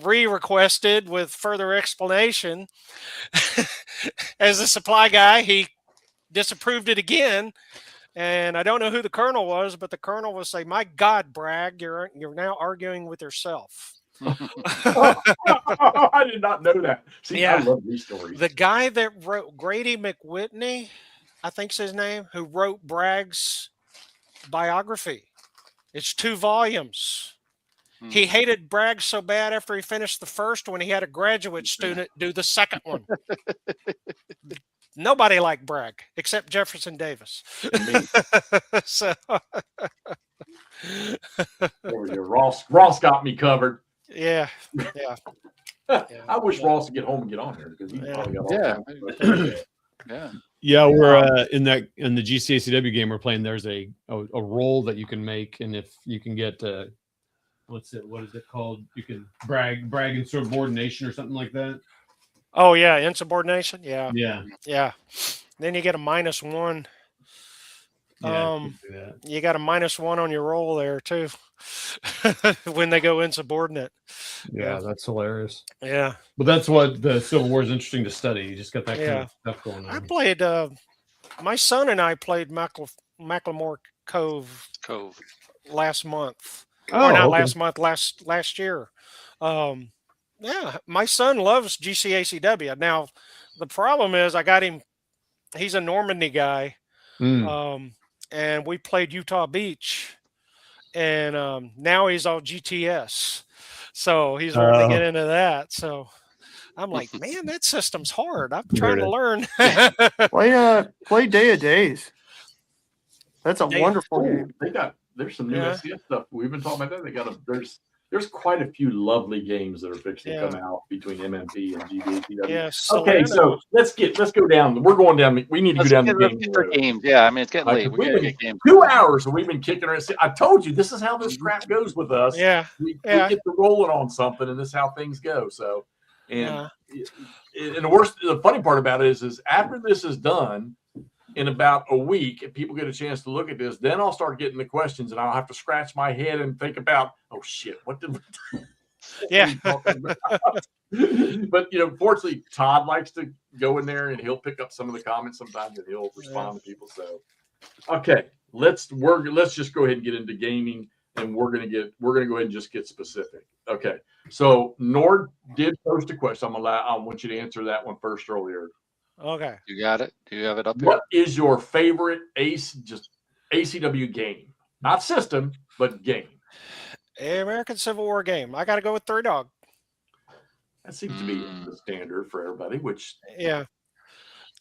re-requested with further explanation. As the supply guy, he disapproved it again. And I don't know who the colonel was, but the colonel would say, "My God, Bragg, you're now arguing with yourself." I did not know that. See, I Yeah. love these stories. The guy that wrote Grady McWhitney, I think's his name, who wrote Bragg's biography. It's 2 volumes. He hated Bragg so bad after he finished the first one, he had a graduate student do the second one. Nobody liked Bragg except Jefferson Davis. So There we go. Ross got me covered. yeah. I wish Ross would get home and get on here because he probably got all Yeah. kinds of- Yeah. Yeah, we're in the GCACW game we're playing. There's a role that you can make, and if you can get what is it called? You can brag insubordination or something like that. Oh yeah, insubordination. Yeah. Yeah, Yeah. Then you get a -1. yeah. you can do that. You got a -1 on your roll there too. When they go insubordinate. Yeah, that's hilarious. Yeah. But that's what the Civil War is interesting to study. You just got that kind Yeah. of stuff going I on. played my son and I played Macklemore Cove Cove. last month. Oh, Or not okay. last month, last year. Yeah, my son loves GCACW. Now, the problem is I got him. He's a Normandy guy, Mm. and we played Utah Beach, and now he's all GTS. So he's wanting to get into that. So I'm like, man, that system's hard. I'm trying to learn. Play Day of Days. That's a Day- wonderful Oh, game. there's some new Yeah. SCS stuff. We've been talking about that. There's quite a few lovely games that are fixing to Yeah. come out between MMP and GBACW. Yes. Okay, so let's go down. We're going down. We need to Let's go down get the the game. road. Games. Yeah, I mean it's getting Like, late. we've We gotta been- get games. 2 hours and we've been kicking around. See, I told you this is how this crap goes with us. Yeah. We Yeah. get to rolling on something, and this is how things go. So, and Yeah. and the funny part about it is after this is done in about a week, if people get a chance to look at this, then I'll start getting the questions, and I'll have to scratch my head and think about, oh shit, what did we Yeah. But fortunately, Todd likes to go in there and he'll pick up some of the comments sometimes, and he'll respond to people. So, okay, let's just go ahead and get into gaming, and we're gonna go ahead and just get specific. Okay, so Nord did post a question. I want you to answer that one first earlier. Okay. You got it? Do you have it up here? What is your favorite ACW game? Not system, but game. American Civil War game. I got to go with Three Dog. That seems to be the standard for everybody, which Yeah.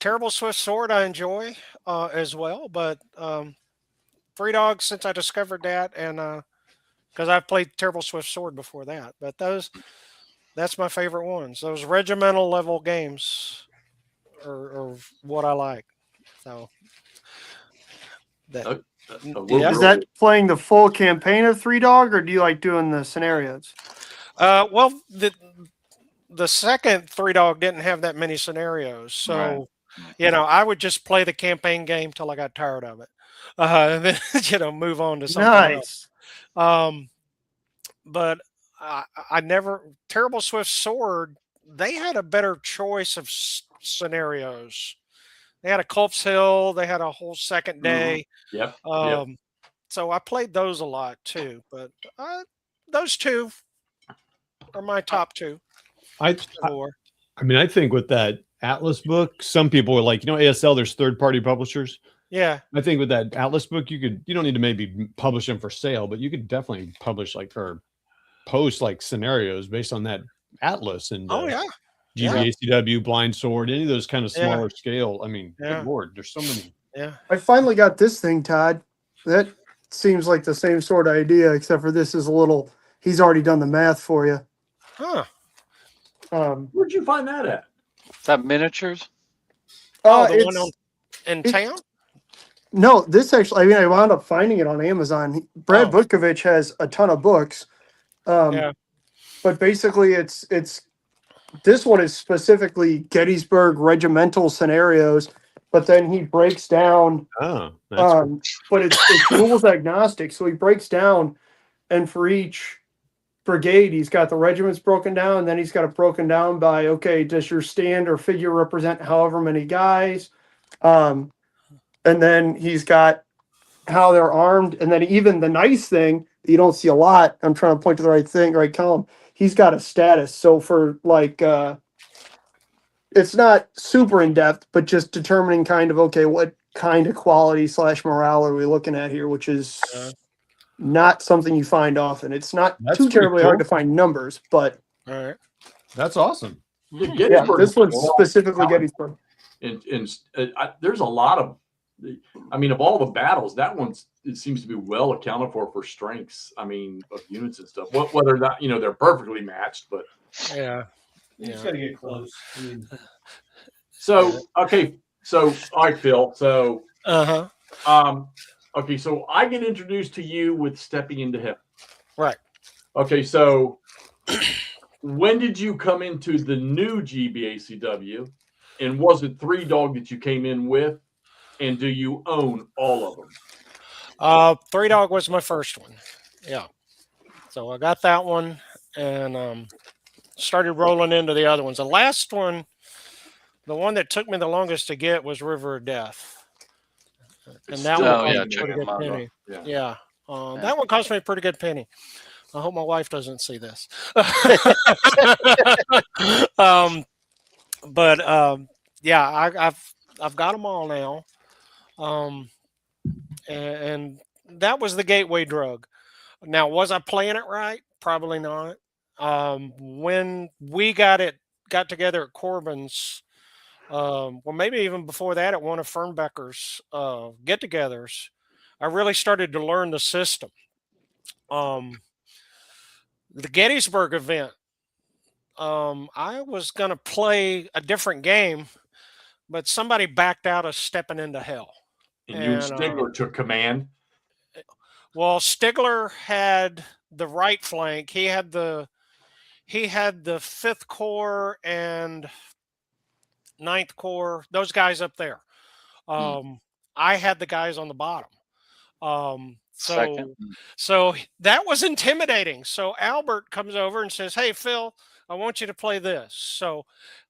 Terrible Swift Sword I enjoy as well, but Three Dogs, since I discovered that, and because I've played Terrible Swift Sword before that, but that's my favorite ones. Those regimental level games are what I like. So that a little Yeah. Is that playing the full campaign of Three Dog, or do you like doing the scenarios? Well, the second Three Dog didn't have that many scenarios, so I would just play the campaign game till I got tired of it, and then move on to something else. Nice. But I never Terrible Swift Sword. They had a better choice of scenarios. They had a Culp's Hill. They had a whole second day. Yep. So I played those a lot too. But those two are my top two. I think with that Atlas book, some people are like, ASL, there's third-party publishers. Yeah. I think with that Atlas book, you don't need to maybe publish them for sale, but you could definitely publish or post scenarios based on that Atlas and GBACW, Blind Sword, any of those kind of smaller scale. I mean, good Lord, there's so many. Yeah. I finally got this thing, Todd. That seems like the same sort of idea, except for this is he's already done the math for you. Huh. Where'd you find that at? Is that miniatures? The one in town? No, this actually, I wound up finding it on Amazon. Brad Butkovich has a ton of books. But basically this one is specifically Gettysburg regimental scenarios, but then he breaks down, cool. but it's rules agnostic. So he breaks down, and for each brigade, he's got the regiments broken down, and then he's got it broken down by, okay, does your stand or figure represent however many guys? And then he's got how they're armed. And then even the nice thing that you don't see a lot, I'm trying to point to the right column, he's got a status. So for it's not super in depth, but just determining kind of, okay, what kind of quality / morale are we looking at here, which is not something you find often. It's not too terribly hard to find numbers, but all right. That's awesome. This one's specifically Gettysburg. And there's a lot of, of all the battles, that it seems to be well accounted for strengths. Of units and stuff. Whether or not they're perfectly matched, but you just gotta get close. So okay, all right, Phil. So okay, so I get introduced to you with Stepping into Heaven. Right. Okay, so when did you come into the new GBACW, and was it Three Dog that you came in with? And do you own all of them? Three Dog was my first one. Yeah. So I got that one and started rolling into the other ones. The last one, the one that took me the longest to get, was River of Death. And that one cost me a pretty good penny. Yeah. That one cost me a pretty good penny. I hope my wife doesn't see this. I've got them all now. And that was the gateway drug. Now, was I playing it right? Probably not. When we got together at Corbin's, maybe even before that at one of Fernbecker's get-togethers, I really started to learn the system. The Gettysburg event, I was going to play a different game, but somebody backed out of Stepping into Hell. And you and Stigler took command? Well, Stigler had the right flank. He had the 5th Corps and 9th Corps, those guys up there. I had the guys on the bottom. So that was intimidating. So Albert comes over and says, "Hey, Phil, I want you to play this." So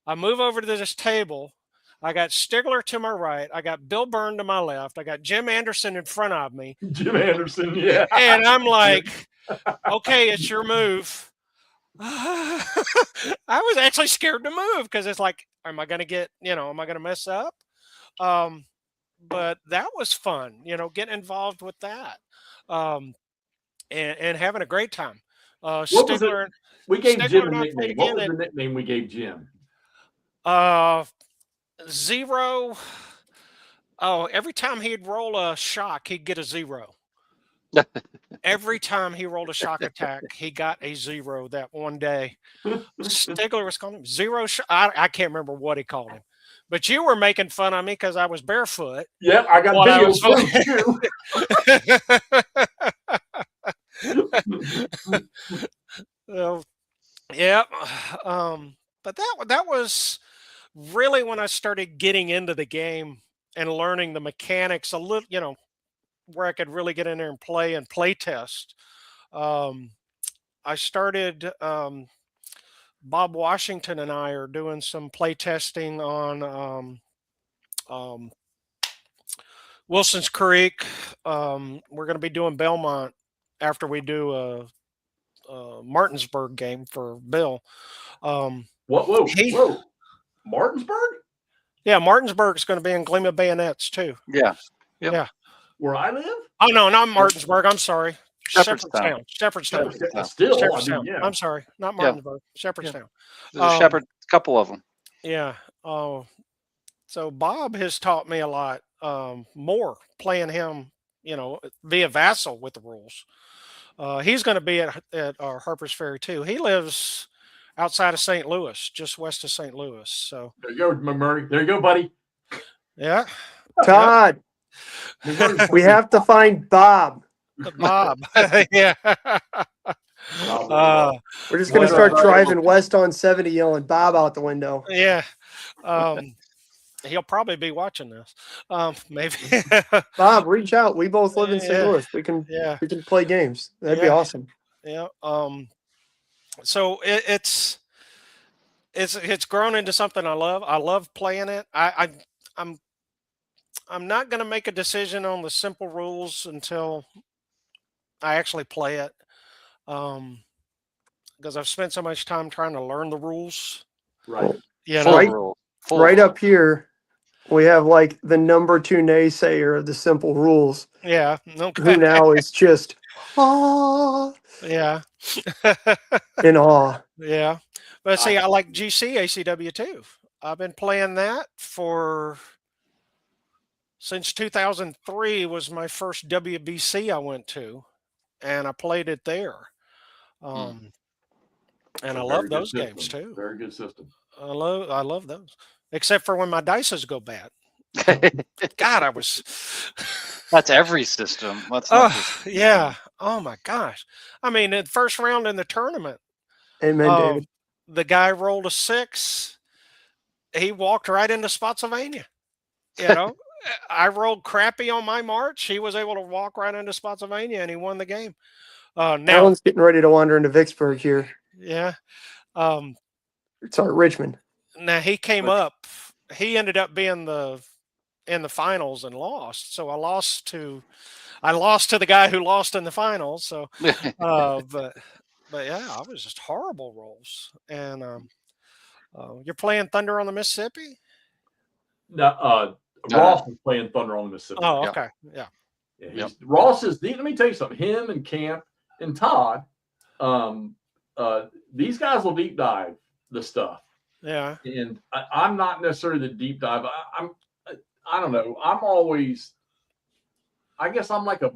I move over to this table. I got Stigler to my right. I got Bill Byrne to my left. I got Jim Anderson in front of me. Jim Anderson, yeah. And I'm like, okay, it's your move. I was actually scared to move because it's like, am I going to mess up? But that was fun, getting involved with that and having a great time. Stigler, we gave Jim a nickname. What was the nickname we gave Jim? Zero. Oh, every time he'd roll a shock, he'd get a 0. Every time he rolled a shock attack, he got a 0 that one day. Stigler was calling him Zero. I can't remember what he called him. But you were making fun of me because I was barefoot. Yeah, I got videos too. Yeah. But that was really when I started getting into the game and learning the mechanics a little, where I could really get in there and play test. Um, I started. Bob Washington and I are doing some play testing on um, Wilson's Creek. We're going to be doing Belmont after we do a Martinsburg game for Bill. Whoa, He, Martinsburg, yeah, Martinsburg is going to be in Gleam of Bayonets too. Yeah. Yep. Yeah. where I live. Oh no, not Martinsburg. I'm sorry. Shepherdstown. Shepherdstown. Still, I mean, Shepherdstown. yeah. I'm sorry, not Yeah. Martinsburg. Shepherdstown. There's a Shepherd, couple of them. Yeah. Oh, so Bob has taught me a lot more playing him, via Vassal with the rules. He's going to be at Harper's Ferry too. He lives outside of St. Louis, just west of St. Louis. So There you go, McMurray. There you go, buddy. yeah, Todd, we have to find Bob. Bob. Yeah. We're just gonna What, start driving west on 70, yelling Bob out the window. Yeah. He'll probably be watching this. Maybe. Bob, reach out. We both live in St. Yeah. Louis. We can Yeah. play games. That'd be Yeah. awesome. Yeah. So it's grown into something I love. I love playing it. I'm not going to make a decision on the simple rules until I actually play it. Because I've spent so much time trying to learn the rules. Right. You Full know, Right. rule. Full Right rule. up here, we have like the number 2 naysayer of the simple rules, yeah. who Okay. now is just ah, Yeah. in awe. Yeah. But see, I like GC ACW too. I've been playing that since 2003 was my first WBC I went to, and I played it there. And I love those games too. Very good system. I love those, except for when my dices go bad. God, I was. That's every system. That's not just, Yeah. Oh my gosh. I mean, in the first round in the tournament, Amen, David. the guy rolled a 6. He walked right into Spotsylvania. You know, I rolled crappy on my march. He was able to walk right into Spotsylvania, and he won the game. Now, Alan's getting ready to wander into Vicksburg here. yeah. Sorry, Richmond. Now he came up. He ended up being in the finals and lost. So I lost to the guy who lost in the finals. So, but yeah, I was just horrible rolls. And you're playing Thunder on the Mississippi. No, Ross is playing Thunder on the Mississippi. Oh, Yeah. okay, yeah. Yeah, Ross is. Let me tell you something. Him and Camp and Todd, these guys will deep dive the stuff. Yeah. And I'm not necessarily the deep dive. I don't know. I'm always. I guess I'm like a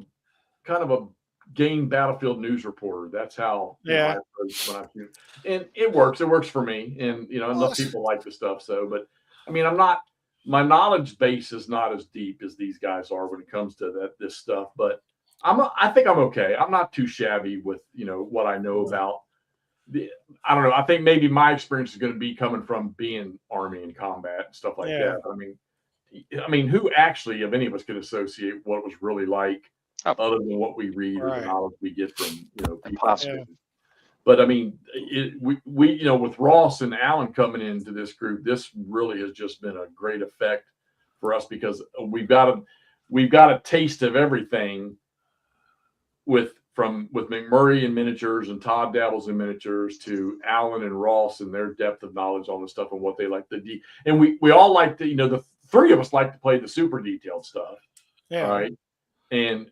kind of a game battlefield news reporter. That's how. Yeah. I approach when I shoot. And it works. It works for me. And enough people like the stuff. So, but I mean, I'm not. My knowledge base is not as deep as these guys are when it comes to this stuff. But I think I'm okay. I'm not too shabby with what I know about. I don't know. I think maybe my experience is going to be coming from being Army and combat and stuff like Yeah. that. I mean, who actually of any of us could associate what it was really like, Oh. other than what we read or Right. the knowledge we get from people. Impossible. Yeah. But I mean, we with Ross and Alan coming into this group, this really has just been a great effect for us because we've got a taste of everything with McMurray and miniatures and Todd dabbles in miniatures to Alan and Ross and their depth of knowledge on the stuff and what they like to do. And we all like to, the 3 of us like to play the super detailed stuff. Yeah. All right. And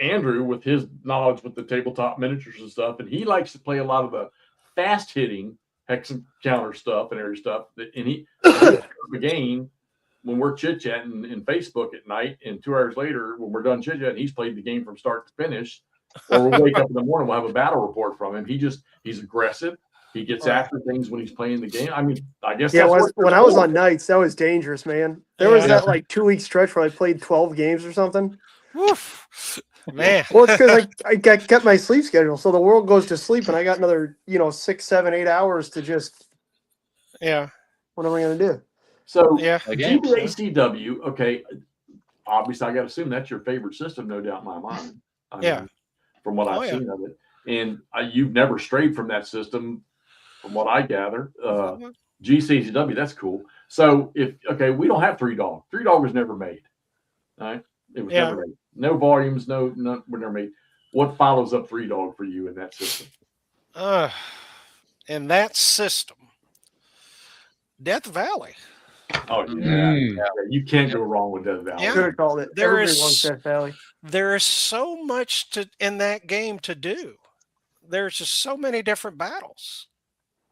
Andrew with his knowledge with the tabletop miniatures and stuff, and he likes to play a lot of the fast hitting hex counter stuff and every stuff. And he again when we're chit chatting in Facebook at night, and 2 hours later when we're done chit chatting, he's played the game from start to finish. Or we'll wake up in the morning, we'll have a battle report from him. He's aggressive. He gets Right. after things when he's playing the game. I mean, I guess Yeah, that's when I was on nights, that was dangerous, man. There was Yeah. that like 2-week stretch where I played 12 games or something. Woof. Man. Well, it's because I kept my sleep schedule. So the world goes to sleep, and I got another 6, 7, 8 hours to just. Yeah. What am I going to do? So Yeah. The games, GBACW, okay. Obviously, I got to assume that's your favorite system, no doubt in my mind. Yeah. From what Oh, I've yeah. seen of it, and you've never strayed from that system, from what I gather. GCCW, that's cool. So we don't have Three Dog. Three Dog was never made. All right, it was Yeah. never made. No volumes, no, were never made. What follows up Three Dog for you in that system? In that system, Death Valley. Oh yeah, you can't go wrong with Death Valley. Yeah. Could have called it. There Everybody is- wants Death Valley. There is so much in that game to do. There's just so many different battles.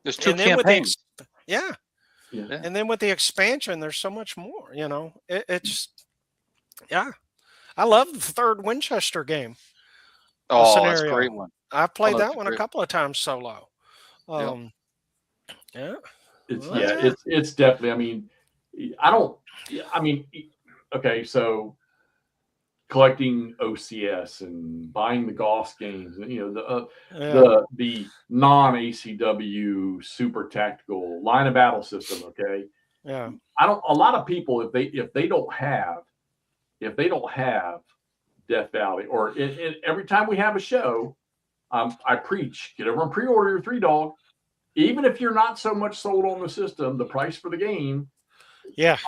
there's 2 And then with the campaigns. Yeah. and then with the expansion, there's so much more. It's I love the third Winchester game. Oh, that's a scenario. great one. I've played that's that one a great. couple of times solo. Yeah. It's definitely. Okay, so collecting OCS and buying the Goss games, and the non-ACW super tactical line of battle system. Okay, Yeah. A lot of people, if they don't have Death Valley, or every time we have a show, I preach, get over and pre-order your Three Dog. Even if you're not so much sold on the system, the price for the game,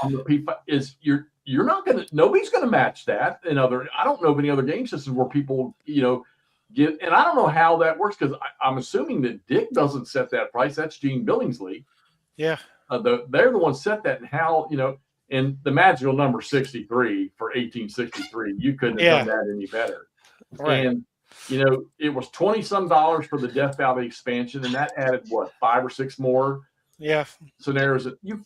on the P5 is you're not gonna, nobody's gonna match that. I don't know of any other game systems where people get, and I don't know how that works, because I'm assuming that Dick doesn't set that price. That's Gene Billingsley. Yeah. They're the ones set that, and how and the magical number 63 for 1863. You couldn't have done that any better. Right. And it was $20-some for the Death Valley expansion, and that added what, 5 or 6 more scenarios that you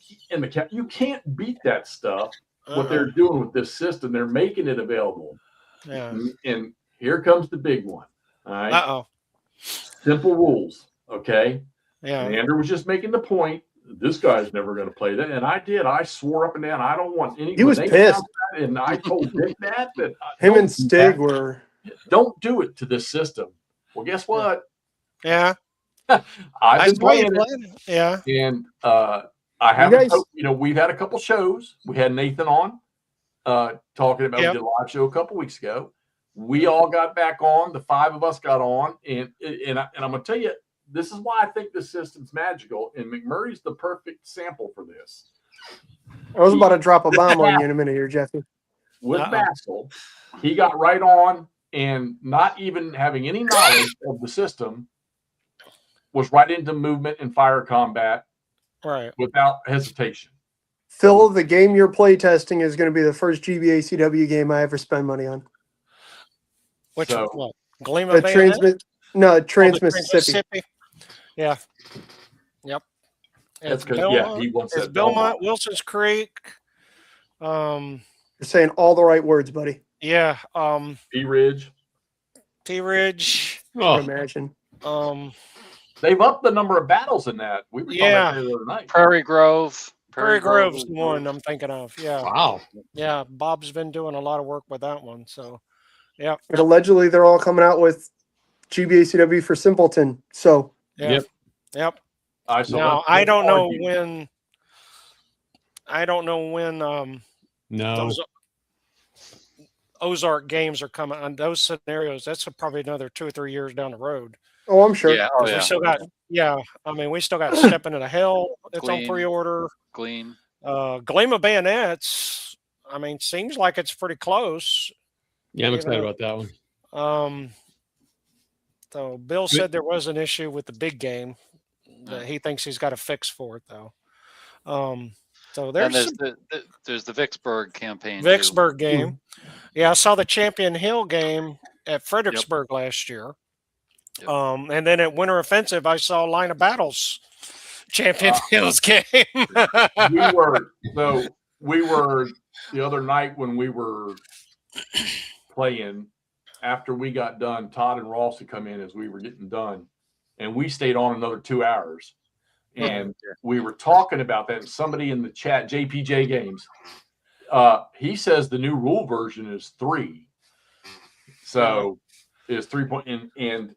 can't beat that stuff. What they're doing with this system, they're making it available. Yeah. And here comes the big one. All right. Simple rules. Okay. Yeah. And Andrew was just making the point. This guy's never going to play that, and I did. I swore up and down, I don't want any. He was pissed, and I told Dick that him and Stig were. Don't do it to this system. Well, guess what? Yeah. I've been playing it. Yeah. And I haven't. We've had a couple shows. We had Nathan on talking about. We did a live show a couple weeks ago. We all got back on. The 5 of us got on, and I'm going to tell you, this is why I think this system's magical. And McMurray's the perfect sample for this. I was about to drop a bomb on you in a minute here, Jeffy. With Basil, he got right on, and not even having any knowledge of the system, was right into movement and fire combat, right, without hesitation. Phil, the game you're play testing is going to be the first GBACW game I ever spend money on. Which one? Gleam Trans Mississippi. Yeah. Yep. That's because he wants that Belmont, Wilson's Creek. You're saying all the right words, buddy. Yeah. P Ridge. Oh. Imagine. They've upped the number of battles in that. We were talking about that the other night. Prairie Grove. Prairie Grove's the one I'm thinking of. Yeah. Wow. Yeah. Bob's been doing a lot of work with that one. So, yeah. But allegedly, they're all coming out with GBACW for Simpleton. So. Yeah. Yep. I don't know when. No. Those Ozark games are coming on those scenarios. That's probably another 2 or 3 years down the road. Oh, I'm sure. Yeah. We still got. Yeah. I mean, we still got Step Into the Hell. It's on pre-order. Gleam. Gleam of Bayonets. I mean, seems like it's pretty close. Yeah, I'm excited about that one. So Bill said there was an issue with the big game that he thinks he's got a fix for it, though. So there's the Vicksburg campaign. Vicksburg game. Yeah, I saw the Champion Hill game at Fredericksburg last year. Yep. And then at Winter Offensive, I saw Line of Battles Champion Hill's game. we were the other night when we were playing. After we got done, Todd and Ross had come in as we were getting done, and we stayed on another 2 hours. And we were talking about that. And somebody in the chat, JPJ Games, he says the new rule version is 3. So it's 3 point, and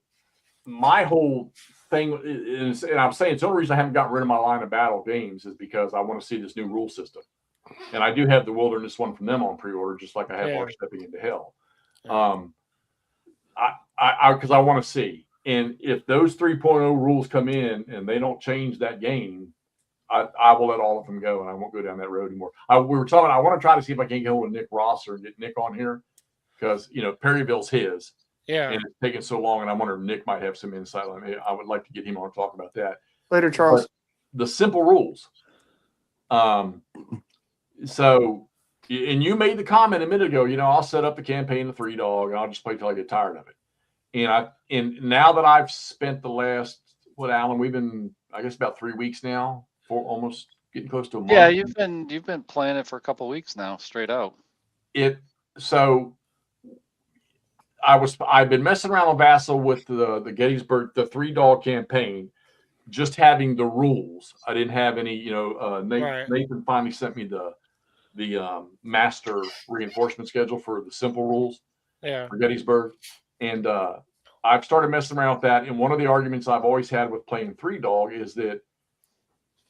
my whole thing is, and I'm saying it's the only reason I haven't gotten rid of my line of battle games is because I want to see this new rule system. And I do have the Wilderness one from them on pre-order, just like I have our Stepping into Hell. Because I want to see. And if those 3.0 rules come in and they don't change that game, I will let all of them go, and I won't go down that road anymore. We were talking. I want to try to see if I can go with Nick Rosser and get Nick on here, because Perryville's his, and it's taking so long, and I wonder if Nick might have some insight on it. I would like to get him on to talk about that Later, Charles. But the simple rules. So, and you made the comment a minute ago. I'll set up the campaign of 3-dog, and I'll just play till I get tired of it. And now that I've spent the last Alan, we've been, I guess, about 3 weeks now. For almost getting close to a month. Yeah, you've been playing it for a couple of weeks now, straight out. So I've been messing around with Vassal with the Gettysburg, the 3-dog campaign, just having the rules. I didn't have any, Nathan finally sent me the master reinforcement schedule for the simple rules for Gettysburg. And I've started messing around with that. And one of the arguments I've always had with playing 3-dog is that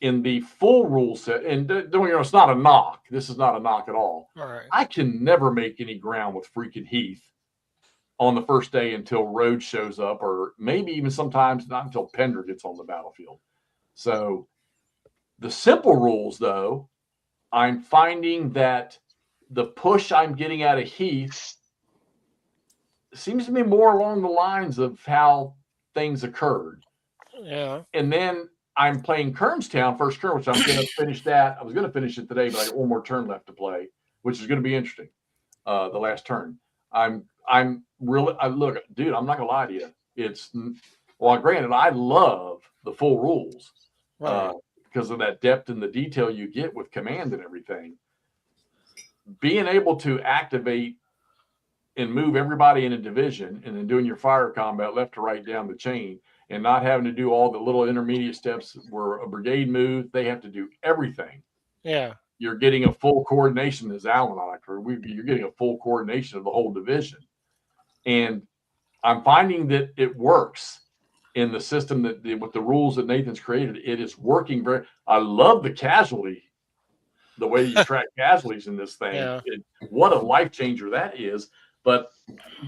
in the full rule set, and it's not a knock. This is not a knock at all. Right. I can never make any ground with freaking Heath on the first day until Rhodes shows up, or maybe even sometimes not until Pender gets on the battlefield. So the simple rules, though, I'm finding that the push I'm getting out of Heath seems to be more along the lines of how things occurred. Yeah. And then I'm playing Kernstown first turn, which I'm going to finish that. I was going to finish it today, but I got one more turn left to play, which is going to be interesting. The last turn. I'm really, look, dude, I'm not going to lie to you. Granted, I love the full rules because of that depth and the detail you get with command and everything. Being able to activate and move everybody in a division and then doing your fire combat left to right down the chain, and not having to do all the little intermediate steps where a brigade moves, they have to do everything. Yeah. You're getting a full coordination, as Alan and I heard. You're getting a full coordination of the whole division. And I'm finding that it works in the system with the rules that Nathan's created. It is working I love the casualty, the way you track casualties in this thing. Yeah. What a life changer that is. But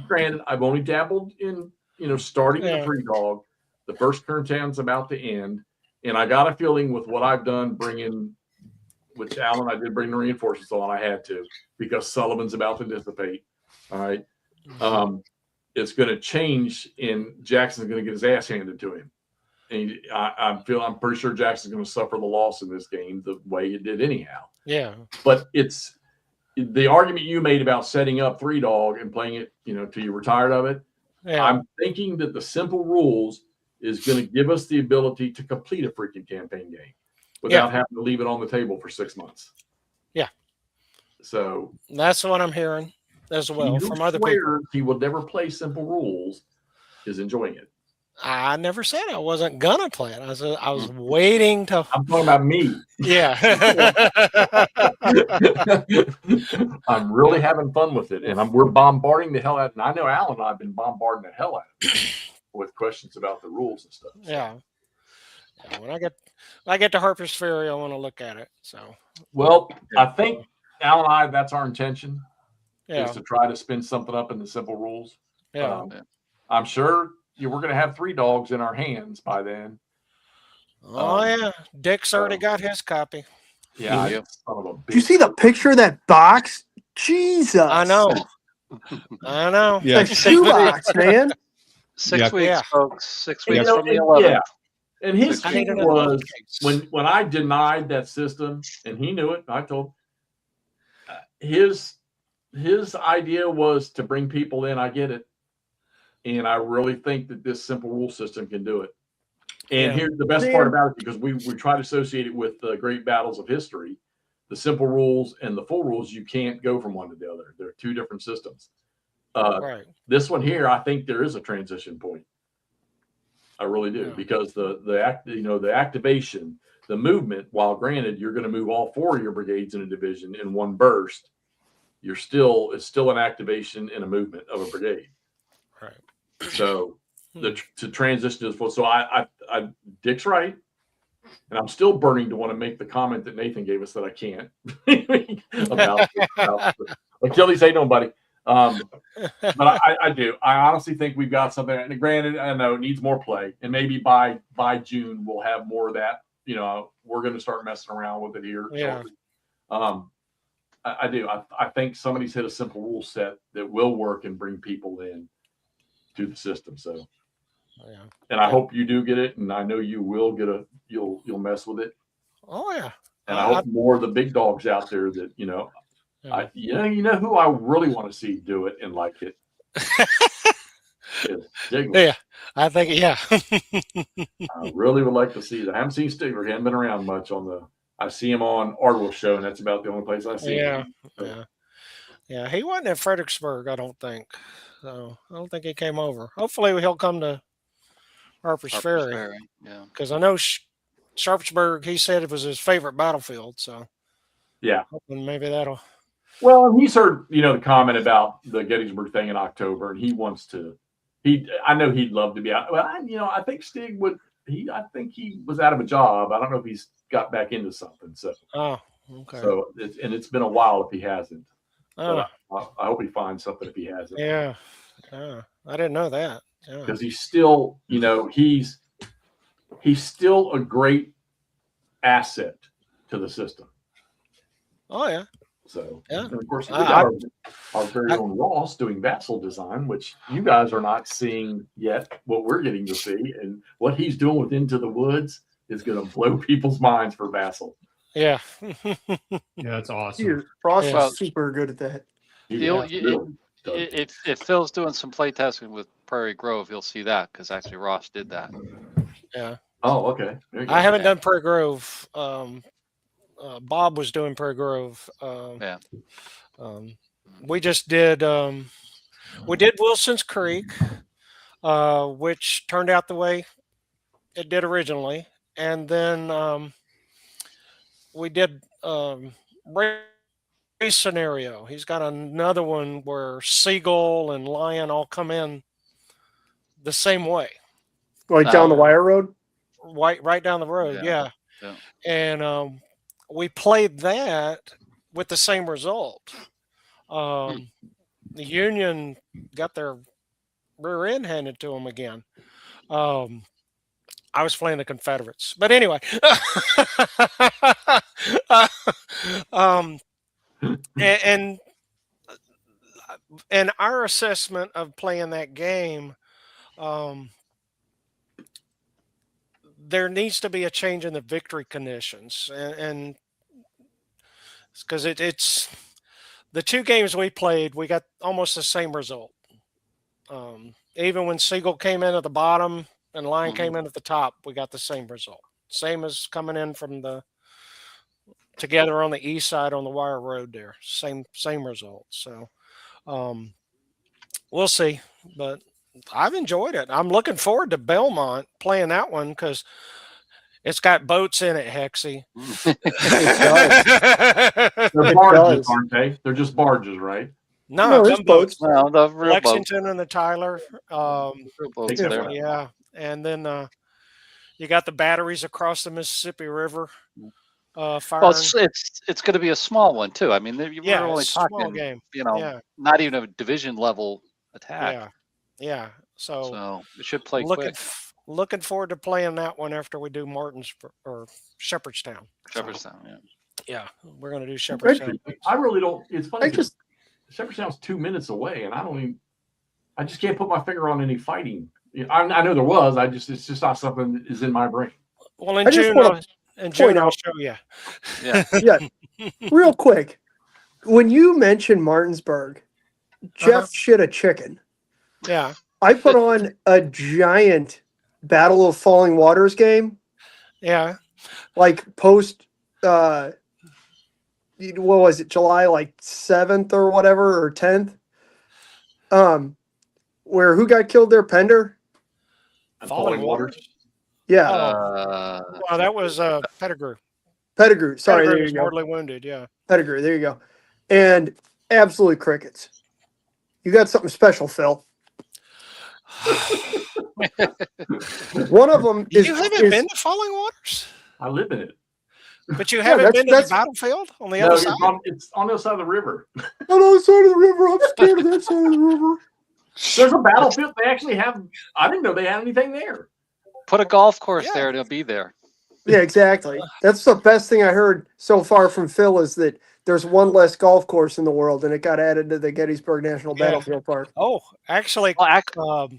granted, I've only dabbled in, starting the 3-dog. The first Kerntown's about to end, and I got a feeling with what I've done, which Alan, I did bring the reinforcements on. I had to, because Sullivan's about to dissipate. All right, it's going to change, and Jackson's going to get his ass handed to him. And I'm pretty sure Jackson's going to suffer the loss in this game the way it did anyhow. Yeah. But it's the argument you made about setting up 3-dog and playing it, till you're tired of it. Yeah. I'm thinking that the simple rules is going to give us the ability to complete a freaking campaign game without having to leave it on the table for 6 months. Yeah. So that's what I'm hearing as well from other people. He will never play simple rules is enjoying it. I never said I wasn't gonna play it. I was waiting to. I'm talking about me. Yeah. I'm really having fun with it, and we're bombarding the hell out. And I know Alan and I have been bombarding the hell out of it with questions about the rules and stuff. So. Yeah. When I get to Harper's Ferry, I want to look at it. So. Well, I think Alan and I, that's our intention. Yeah. Is to try to spin something up in the simple rules. Yeah. I'm sure we're going to have 3-dogs in our hands by then. Oh yeah, Dick's already got his copy. Yeah. Yep. Son of a Did you bitch. see the picture of that box? Jesus. I know. I know. Yeah. That shoebox, man. 6 weeks, Yeah. folks. 6 And, weeks from the 11th. yeah. And his I thing need another was case. when I denied that system, and he knew it. I told his idea was to bring people in. I get it, and I really think that this simple rule system can do it. And Yeah. here's the best part about it, because we try to associate it with the great battles of history. The simple rules and the full rules, you can't go from one to the other. They're two different systems. Right. This one here, I think there is a transition point. I really do, Yeah. because the activation, the movement, while granted you're going to move all 4 of your brigades in a division in one burst, it's still an activation and a movement of a brigade. Right. So to transition to this one, so I Dick's right, and I'm still burning to want to make the comment that Nathan gave us that I can't about Achilles ain't nobody. But I do. I honestly think we've got something. And granted, I know it needs more play, and maybe by June we'll have more of that. You know, we're going to start messing around with it here. Yeah. I do. I think somebody's hit a simple rule set that will work and bring people in to the system. So, Yeah. and I hope you do get it, and I know you will get you'll mess with it. Oh yeah. And I hope more of the big dogs out there that you know who I really want to see do it and like it. Is Stigler. Yeah, I think yeah. I really would like to see that. I haven't seen Stigler. He hasn't been around much on the. I see him on Ardwell show, and that's about the only place I see him. Yeah. He wasn't at Fredericksburg, I don't think. So I don't think he came over. Hopefully he'll come to Harper's Ferry. Yeah. Because I know Sharpsburg, he said it was his favorite battlefield. So yeah, hoping maybe that'll. Well, he's heard the comment about the Gettysburg thing in October, and he wants to. I know he'd love to be out. Well, I think Stig would. I think he was out of a job. I don't know if he's got back into something. So. Oh, okay. So it's been a while if he hasn't. Oh. But I hope he finds something if he hasn't. Yeah. I didn't know that. Because he's still, he's still a great asset to the system. Oh yeah. So yeah. And of course we got our very own Ross doing Vassal design, which you guys are not seeing yet. What we're getting to see and what he's doing with Into the Woods is going to blow people's minds for Vassal. Yeah. Yeah, that's awesome. Ross is super good at that. If Phil's doing some play testing with Prairie Grove, you'll see that because actually Ross did that. Yeah. Oh, okay. I haven't done Prairie Grove. Bob was doing Prairie Grove. We just did. We did Wilson's Creek, which turned out the way it did originally, and then we did Ray scenario. He's got another one where Seagull and Lion all come in the same way. Like down the wire road? Right down the road, yeah. And we played that with the same result. The Union got their rear end handed to them again. I was playing the Confederates. But anyway. And our assessment of playing that game, there needs to be a change in the victory conditions, and because it's the two games we played, we got almost the same result. Even when Seagull came in at the bottom and Lion came in at the top, we got the same result. Same as coming in from together on the east side on the wire road there. Same result. So we'll see, but I've enjoyed it. I'm looking forward to Belmont playing that one because it's got boats in it, Hexy. They're barges, aren't they? They're just barges, right? No, it's boats. No, the real Lexington boats. and the Tyler. Boats there. Yeah, and then you got the batteries across the Mississippi River. Firing. Well, it's going to be a small one too. I mean, we're only small talking, game. Not even a division level attack. Yeah. So it should play looking forward to playing that one after we do Martins or Shepherdstown. Yeah, we're going to do Shepherdstown. I really don't. It's funny. Shepherdstown's 2 minutes away, and I just can't put my finger on any fighting. I know there was. It's just not something that is in my brain. Well, in June I'll show you. Yeah. Real quick, when you mentioned Martinsburg, Jeff shit a chicken. Yeah. I put on a giant Battle of Falling Waters game. Yeah. Like post, what was it, July 7th or whatever, or 10th? Where who got killed there? Pender? Falling Waters? Yeah. Well, that was Pettigrew. Pettigrew. Sorry, Pettigrew there was you go. mortally wounded, yeah. Pettigrew, there you go. And absolutely crickets. You got something special, Phil. One of them is, You haven't been to Falling Waters, I live in it. but you haven't been to the battlefield on the No, other it's side. it's on the other side of the river. on the other side of the river. I'm scared of that side of the river. There's a battlefield. They actually have. I didn't know they had anything there. Put a golf course Yeah. there, and it'll be there. Yeah, exactly. That's the best thing I heard so far from Phil is that there's one less golf course in the world, and it got added to the Gettysburg National Yeah. Battlefield Park. Oh, actually, Well,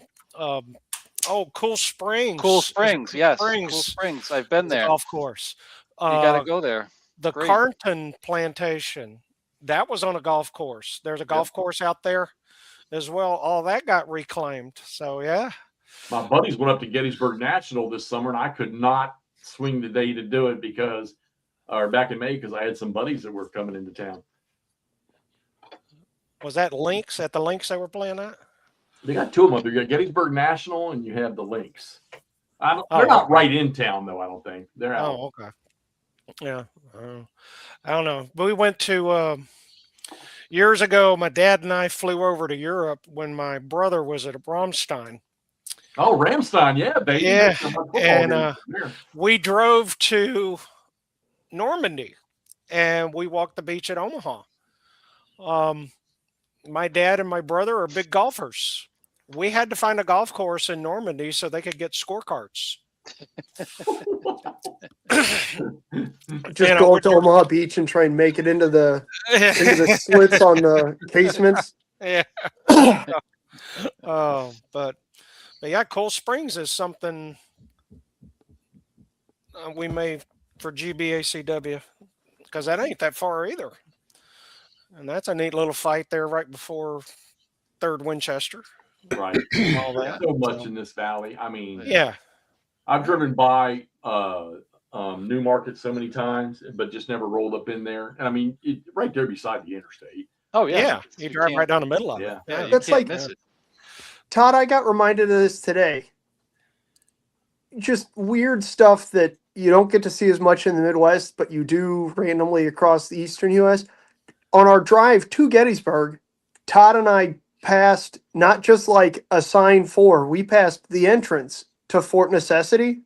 Cool Springs. Cool Is it Springs, yes. Cool Springs. Springs. I've been It's a there. golf course. You got to go there. The Great. Carnton Plantation, that was on a golf course. There's a golf course out there as well. All that got reclaimed. So yeah. My buddies went up to Gettysburg National this summer, and I could not swing the day to do it or back in May, because I had some buddies that were coming into town. Was that Lynx at the Lynx they were playing at? They got two of them up there. You got Gettysburg National, and you have the Lynx. They're Oh, not right in town, though, I don't think. They're out. Oh, okay. Yeah. I don't know. But we went to years ago, my dad and I flew over to Europe when my brother was at Bromstein. Oh, Ramstein, yeah, baby. Yeah, That's my football and, game there. We drove to Normandy and we walked the beach at Omaha. My dad and my brother are big golfers. We had to find a golf course in Normandy so they could get scorecards. Just go up to Omaha Beach and try and make it into the slits on the casements. Yeah. But yeah, Cold Springs is something we made for GBACW because that ain't that far either. And that's a neat little fight there right before 3rd Winchester. Right. All that. So much So, in this valley. I mean, yeah. I've driven by Newmarket so many times, but just never rolled up in there. And I mean, right there beside the interstate. Oh, yeah. Yeah. You drive can't- right down the middle of Yeah. it. Yeah, Yeah. you That's can't like- miss it. Todd, I got reminded of this today. Just weird stuff that you don't get to see as much in the Midwest, but you do randomly across the eastern U.S. On our drive to Gettysburg, Todd and I passed not just like a sign for, we passed the entrance to Fort Necessity.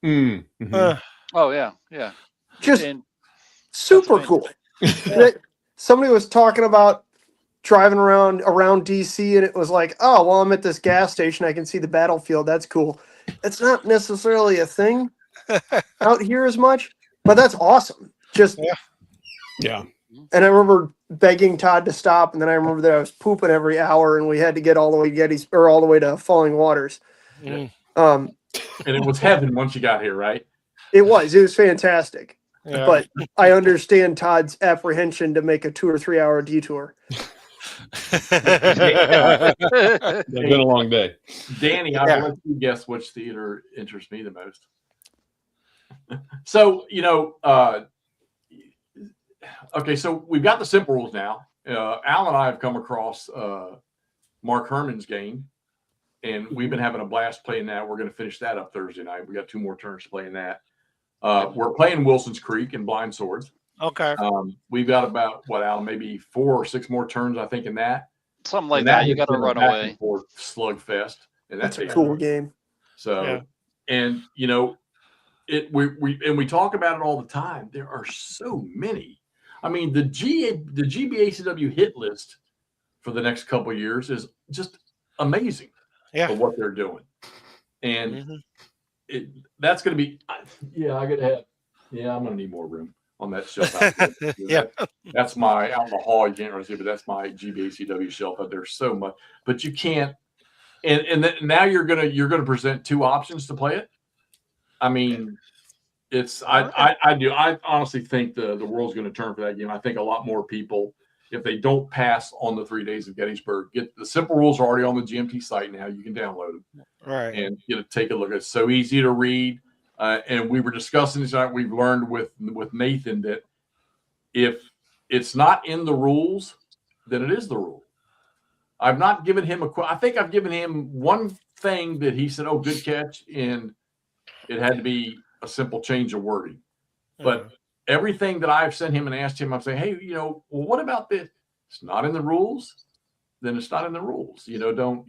Mm-hmm. Oh, yeah. Yeah. Just And super Pennsylvania. cool. That somebody was talking about driving around DC, and it was like, oh, well, I'm at this gas station. I can see the battlefield. That's cool. It's not necessarily a thing out here as much, but that's awesome. Just Yeah. And I remember begging Todd to stop, and then I remember that I was pooping every hour, and we had to get all the way to all the way to Falling Waters. Mm. And it was heaven once you got here, right? It was fantastic. Yeah. But I understand Todd's apprehension to make a 2 or 3 hour detour. It's been a long day. Danny, Yeah. I'll let you guess which theater interests me the most. So, okay, so we've got the simple rules now. Al and I have come across Mark Herman's game, and we've been having a blast playing that. We're going to finish that up Thursday night. We got 2 more turns to play in that. We're playing Wilson's Creek and Blind Swords. Okay. We've got about, Al, maybe 4 or 6 more turns, I think, in that. Something like And that. You has got to been a run back away. and forth slugfest, and That's that's a cool game. So, Yeah. and we talk about it all the time. There are so many. I mean, the GBACW hit list for the next couple of years is just amazing Yeah. for what they're doing, and Mhm. that's going to be. I'm going to need more room on that shelf. Out there. Yeah. That's my out in the hall. You can't really see, but that's my GBACW shelf. But there's so much, but you can't. And then now you're gonna present 2 options to play it. I mean, I honestly think the world's going to turn for that game. I think a lot more people, if they don't pass on the 3 days of Gettysburg, get the simple rules are already on the GMT site now. You can download them Right. and take a look. It's so easy to read. And we were discussing this. We've learned with Nathan that if it's not in the rules, then it is the rule. I've not given him I think I've given him one thing that he said, "Oh, good catch," and it had to be a simple change of wording. But everything that I've sent him and asked him, I'm saying, "Hey, well, what about this? It's not in the rules. Then it's not in the rules. Don't.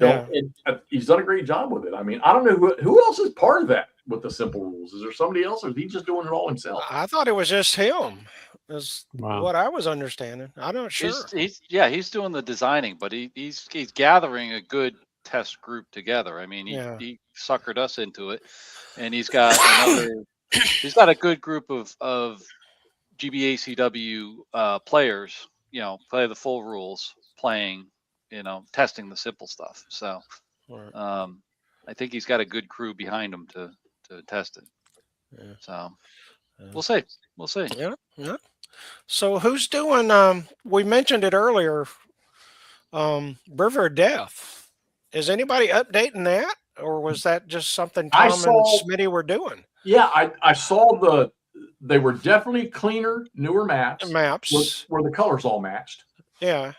Don't, and, he's done a great job with it. I mean, I don't know who else is part of that with the simple rules. Is there somebody else, or is he just doing it all himself? I thought it was just him. Is Wow. what I was understanding. I'm not sure. He's doing the designing, but he's gathering a good test group together. I mean, he suckered us into it, and he's got he's got a good group of GBACW players. Play the full rules, playing, testing the simple stuff. So, I think he's got a good crew behind him to test it. Yeah. So, we'll see. We'll see. Yeah. So who's doing? We mentioned it earlier. River of Death. Is anybody updating that, or was that just something Tom and Smitty were doing? Yeah, I saw they were definitely cleaner, newer maps. Where the colors all matched. Yeah.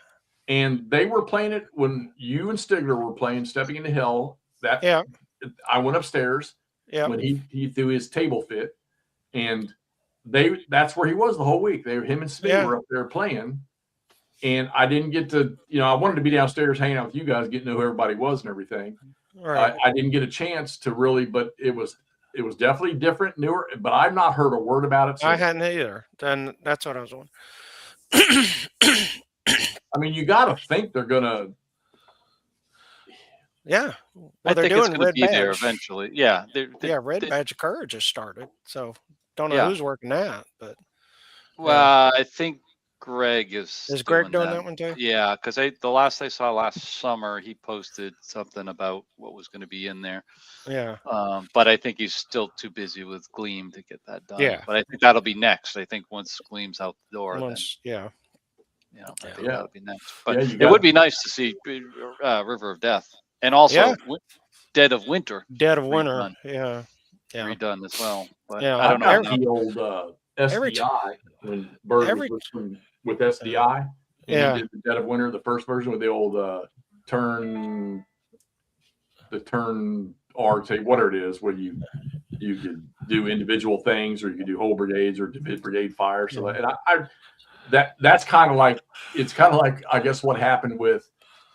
And they were playing it when you and Stigler were playing Stepping into Hell. I went upstairs when he threw his table fit, and that's where he was the whole week. Him and Smitty were up there playing, and I didn't get to, I wanted to be downstairs hanging out with you guys, getting to know who everybody was and everything. Right. I didn't get a chance to really, but it was definitely different, newer, but I've not heard a word about it. I hadn't either. Then that's what I was on. I mean, you got to think they're gonna. Yeah. Well, I they're think it's doing going to Red be Badge. there eventually. Yeah. Red Badge of Courage just started. So don't know who's working that, but. Well, I think Greg is. Is Greg doing that one too? Yeah, because the last I saw last summer, he posted something about what was going to be in there. Yeah. But I think he's still too busy with Gleam to get that done. Yeah. But I think that'll be next. I think once Gleam's out the door, I think that'll be next. But it would be nice to see River of Death and also Dead of Winter. Dead of Winter. Redone. Yeah. Redone as well. But Yeah. I don't know. The old SDI when Bird was with SDI. And he did the Dead of Winter, the first version with the old turn R tape, whatever it is, where you could do individual things, or you could do whole brigades or brigade fire. So that's kind of like, it's kind of like, I guess, what happened with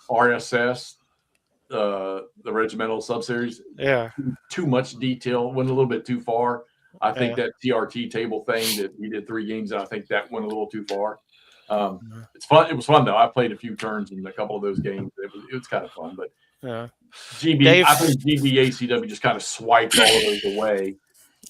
RSS, the regimental subseries. Yeah. Too much detail, went a little bit too far. I think that TRT table thing that we did 3 games, and I think that went a little too far. It's fun. It was fun though. I played a few turns in a couple of those games. It was kind of fun, but I think GBACW just kind of swiped all of those away.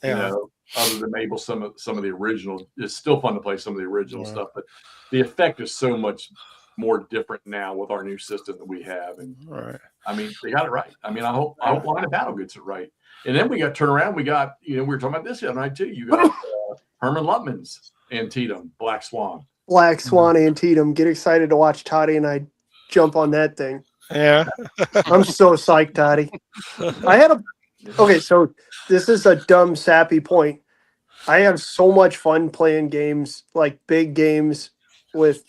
Other than maybe some of the original. It's still fun to play some of the original stuff, but the effect is so much more different now with our new system that we have. And I mean, they got it right. I mean, I hope Line of Battle gets it right. And then we got turn around. We got, we were talking about this the other night too. You got Herman Lutman's Antietam Black Swan. Black Swan Antietam. Get excited to watch Toddy and I jump on that thing. Yeah. I'm so psyched, Toddy. Okay, so this is a dumb, sappy point. I have so much fun playing games, like big games with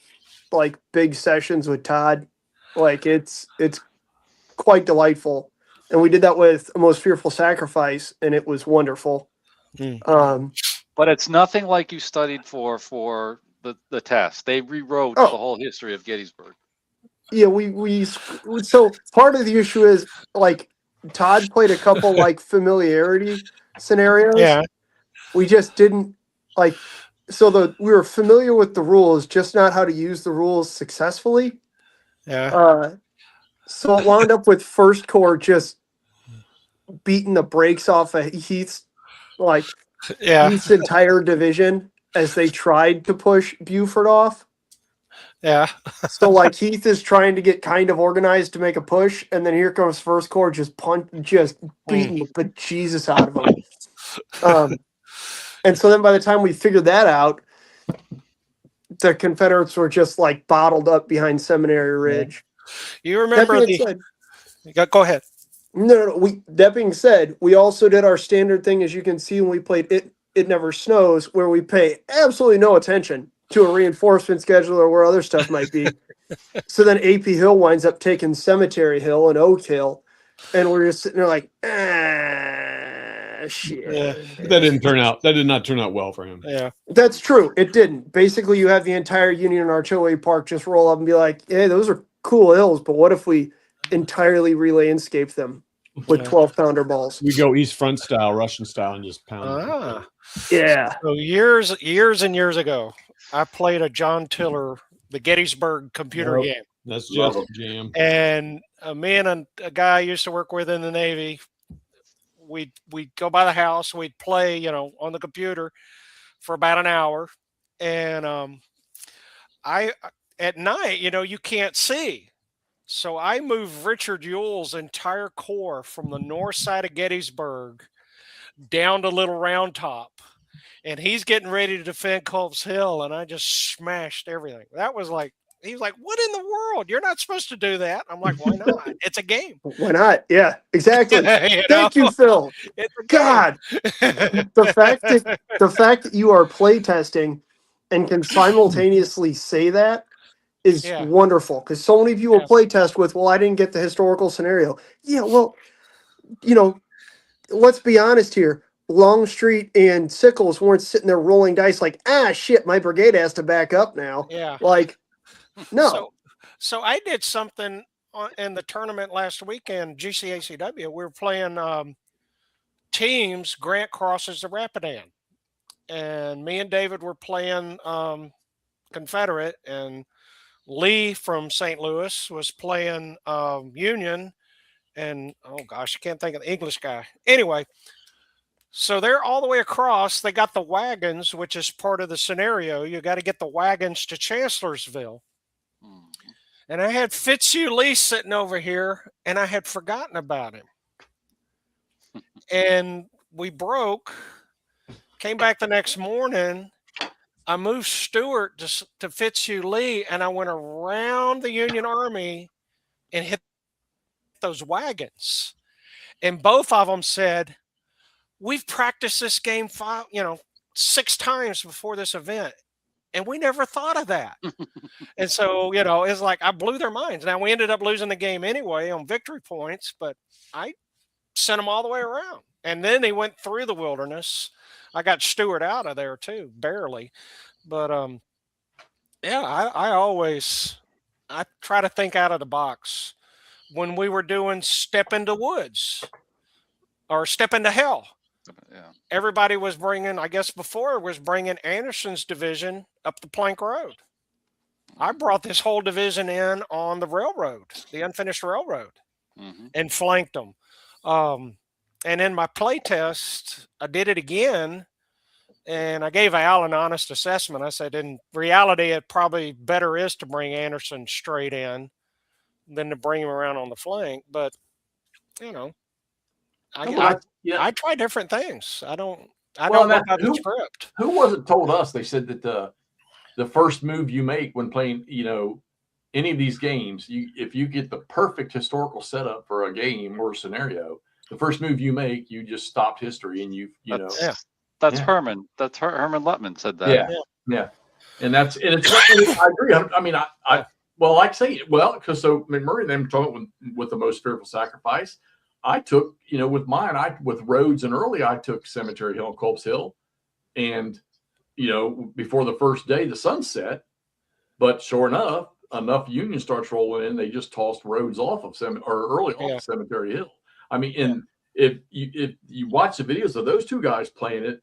like big sessions with Todd. Like it's quite delightful. And we did that with A Most Fearful Sacrifice, and it was wonderful. But it's nothing like you studied for the test. They rewrote the whole history of Gettysburg. Yeah, we so part of the issue is like Todd played a couple like familiarity scenarios. Yeah. We just didn't like we were familiar with the rules, just not how to use the rules successfully. Yeah. So it wound up with First Corps just beating the brakes off of Heath's entire division as they tried to push Buford off. Yeah. So like Heath is trying to get kind of organized to make a push, and then here comes First Corps just beating the bejesus out of him. And so then by the time we figured that out, the Confederates were just like bottled up behind Seminary Ridge. You remember go ahead. No. That being said, we also did our standard thing, as you can see, when we played It Never Snows, where we pay absolutely no attention to a reinforcement schedule or where other stuff might be. So then AP Hill winds up taking Cemetery Hill and Oak Hill, and we're just sitting there like, shit. Yeah. That did not turn out well for him. Yeah. That's true. It didn't. Basically, you have the entire Union and Artillery Park just roll up and be like, hey, those are cool hills, but what if we entirely re-landscape them with Yeah. 12-pounder balls. We go East Front style, Russian style, and just pound. them. Ah. Yeah. So years and years ago, I played a John Tiller, the Gettysburg computer Yep. game. That's Love just jam. And me and a guy I used to work with in the Navy, we'd go by the house, we'd play, you know, on the computer for about an hour. And I at night, you know, you can't see. So I moved Richard Ewell's entire corps from the north side of Gettysburg down to Little Round Top. And he's getting ready to defend Culp's Hill, and I just smashed everything. That was like, he was like, "What in the world? You're not supposed to do that." I'm like, "Why not? It's a game." Why not? Yeah, exactly. You know? Thank you, Phil. It's a game. God, the fact that you are playtesting and can simultaneously say that is Yeah. wonderful, because so many of you will Yeah. playtest with, well, I didn't get the historical scenario. Yeah, well, you know, let's be honest here. Longstreet and Sickles weren't sitting there rolling dice like, shit, my brigade has to back up now. Yeah. Like, no. So I did something in the tournament last weekend, GCACW. We were playing teams, Grant crosses the Rapidan. And me and David were playing Confederate, and Lee from St. Louis was playing Union. And, oh gosh, I can't think of the English guy. Anyway, so they're all the way across. They got the wagons, which is part of the scenario. You got to get the wagons to Chancellorsville. Mhm. And I had Fitzhugh Lee sitting over here, and I had forgotten about him. And we broke, came back the next morning. I moved Stewart to Fitzhugh Lee, and I went around the Union Army and hit those wagons. And both of them said, "We've practiced this game 6 times before this event, and we never thought of that." And so, you know, it's like I blew their minds. Now, we ended up losing the game anyway on victory points, but I sent them all the way around. And then they went through the wilderness. I got Stewart out of there too, barely. But yeah, I try to think out of the box. When we were doing Step into Woods or Step into Hell, Yeah. everybody was bringing, I guess before was bringing Anderson's division up the Plank Road. I brought this whole division in on the railroad, the unfinished railroad, Mm-hmm. and flanked them. And in my play test, I did it again, and I gave Al an honest assessment. I said, in reality, it probably better is to bring Anderson straight in than to bring him around on the flank. But, you know, I try different things. I don't Well, work out the who- script. Who was it told us? They said that the first move you make when playing, you know, any of these games, if you get the perfect historical setup for a game or a scenario, the first move you make, you just stopped history, and you know. Yeah. That's Yeah. Herman. That's Herman Lutman said that. Yeah. And I agree. I mean, well, like say, because so McMurray and them talking with the most fearful sacrifice. I took, you know, with mine, with Rhodes and early, I took Cemetery Hill and Culp's Hill, and you know, before the first day, the sun set. But sure enough Union starts rolling in. They just tossed Rhodes off of early off of Cemetery Hill. I mean, and if you watch the videos of those two guys playing it,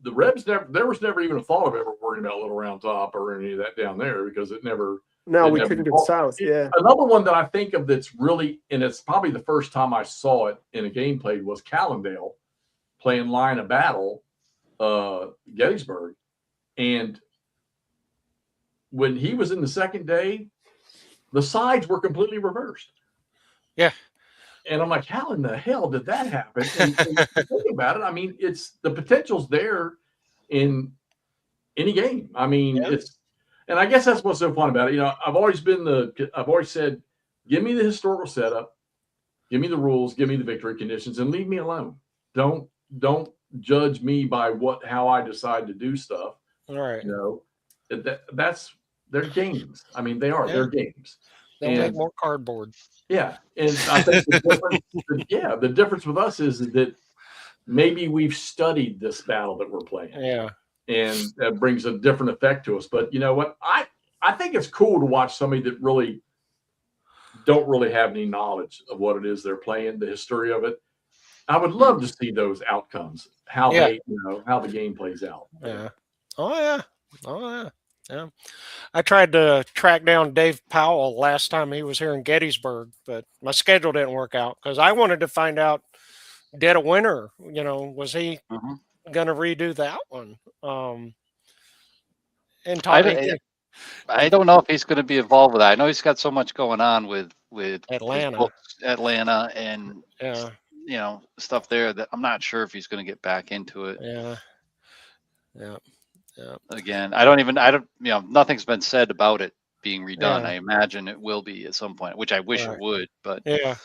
the Rebs there was never even a thought of ever worrying about Little Round Top or any of that down there, because it never. No, It we never couldn't get fought. south. Yeah. Another one that I think of that's really, and it's probably the first time I saw it in a game played, was Callendale playing Line of Battle, Gettysburg. And when he was in the second day, the sides were completely reversed. Yeah. And I'm like, how in the hell did that happen? And think about it. I mean, the potential's there in any game. I mean, and I guess that's what's so fun about it. You know, I've always said, give me the historical setup, give me the rules, give me the victory conditions, and leave me alone. Don't judge me by how I decide to do stuff. All right. You know, they're games. I mean, they are. Yeah. They're games. They'll make more cardboard. Yeah, and I think the difference with us is that maybe we've studied this battle that we're playing. Yeah. And that brings a different effect to us. But you know what? I think it's cool to watch somebody that really don't really have any knowledge of what it is they're playing, the history of it. I would love to see those outcomes, how Yeah. they, how the game plays out. Yeah. Oh yeah. Oh yeah. Yeah. I tried to track down Dave Powell last time he was here in Gettysburg, but my schedule didn't work out because I wanted to find out Dead of Winter, was he Mhm. going to redo that one? And I, talk don't- I don't know if he's going to be involved with that. I know he's got so much going on with his Atlanta. books, Atlanta, and Yeah. stuff there that I'm not sure if he's going to get back into it Yeah. Yeah. again. I don't, nothing's been said about it being redone. Yeah. I imagine it will be at some point, which I wish Right. it would, but Yeah.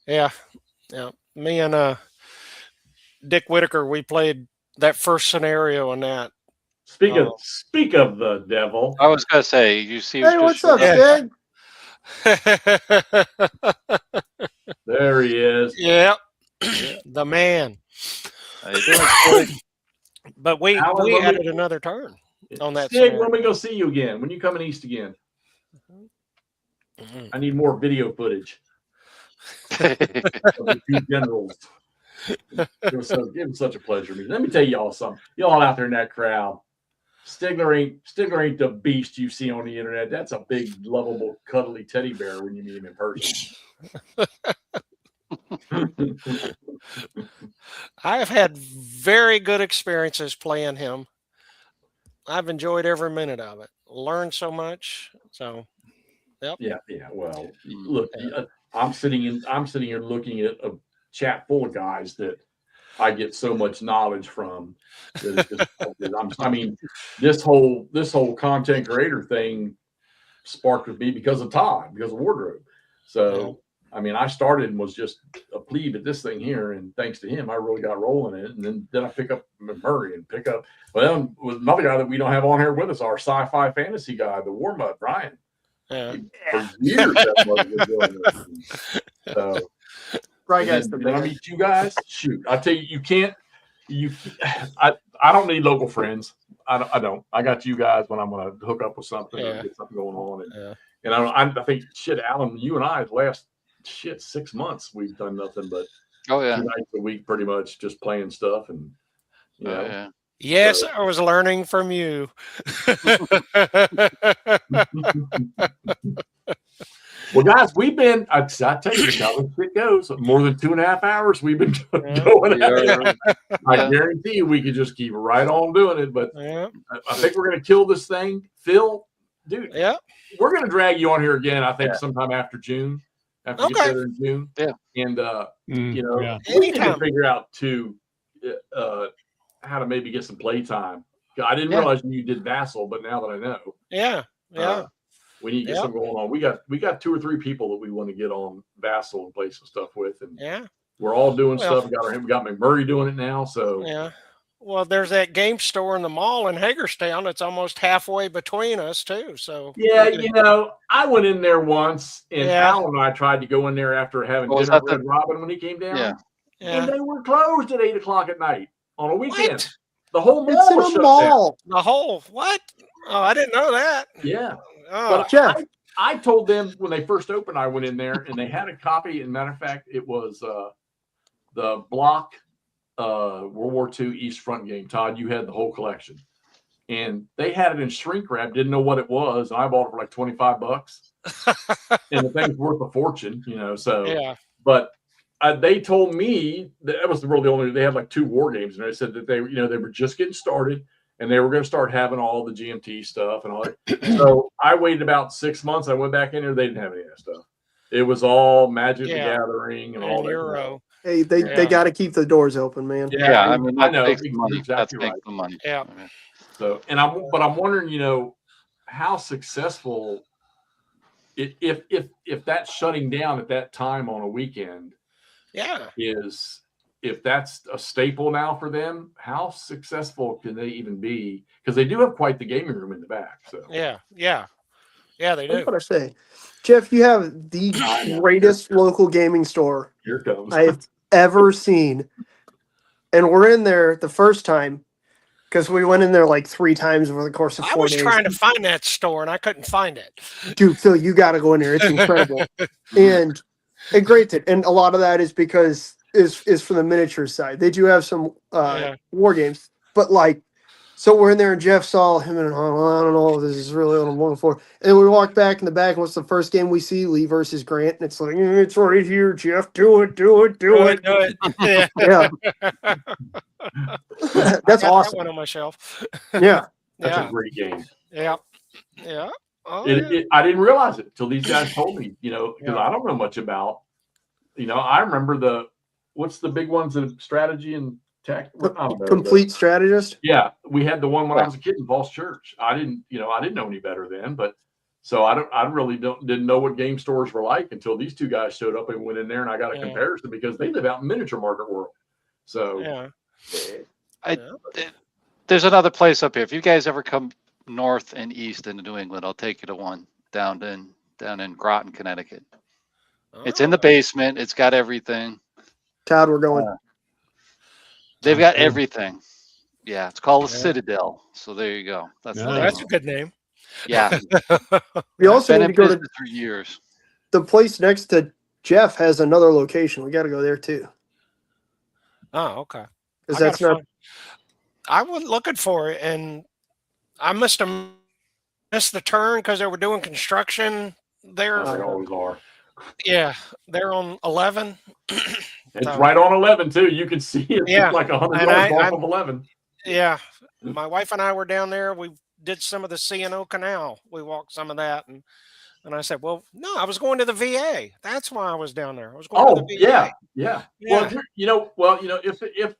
Yeah. Yeah. Me and Dick Whitaker, we played that first scenario in that. Speak of the devil. I was going to say, you see, Hey, what's up, Yeah. Stig? There he is. Yeah. The man. How you doing, Stig? But we Alan, when we- added another turn on that. Stig, scenario. when we go see you again? When you coming east again? Mhm. I need more video footage of the two generals. It was such a pleasure meeting. Let me tell y'all something. Y'all out there in that crowd, Stigler ain't the beast you see on the internet. That's a big, lovable, cuddly teddy bear when you meet him in person. I have had very good experiences playing him. I've enjoyed every minute of it. Learned so much. So, Yeah. Well, look, I'm sitting here looking at a chat full of guys that I get so much knowledge from. That it's just, this whole content creator thing sparked with me because of Todd, because of Wardrobe. So, I started and was just a plebe at this thing here, and thanks to him, I really got rolling in it. And then I pick up Murray and pick up. Well, with another guy that we don't have on here with us, our sci-fi fantasy guy, the War Mud, Brian. yeah. For years, that was doing this. So, Right, and guys. then when I meet you guys, shoot, I tell you, I don't need local friends. I don't. I got you guys when I'm going to hook up with something or Yeah. get something going on. Yeah. And I think, Alan, you and I, the last 6 months, we've done nothing but Oh, yeah. 2 nights a week, pretty much just playing stuff. And, Oh, yeah. Yes, I was learning from you. Well, guys, we've been, I tell you how this shit goes. More than 2.5 hours we've been Yeah. going at it. Yeah. I Yeah. guarantee you we could just keep right on doing it. But Yeah. I think we're going to kill this thing. Phil, dude, Yeah. we're going to drag you on here again, I think, Yeah. sometime after June, after you Okay. get there in June. Yeah. And, Yeah. we need to Anytime. figure out, too, how to maybe get some play time. I didn't Yeah. realize you did Vassal, but now that I know, Yeah. Yeah. we need to get Yeah. something going on. We got 2 or 3 people that we want to get on Vassal and play some stuff with, and Yeah. we're all doing Well- stuff. We got McMurray doing it now, so Yeah. Well, there's that game store in the mall in Hagerstown. That's almost halfway between us too. So yeah, I went in there once, and Yeah. Alan and I tried to go in there after having Oh, was dinner that with Red Robin when he came down, Yeah. and yeah. they were closed at 8 o'clock at night on a weekend. What? The whole mall It's in was a shut mall. The whole what? Oh, I didn't know that. down. Yeah, Oh, but Jeff. I told them when they first opened, I went in there and they had a copy. And matter of fact, it was the block World War II East Front game. Todd, you had the whole collection, and they had it in shrink wrap. Didn't know what it was, and I bought it for like $25, and the thing's worth a fortune, So, yeah. but they told me that was really the only. They had like 2 war games, and they said that they were just getting started. And they were going to start having all the GMT stuff and all that. So I waited about 6 months. I went back in there. They didn't have any of that stuff. It was all Magic the Yeah. Gathering and all And that. Euro. Hey, they Yeah. got to keep the doors open, man. Yeah. I mean, I that know. takes the money. That Exactly takes right. the money. Yeah. So, but I'm wondering, how successful if that shutting down at that time on a weekend Yeah. is. If that's a staple now for them, how successful can they even be? Because they do have quite the gaming room in the back. So Yeah. Yeah. Yeah, they That's do. what I say. Jeff, you have the greatest local gaming store here it comes. I've ever seen. And we're in there the first time because we went in there like 3 times over the course of I 4 was days. trying to find that store and I couldn't find it. Dude, Phil, you got to go in there. It's incredible. and granted, and a lot of that is because is from the miniature side. They do have some Yeah. war games, but like, so we're in there and Jeff saw him and I don't know if this is really what I'm looking for. And we walk back in the back. And what's the first game we see? Lee versus Grant, and it's like it's right here, Jeff. Do it. Do it. Yeah. Yeah, that's I got awesome. that one on my shelf. Yeah, That's Yeah. a great game. Yeah. Yeah. Oh, yeah. I didn't realize it till these guys told me, because Yeah. I don't know much about, I remember what's the big ones of strategy and tech? I don't know, complete strategist. yeah, we had the one when I was a kid in Falls Church. I didn't know any better then, but so I really didn't know what game stores were like until these two guys showed up and went in there and I got a Yeah. comparison because they live out in miniature market world. So Yeah. There's another place up here. If you guys ever come north and east into New England, I'll take you to one down in Groton, Connecticut. It's in the Oh. basement. It's got everything. Todd, we're going. They've got Sounds good. everything. Yeah, it's called the Yeah. Citadel. So there you go. That's Yeah. the Oh, name that's of a it. good name. Yeah. We also Been need in to go to business for years. the place next to Jeff has another location. We got to go there too, Oh, okay. because I that's gotta not. find- I was looking for it, and I must have missed the turn because they were doing construction there. as they always are. Yeah, they're on 11. It's So- right on 11 too. You can see it's Yeah. like 100 And yards off I'm- of 11. Yeah, my wife and I were down there. We did some of the C&O Canal. We walked some of that, and I said, "Well, no, I was going to the VA. That's why I was down there. I was going to Oh the VA." yeah, yeah. Well, Yeah. if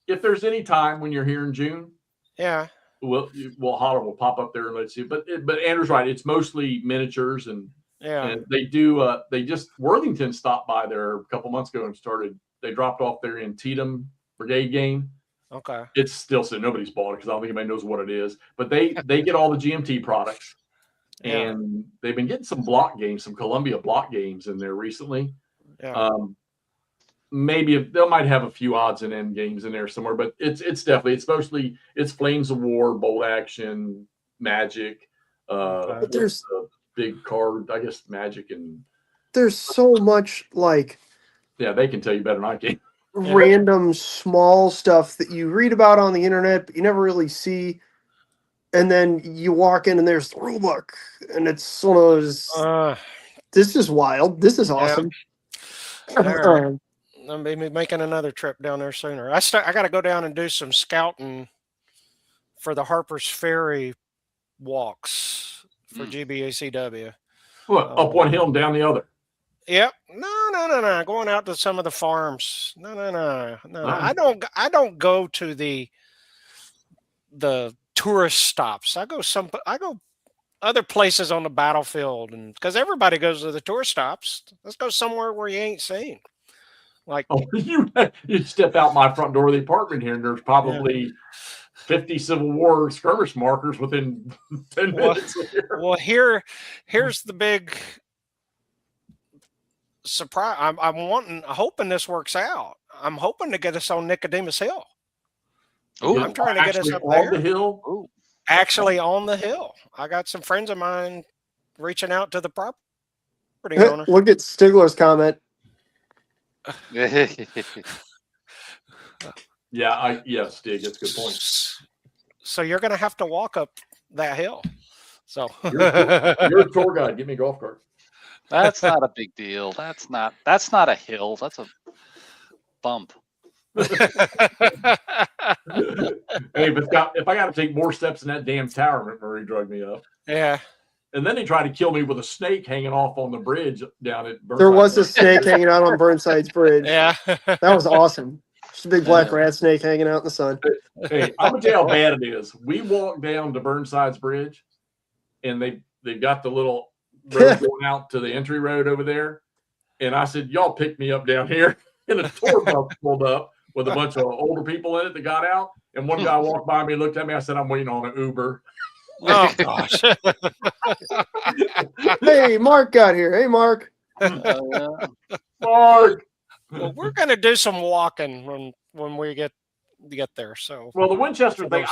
if there's any time when you're here in June, Yeah, we'll holler, we'll pop up there and let's see. But Andrew's right. It's mostly miniatures and yeah. they do. They just Worthington stopped by there a couple months ago and started. They dropped off their Antietam Brigade game. Okay. It's still so nobody's bought it because I don't think anybody knows what it is. But they get all the GMT products, Yeah. and they've been getting some block games, some Columbia block games in there recently. Yeah. Maybe they might have a few odds and end games in there somewhere, but it's definitely mostly Flames of War, Bolt Action, Magic. Okay. But there's what's the big card, I guess Magic and so much like yeah, they can tell you better than I can. random small stuff that you read about on the internet, but you never really see. And then you walk in and there's the rule book, and it's one of those. This is wild. This is awesome. Alright. Um, I'll be making another trip down there sooner. I got to go down and do some scouting for the Harper's Ferry walks for GBACW. What, up one hill and down the other? Yep. No. Going out to some of the farms. No. Oh. I don't go to the tourist stops. I go other places on the battlefield, and because everybody goes to the tourist stops. Let's go somewhere where you ain't seen. Like, Oh, you step out my front door of the apartment here, and there's probably 50 Civil War skirmish markers within 10 Well, minutes of here. well, here's the big surprise. I'm hoping this works out. I'm hoping to get us on Nicodemus Hill. Ooh, I'm trying to get us Actually up on there. the hill. ooh. Actually, on the hill. I got some friends of mine reaching out to the property owner. Look at Stigler's comment. Yeah, Stig, that's a good point. So you're going to have to walk up that hill. So You're a tour guide. Give me a golf cart. That's not a big deal. That's not a hill. That's a bump. Hey, if I got to take more steps in that damn tower, McMurray drug me up. yeah. And then they tried to kill me with a snake hanging off on the bridge down at Burnside. There was a snake hanging out on Burnside's bridge. Yeah. That was awesome. Just a big black rat snake hanging out in the sun. Hey, I'm gonna tell you how bad it is. We walked down to Burnside's bridge, and they've got the little road going out to the entry road over there. And I said, "Y'all pick me up down here." And a tour bus pulled up with a bunch of older people in it that got out. And one guy walked by me, looked at me. I said, "I'm waiting on an Uber." Oh gosh. Hey, Mark got here. Hey, Mark. Mark. Well, we're going to do some walking when we get get there. So Well, the Winchester For thing, those-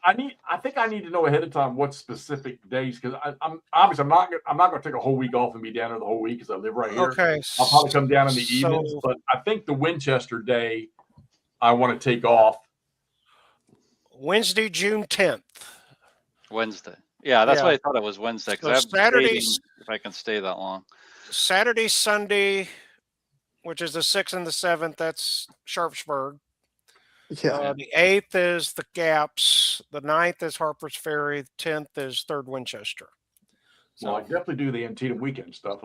I think I need to know ahead of time what specific days, because I'm obviously I'm not going to take a whole week off and be down there the whole week because I live right here. okay, I'll probably come down in the evenings, so but I think the Winchester day I want to take off. Wednesday, June 10th. Wednesday. Yeah, that's Yeah. why I thought it was Wednesday because So I'm Saturday's- debating if I can stay that long. Saturday, Sunday, which is the 6th and the 7th, that's Sharpsburg. Yeah. The 8th is the Gaps. The 9th is Harper's Ferry. The 10th is Third Winchester. So I definitely do the Antietam weekend stuff.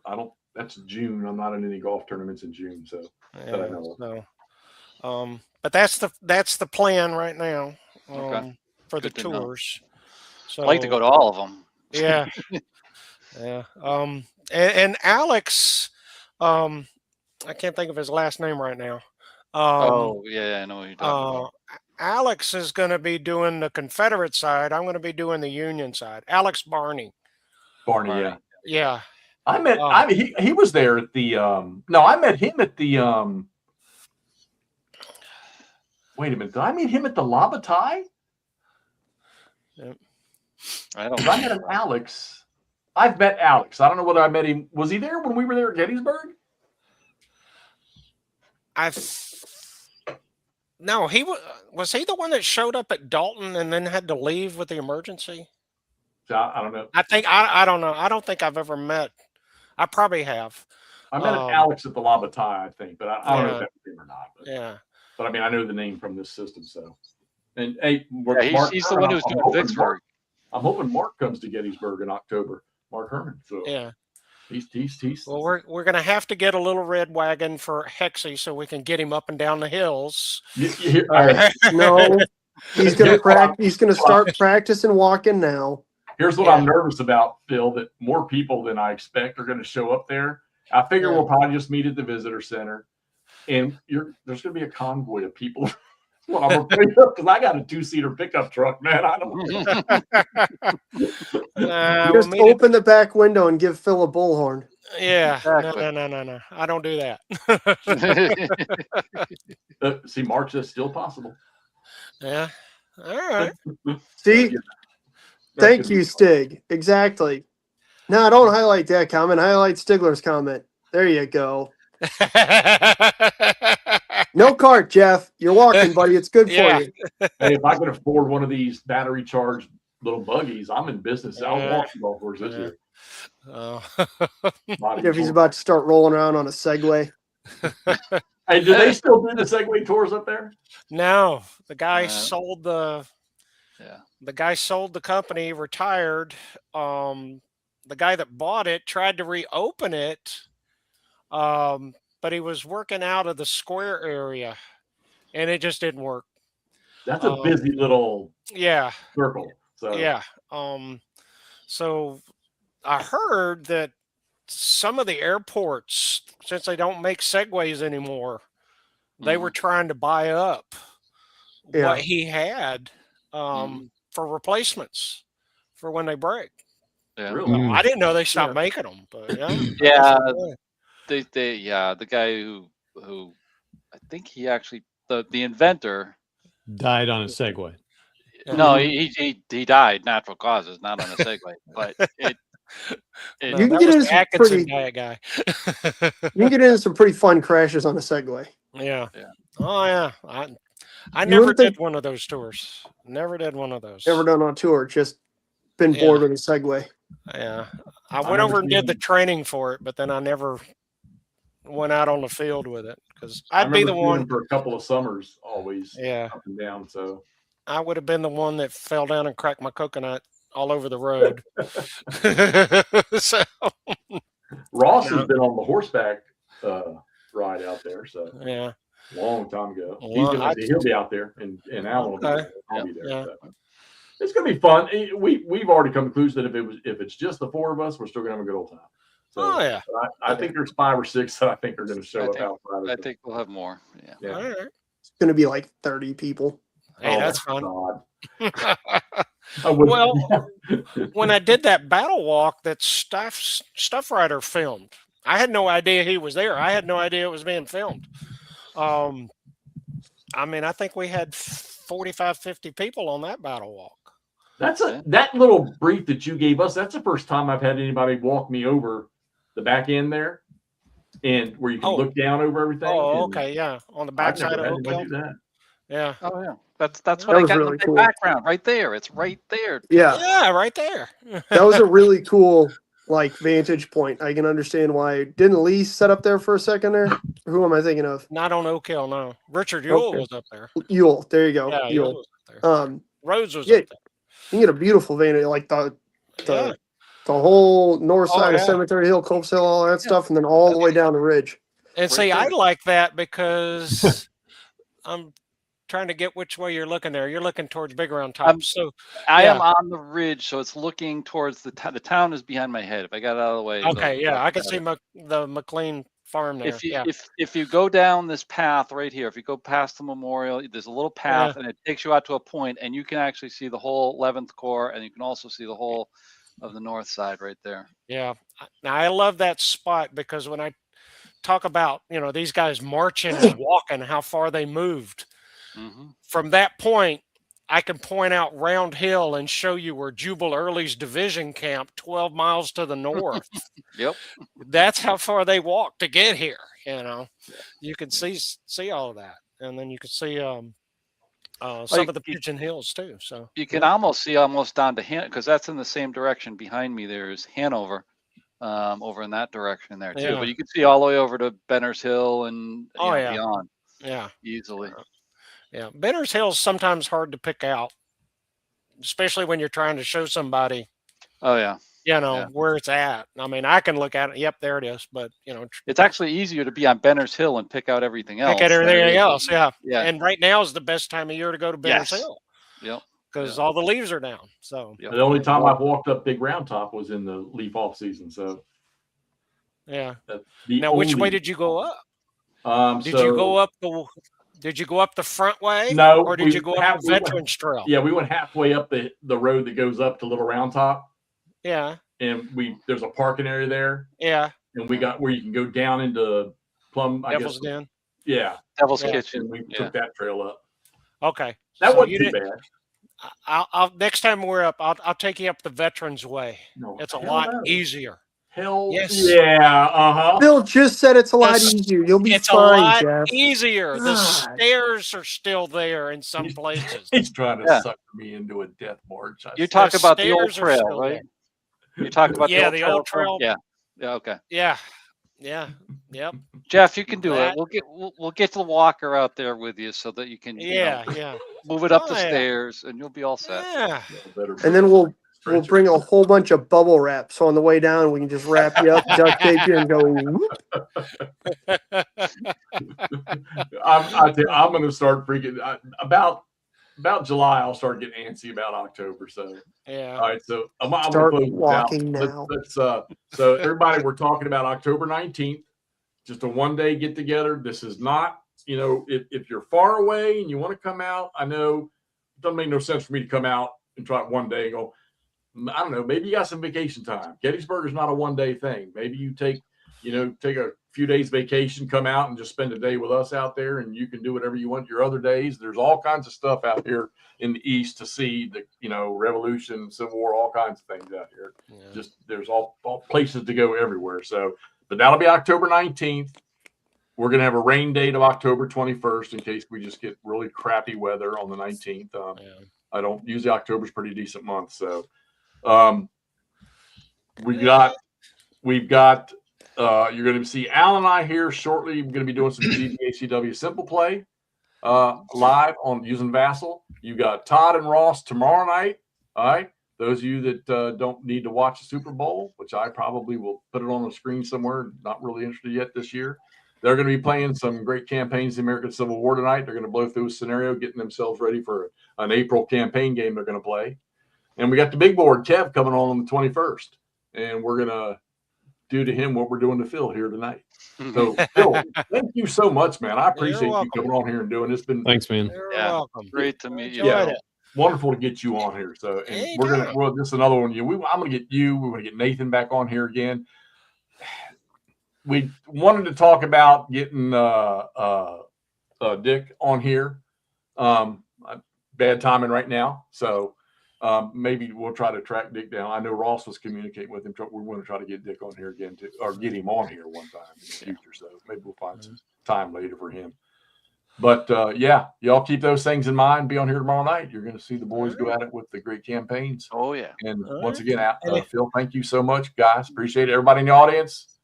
I don't. That's June. I'm not in any golf tournaments in June, so I Yeah, know. but that's the plan right now. Okay. For the Good to know. tours. So I'd like to go to all of them. Yeah. Yeah. And Alex, I can't think of his last name right now. Oh, yeah, I know what you're talking about. Alex is going to be doing the Confederate side. I'm going to be doing the Union side. Alex Barney. Barney, Barney. yeah. Yeah. I met. He was there at the. No, I met him at the. Wait a minute. Did I meet him at the Labatai? I don't I met him, Alex. I've met Alex. I don't know whether I met him. Was he there when we were there at Gettysburg? No, he was he the one that showed up at Dalton and then had to leave with the emergency? So I don't know. I don't know. I don't think I've ever met. I probably have. I met Alex at the Labatai, I think, but I don't know if Yeah. that was him or not. Yeah. But I mean, I know the name from this system, so. And hey, Yeah, he's the one who's doing Vicksburg. I'm hoping Mark comes to Gettysburg in October. Mark Herman. So Yeah. he's. Well, we're gonna have to get a little red wagon for Hexy so we can get him up and down the hills. No, he's gonna start practicing walking now. Here's what I'm nervous about, Phil, that more people than I expect are going to show up there. I figure we'll probably just meet at the visitor center, and there's going to be a convoy of people. Well, I'm afraid of because I got a 2-seater pickup truck, man. I don't. Just open the back window and give Phil a bullhorn. Yeah. Exactly. No. I don't do that. See, Mark says still possible. Yeah. All right. See, thank you, Stig. Exactly. No, don't highlight that comment. Highlight Stigler's comment. There you go. No cart, Jeff. You're walking, buddy. It's good for Yeah. you. Hey, if I can afford one of these battery charged little buggies, I'm in business. I'll walk the golf course this year. Oh. Jeffy's about to start rolling around on a Segway. Hey, do they still do the Segway tours up there? No, the guy Yeah. sold the company, retired. The guy that bought it tried to reopen it, but he was working out of the square area, and it just didn't work. That's a busy little Yeah, circle. So yeah. So I heard that some of the airports, since they don't make Segways anymore, they were trying to buy up Yeah. what he had for replacements for when they break. Yeah. really. I didn't know they stopped making them, but yeah. Yeah, the guy who I think he actually the inventor. Died on a Segway. No, he died natural causes, not on a Segway. But it You No, can that get was into the some Atkinson pretty- guy. You can get into some pretty fun crashes on a Segway. Yeah. Yeah. Oh yeah. I You never wouldn't think- did one of those tours. Never did one of those. Never done on tour, just been Yeah. bored with a Segway. Yeah. I went never over and did the seen- training for it, but then I never went out on the field with it because I I'd be the remember seeing one. them for a couple of summers, always Yeah. up and down. So I would have been the one that fell down and cracked my coconut all over the road. So Ross Yeah. has been on the horseback ride out there. So yeah. long time ago. Well, He'll be out there, and Alan will be Okay. there. I'll be there. Yeah. So. It's gonna be fun. We've already come to the conclusion that if it's just the four of us, we're still gonna have a good old time. So Oh yeah. I think there's 5 or 6 that I think are gonna show I up think- outside. I think we'll have more. Yeah. Yeah. All right. It's going to be like 30 people. Hey, Oh, that's fun. God. I wouldn't- Well, when I did that battle walk that Stuff Rider filmed, I had no idea he was there. I had no idea it was being filmed. I mean, I think we had 45, 50 people on that battle walk. That's Yeah. that little brief that you gave us. That's the first time I've had anybody walk me over the back end there, and where you can Oh. look down over everything. Oh, and okay, yeah, on the I've backside never of had Oak anybody Hill. do that. Yeah, Oh yeah, that's what That I was got really in the cool. background right there. It's right there. Yeah, yeah, right there. that was a really cool like vantage point. I can understand why. Didn't Lee set up there for a second there? Who am I thinking of? Not on Oak Hill, no. Richard Ewell Okay. was up there. Ewell. There you go. Yeah, Ewell Ewell. was up there. Rhodes was yeah. up there. You get a beautiful vantage, like the Yeah. the whole north Oh, side of yeah. Cemetery Hill, Copes Hill, all that stuff, and then all the way down the ridge. And Right see, I there. like that because I'm trying to get which way you're looking there. You're looking towards Big Round Top. I'm- So I Yeah. am on the ridge, so it's looking towards the town. The town is behind my head. If I got it out of the way. okay, yeah, I can got see it. the McLean farm there. If you Yeah. if you go down this path right here, if you go past the memorial, there's a little path, and it takes you out to a point, and you can actually see the whole 11th Corps, and you can also see the whole of the north side right there. Yeah. Now I love that spot because when I talk about, these guys marching and walking, how far they moved, Hmm. from that point, I can point out Round Hill and show you where Jubal Early's division camp 12 miles to the north. Yep. That's how far they walked to get here. You can see all of that. And then you can see some Like, of the Pigeon Hills too. So You can almost see almost down to Han, because that's in the same direction behind me. There's Hanover, over in that direction there too. Yeah. But you can see all the way over to Benner's Hill and Oh, yeah. beyond yeah. easily. Yeah. Benner's Hill is sometimes hard to pick out, especially when you're trying to show somebody, Oh yeah, where it's at. I mean, I can look at it. Yep, there it is. But, it's actually easier to be on Benner's Hill and pick out everything else. pick at than it everything is- else. Yeah. Yeah. And right now is the best time of year to go to Benner's Yes. Hill Yep. because Yeah. all the leaves are down. So, Yep. The only time I've walked up Big Round Top was in the leaf off season. So yeah. that's the Now, which way only- did you go up? Did so- you go up Did you go up the front way? No, Or did we you go up have- the we went- Veterans Trail? Yeah, we went halfway up the road that goes up to Little Round Top, Yeah. and there's a parking area there, Yeah. and we got where you can go down into Plum. I Devil's guess. Den. Yeah, Devil's Yeah. Kitchen. and we Yeah. took that trail up. Okay. That So wasn't you too didn't- bad. I'll next time we're up, I'll take you up the Veterans Way. No, It's a hell lot no. easier. Hell Yes. yeah, uh-huh. Bill just said it's a lot Yes. easier. You'll be It's a fine, lot Jeff. easier. The God. stairs are still there in some places. He's trying to Yeah. suck me into a death march. I You said. talk about the old stairs are trail, still right? there. You talk about Yeah, the the old old trail. Yeah. Yeah. Okay. Yeah. Yeah. Yep. Jeff, you can do That- it. We'll get the walker out there with you so that you can Yeah. Yeah. move it up Oh, the yeah. stairs and you'll be all set. Yeah. And then we'll bring a whole bunch of bubble wrap. So on the way down, we can just wrap you up, duct tape you, and go. Whoop. I'm going to start freaking about July. I'll start getting antsy about October. So Yeah. all right, so I'm gonna Start close this out. walking now. So everybody, we're talking about October 19th, just a one-day get together. This is not, if you're far away and you want to come out, I know it doesn't make no sense for me to come out and try it one day and go. I don't know. Maybe you got some vacation time. Gettysburg is not a one-day thing. Maybe you take a few days vacation, come out and just spend a day with us out there, and you can do whatever you want your other days. There's all kinds of stuff out here in the East to see, Revolution, Civil War, all kinds of things out here. Yeah. Just there's all places to go everywhere. So, but that'll be October 19th. We're going to have a rain date of October 21st in case we just get really crappy weather on the 19th. Yeah. I don't usually October's a pretty decent month. So, we've got, you're going to see Al and I here shortly. We're going to be doing some GBACW Simple Play live on using Vassal. You got Todd and Ross tomorrow night. All right. Those of you that don't need to watch the Super Bowl, which I probably will put it on the screen somewhere, not really interested yet this year. They're going to be playing some great campaigns in the American Civil War tonight. They're going to blow through a scenario, getting themselves ready for an April campaign game they're going to play. And we got the big board, Kev, coming on the 21st. And we're going to do to him what we're doing to Phil here tonight. So, Phil, thank you so much, man. I appreciate you welcome. coming on here and doing this. It's been Thanks, man. You're Yeah. welcome. Great to meet you. Enjoyed Yeah. it. wonderful to get you on here. So, and Anytime. this is another one. I'm going to get you. We're going to get Nathan back on here again. We wanted to talk about getting Dick on here. Bad timing right now, so maybe we'll try to track Dick down. I know Ross was communicating with him. We're going to try to get Dick on here again, or get him on here one time in the future. So maybe we'll find some time later for him. But yeah, y'all keep those things in mind. Be on here tomorrow night. You're going to see the boys go at it with the great campaigns. Oh yeah. And All once right. again, Phil, thank you so much, guys. Appreciate it. Everybody in the audience.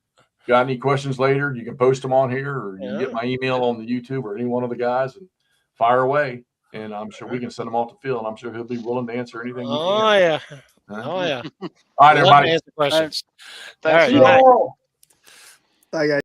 Got any questions later? You can post them on here, or you can get my email on the YouTube or any one of the guys and fire away. And I'm sure we can send them off to Phil, and I'm sure he'll be willing to answer anything. Oh yeah. Huh? Oh yeah. All right, Love to everybody. answer questions. Thanks, All See right. you all. Bye, guys.